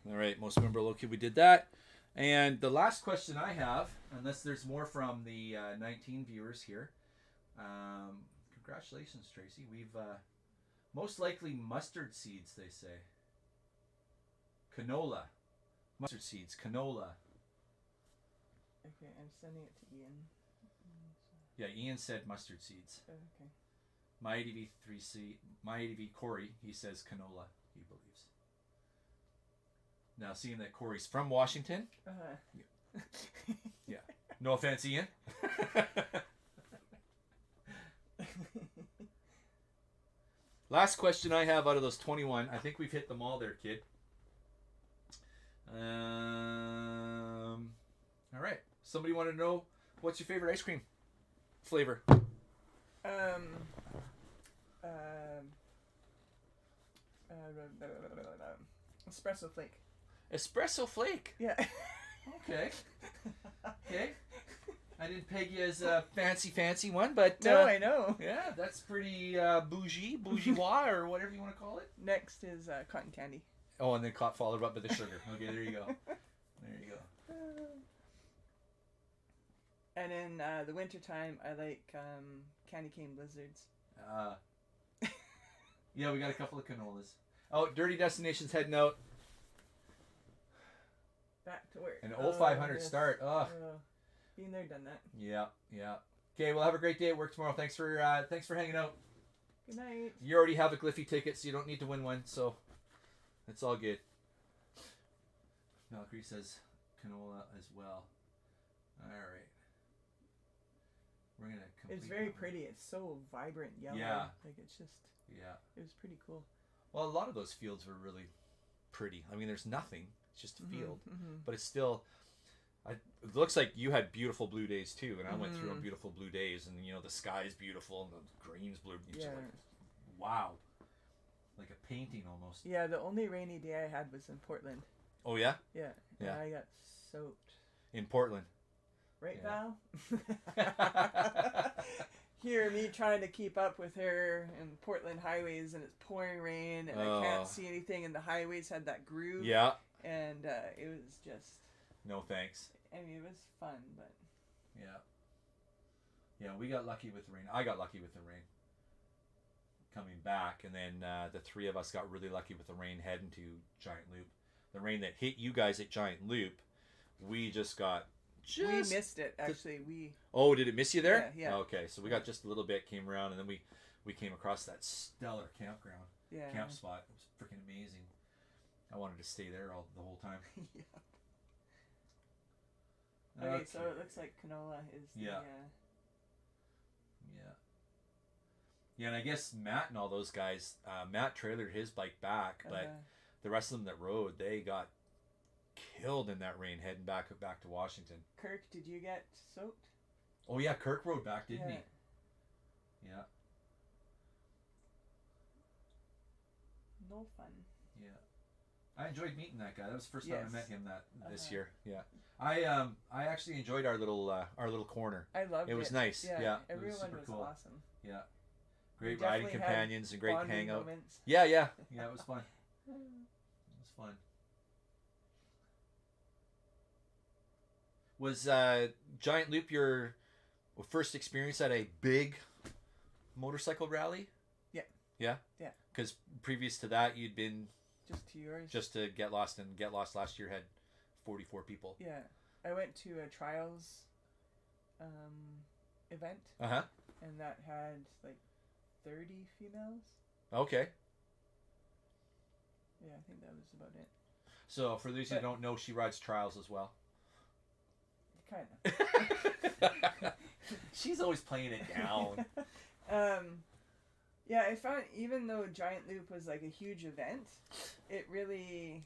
All right, most memorable. Okay, we did that. And the last question I have, unless there's more from the 19 viewers here. Congratulations, Tracy. We've most likely mustard seeds, they say. Canola. Mustard seeds, canola. Okay, I'm sending it to Ian. Yeah, Ian said mustard seeds. Oh, okay. My ADV3C, my ADV Corey, he says canola, he believes. Now, seeing that Corey's from Washington. Yeah. No offense, Ian. Last question I have out of those 21. I think we've hit them all there, kid. All right. Somebody want to know what's your favorite ice cream flavor? Espresso flake. Espresso flake. Yeah. Okay. Okay. I didn't peg you as a fancy one, but No, I know. yeah, that's pretty bourgeois, or whatever you want to call it. Next is cotton candy. Oh, and then followed up with the sugar. Okay, there you go. There you go. And in the wintertime, I like candy cane blizzards. Yeah, we got a couple of canolas. Oh, Dirty Destinations heading out. Back to work. An 0500 yes. start. Ugh. Been there, done that. Yeah, yeah. Okay, well, have a great day at work tomorrow. Thanks for hanging out. Good night. You already have a Gliffy ticket, so you don't need to win one, so it's all good. Valkyrie says canola as well. All right. We're gonna complete. It's very pretty. It's so vibrant yellow. Yeah. Like it's just. Yeah. It was pretty cool. Well, a lot of those fields were really pretty. I mean, there's nothing. It's just a field, Mm-hmm. but it's still. It looks like you had beautiful blue days too, and I went through beautiful blue days, and you know the sky is beautiful and the green's blue. It's Yeah. like, wow, like a painting almost. Yeah, the only rainy day I had was in Portland. Oh yeah. Yeah. Yeah. And I got soaked. In Portland. Right, Yeah. Val? Here, me trying to keep up with her in Portland highways, and it's pouring rain, and I can't see anything, and the highways had that groove. Yeah. And it was just. No thanks. I mean, it was fun, but. Yeah. Yeah, we got lucky with the rain. I got lucky with the rain coming back, and then the three of us got really lucky with the rain heading to Giant Loop. the rain that hit you guys at Giant Loop, we just got We missed it actually. Oh, did it miss you there? Yeah. Okay, so we got just a little bit, came around, and then we came across that stellar campground, camp spot. It was freaking amazing. I wanted to stay there the whole time. Yeah. Okay, so it looks like Canola is the... Yeah. Yeah, and I guess Matt and all those guys, Matt trailered his bike back, but the rest of them that rode, they got killed in that rain heading back to Washington. Kirk, did you get soaked? Oh yeah, Kirk rode back, didn't he? Yeah. No fun. Yeah. I enjoyed meeting that guy. That was the first time I met him this year. Yeah. I actually enjoyed our little corner. I loved it. It was nice. Yeah. Everyone super was cool. awesome. Yeah. Great riding companions and great hangout. Moments. Yeah, it was fun. It was fun. Was Giant Loop your first experience at a big motorcycle rally? Yeah. Yeah? Yeah. Because previous to that, you'd been... Just to yours? Just to Get Lost, and Get Lost last year had 44 people. Yeah. I went to a trials event. Uh-huh. And that had like 30 females. Okay. Yeah, I think that was about it. So, for those who don't know, she rides trials as well. Kind of. She's always playing it down. Yeah, I found even though Giant Loop was like a huge event, it really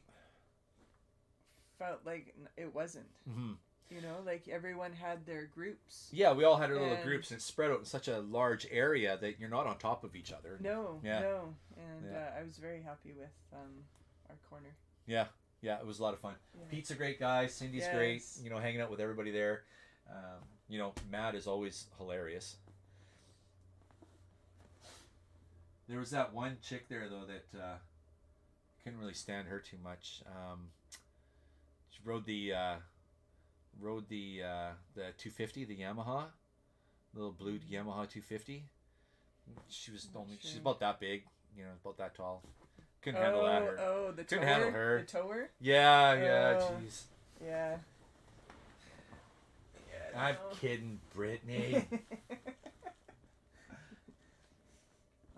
felt like it wasn't. Mm-hmm. You know, like everyone had their groups. Yeah, we all had our little groups, and it spread out in such a large area that you're not on top of each other. No, yeah. No. And I was very happy with our corner. Yeah, it was a lot of fun. Yeah. Pete's a great guy. Cindy's great. You know, hanging out with everybody there. You know, Matt is always hilarious. There was that one chick there though that couldn't really stand her too much. She rode the 250, the Yamaha, little blue Yamaha 250. She's about that big, you know, about that tall. Couldn't handle that. The couldn't tower? handle her. The tower? Yeah, jeez. Yeah. I'm kidding, Brittany.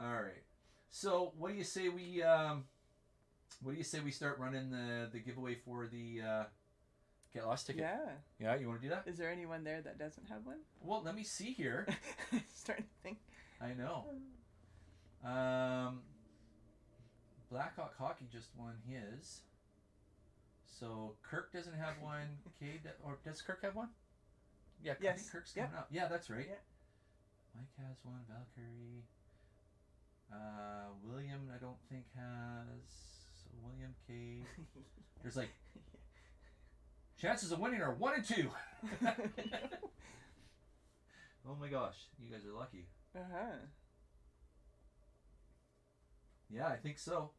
All right. So, what do you say we start running the giveaway for the Get Lost ticket? Yeah. Yeah, you want to do that? Is there anyone there that doesn't have one? Well, let me see here. Starting to think. I know. Blackhawk Hockey just won his. So Kirk doesn't have one. Or does Kirk have one? Yeah, I think Kirk's coming up. Yeah, that's right. Yeah. Mike has one. Valkyrie. William, I don't think has. So William K. There's like chances of winning are 1 in 2. Oh my gosh, you guys are lucky. Yeah, I think so.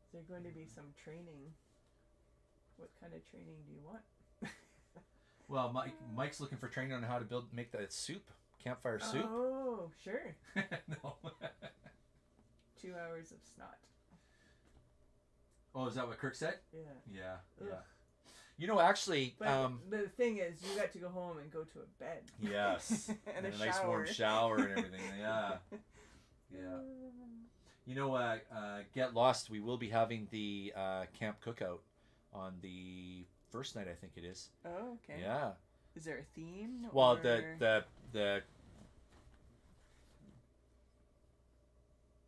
Is there going to be some training? What kind of training do you want? Well, Mike's looking for training on how to make that soup, campfire soup. Oh, sure. No. 2 hours of snot. Oh, is that what Kirk said? Yeah. Yeah. You know, actually, but the thing is, you got to go home and go to a bed. Yes. and a nice warm shower and everything. Yeah. Yeah. You know, Get Lost, we will be having the camp cookout on the first night, I think it is. Oh, okay. Yeah. Is there a theme? Well, or...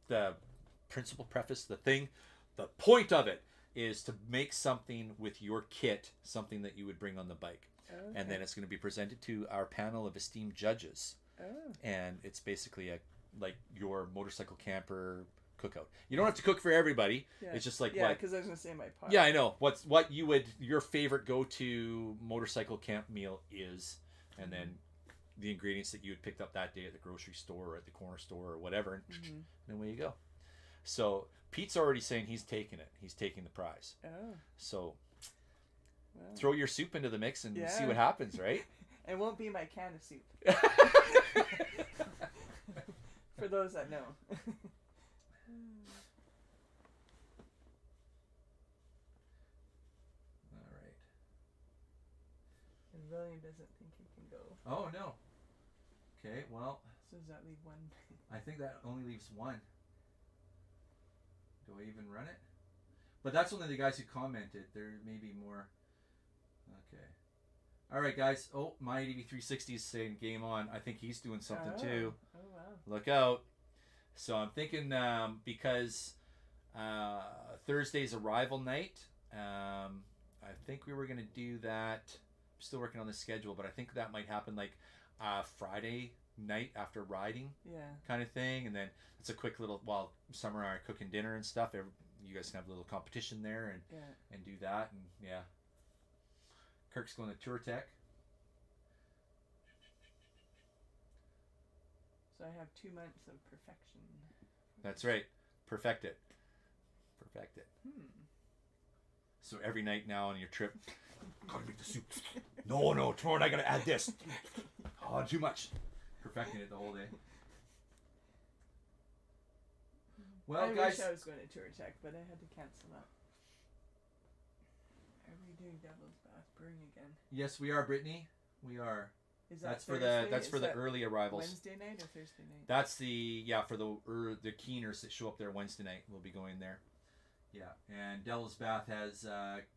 the principal preface, the point of it is to make something with your kit, something that you would bring on the bike. Okay. And then it's going to be presented to our panel of esteemed judges. Oh. And it's basically like your motorcycle camper cookout. You don't have to cook for everybody. Yeah. It's just like because I was going to say my pot. Yeah, I know. What your favorite go-to motorcycle camp meal is, and then the ingredients that you had picked up that day at the grocery store or at the corner store or whatever, and then away you go. So Pete's already saying he's taking it. He's taking the prize. Oh. So throw your soup into the mix and see what happens, right? It won't be my can of soup. For those that know. William doesn't think he can go. Oh, no. Okay, well, So does that leave one? I think that only leaves one. Do I even run it? But that's only the guys who commented. There may be more. Okay. All right, guys. Oh, my ADV360 is saying game on. I think he's doing something too. Oh, wow. Look out. So I'm thinking because Thursday's arrival night, I think we were going to do that. I'm still working on the schedule, but I think that might happen like Friday night after riding. Yeah. Kind of thing. And then it's a quick little, while Summer and I are cooking dinner and stuff, you guys can have a little competition there and do that. And yeah. Kirk's going to Tour Tech. So I have 2 months of perfection. That's right. Perfect it. Perfect it. So every night now on your trip, gotta make the soup. No, tomorrow night I gotta add this. Oh, too much. Perfecting it the whole day. Well, I guys. wish I was going to Tour Tech, but I had to cancel that. Are we doing Devil's Bath Brewing again? Yes, we are, Brittany. We are. Is that That's Thursday? for the early arrivals. Wednesday night or Thursday night? That's for the keeners that show up there Wednesday night. We'll be going there. Yeah, and Devil's Bath has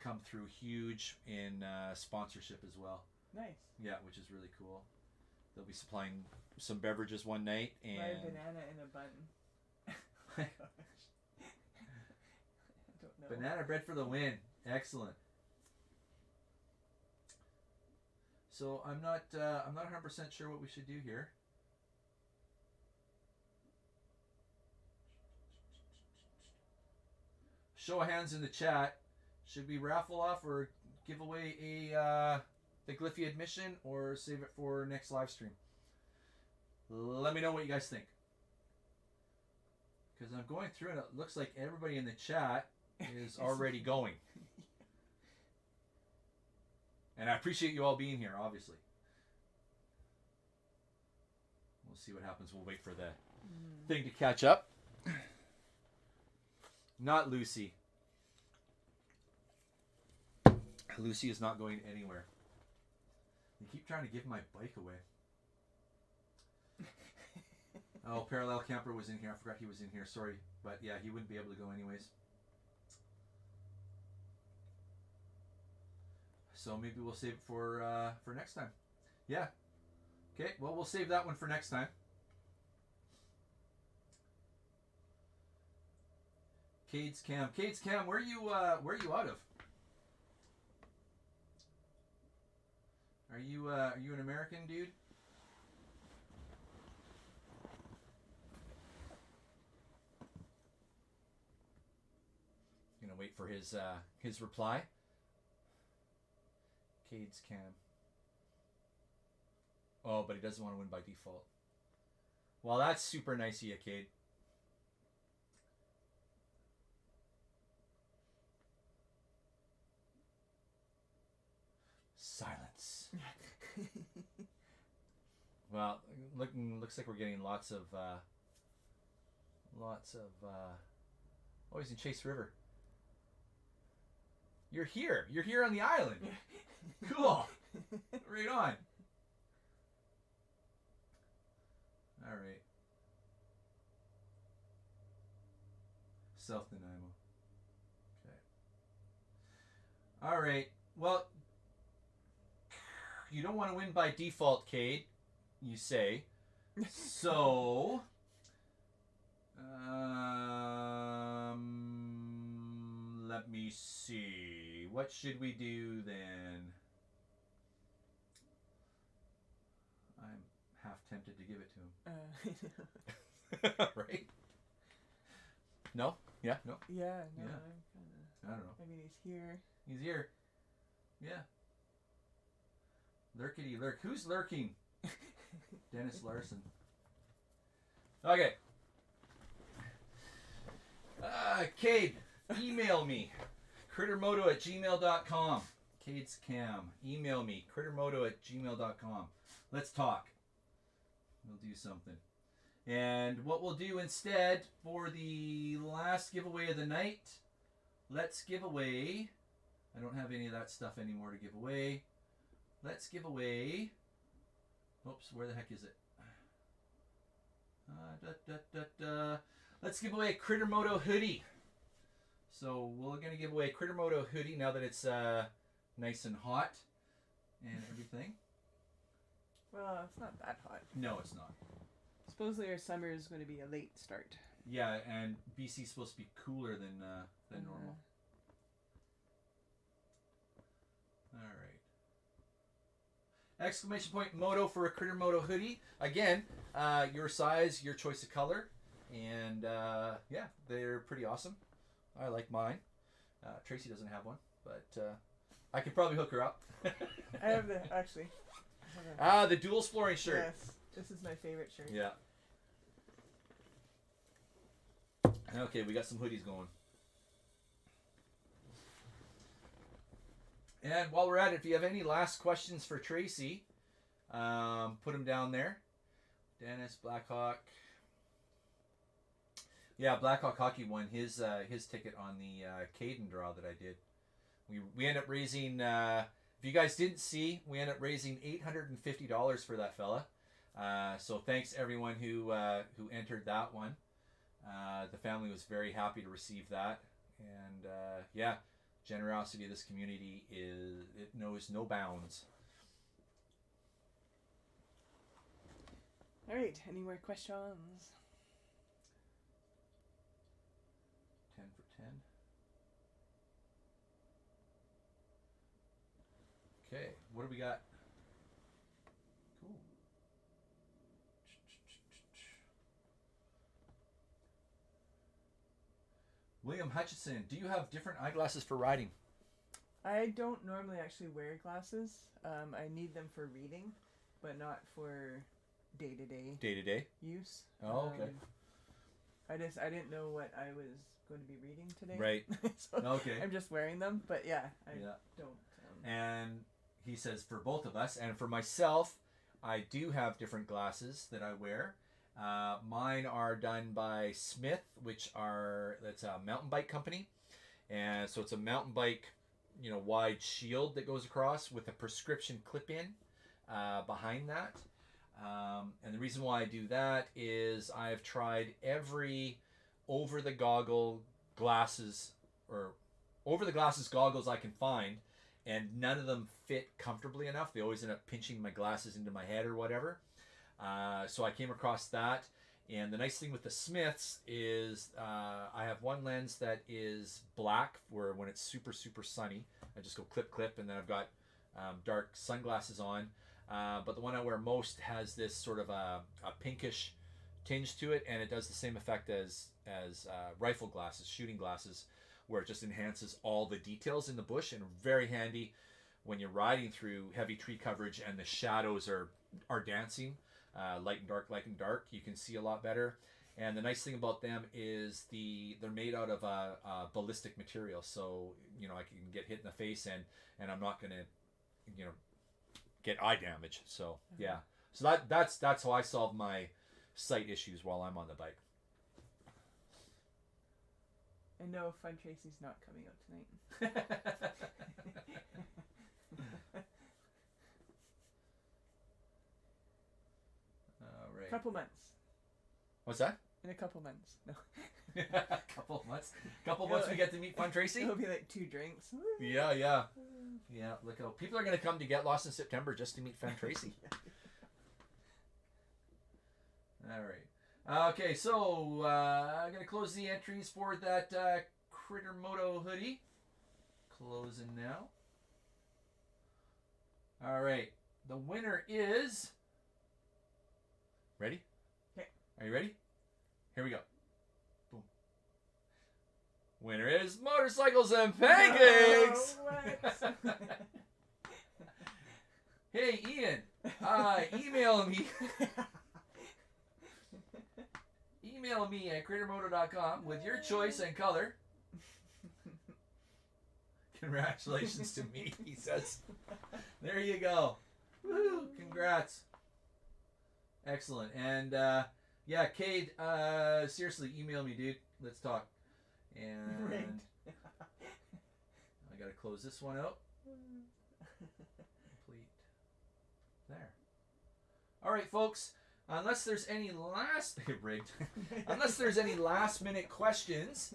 come through huge in sponsorship as well. Nice. Yeah, which is really cool. They'll be supplying some beverages one night and My banana in a bun. Gosh. I don't know. banana bread for the win. Excellent. So I'm not 100% sure what we should do here. Show of hands in the chat. Should we raffle off or give away the Gliffy admission or save it for next live stream? Let me know what you guys think. Because I'm going through and it looks like everybody in the chat is already going. And I appreciate you all being here, obviously. We'll see what happens. We'll wait for the thing to catch up. Not Lucy. Lucy is not going anywhere. You keep trying to give my bike away. Oh, Parallel Camper was in here. I forgot he was in here. Sorry. But yeah, he wouldn't be able to go anyways. So maybe we'll save it for next time. Yeah. Okay, well, we'll save that one for next time. Cade's Cam. Cade's Cam, where are you out of? Are you an American dude? Gonna wait for his reply. Cade's Cam. Oh, but he doesn't want to win by default. Well, that's super nice of you, Cade. Silence. Well, looks like we're getting lots of. Oh, he's in Chase River. You're here. You're here on the island. Cool. Right on. All right. Self-denial. Okay. All right. Well, you don't want to win by default, Cade, you say. So, let me see. What should we do then? I'm half tempted to give it to him. Right? No? Yeah? No? Yeah, no, Yeah. I'm kinda, I don't know. I mean, he's here. He's here. Yeah. Lurkity lurk. Who's lurking? Dennis Larson. Okay. Cade, email me. crittermoto@gmail.com. Cade's Cam. Email me. crittermoto@gmail.com. Let's talk. We'll do something. And what we'll do instead for the last giveaway of the night, let's give away. I don't have any of that stuff anymore to give away. let's give away. Oops, where the heck is it? Let's give away a Critter Moto hoodie. So we're gonna give away a Critter Moto hoodie now that it's nice and hot and everything. Well, it's not that hot. No, it's not. Supposedly our summer is going to be a late start. Yeah, and BC's supposed to be cooler than normal. All right. Exclamation point Moto for a Critter Moto hoodie. Again, your size, your choice of color, and yeah, they're pretty awesome. I like mine. Tracy doesn't have one, but I could probably hook her up. I have the actually. The dual exploring shirt. Yes, this is my favorite shirt. Yeah. Okay, we got some hoodies going. And while we're at it, if you have any last questions for Tracy, put them down there. Dennis, Blackhawk. Yeah, Blackhawk Hockey won his ticket on the Caden draw that I did. We ended up raising, if you guys didn't see, we ended up raising $850 for that fella. So thanks everyone who entered that one. The family was very happy to receive that. And yeah, generosity of this community it knows no bounds. All right, any more questions? 10 for 10. Okay, what do we got? Cool. William Hutchison, do you have different eyeglasses for riding? I don't normally actually wear glasses. I need them for reading, but not for day-to-day use. Oh, okay. I didn't know what I was going to be reading today. Right. So Okay. I'm just wearing them, but yeah, I Yeah. don't. And he says for both of us, and for myself, I do have different glasses that I wear. Mine are done by Smith, that's a mountain bike company, and so it's a mountain bike, wide shield that goes across with a prescription clip-in behind that. And the reason why I do that is I've tried every over-the-glasses goggles I can find, and none of them fit comfortably enough. They always end up pinching my glasses into my head or whatever. So I came across that, and the nice thing with the Smiths is I have one lens that is black where when it's super, super sunny, I just go clip, and then I've got dark sunglasses on. But the one I wear most has this sort of a pinkish tinge to it, and it does the same effect as rifle glasses, shooting glasses, where it just enhances all the details in the bush, and very handy when you're riding through heavy tree coverage and the shadows are dancing, light and dark. You can see a lot better. And the nice thing about them is they're made out of a ballistic material, so I can get hit in the face and I'm not gonna get eye damage. So yeah, so that's how I solve my sight issues while I'm on the bike. And no, Fun Tracy's not coming out tonight. All right. Couple months. What's that? In a couple months. No. Couple of months we get to meet Fun Tracy. It'll be like 2 drinks. Yeah. Look how people are gonna come to Get Lost in September just to meet Fun Tracy. All right. Okay, so I'm gonna close the entries for that Critter Moto hoodie. Closing now. All right. The winner is. Ready? Okay. Are you ready? Here we go. Boom. Winner is Motorcycles and Pancakes. What? Hey, Ian. Email me. Email me at crittermoto.com with your choice and color. Congratulations to me, he says. There you go. Woo, congrats. Excellent. And yeah, Cade, seriously, email me, dude. Let's talk. And Right. I gotta close this one out. Complete. All right, folks. Unless there's any unless there's any last minute questions,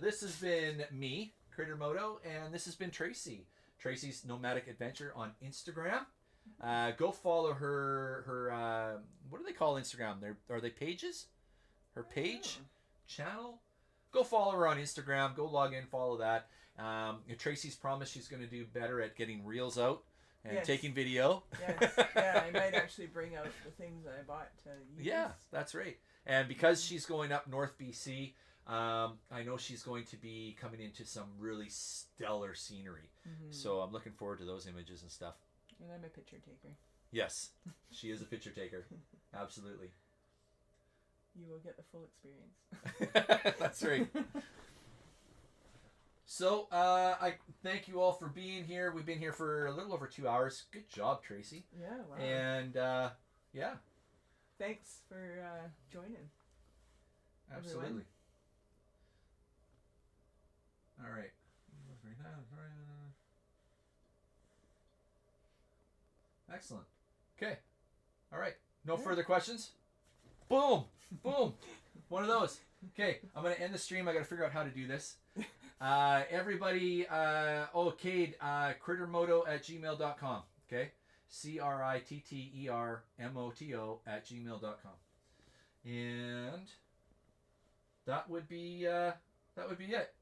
this has been me, Critter Moto, and this has been Tracy. Tracy's Nomadic Adventure on Instagram. Go follow her. What do they call Instagram? Are they pages? Her page, channel. Go follow her on Instagram. Go log in, follow that. Tracy's promised she's going to do better at getting reels out and taking video. Yes. Yeah, I might actually bring out the things that I bought to use. Yeah, that's right. And because she's going up North BC, I know she's going to be coming into some really stellar scenery. Mm-hmm. So I'm looking forward to those images and stuff. And I'm a picture taker. Yes, she is a picture taker. Absolutely. You will get the full experience. That's right. So, I thank you all for being here. We've been here for a little over 2 hours. Good job, Tracy. Yeah, wow. And, yeah. Thanks for joining. Absolutely. Everyone. All right. Excellent. Okay. All right. No further questions? Boom. Boom. One of those. Okay. I'm going to end the stream. I got to figure out how to do this. Everybody, Cade, crittermoto@gmail.com. Okay. CRITTERMOTO@gmail.com. And that would be it.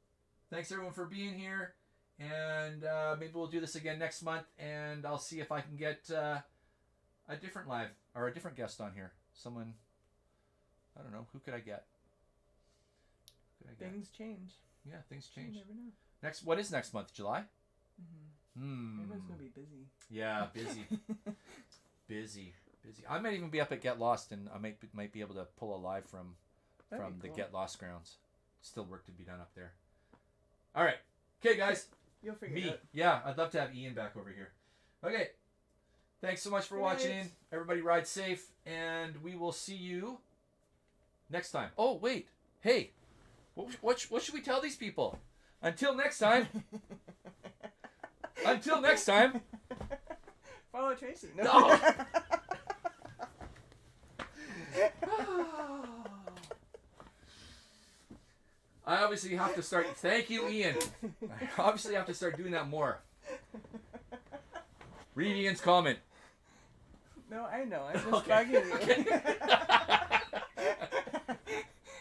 Thanks everyone for being here. And maybe we'll do this again next month, and I'll see if I can get a different live or a different guest on here. Someone, I don't know, who could I get? Things change. Yeah, things change. You never know. What is next month? July? Everyone's gonna be busy. Yeah, busy. busy. I might even be up at Get Lost, and I might be able to pull a live from the Get Lost grounds. Still work to be done up there. All right. Okay, guys. You'll figure it out. Yeah, I'd love to have Ian back over here. Okay. Thanks so much for watching. Everybody ride safe, and we will see you next time. Oh, wait. Hey, what should we tell these people? Until next time. Until next time. Follow Tracy. No. I obviously have to start. Thank you, Ian. I obviously have to start doing that more. Read Ian's comment. No, I know. I'm just bugging you. Okay.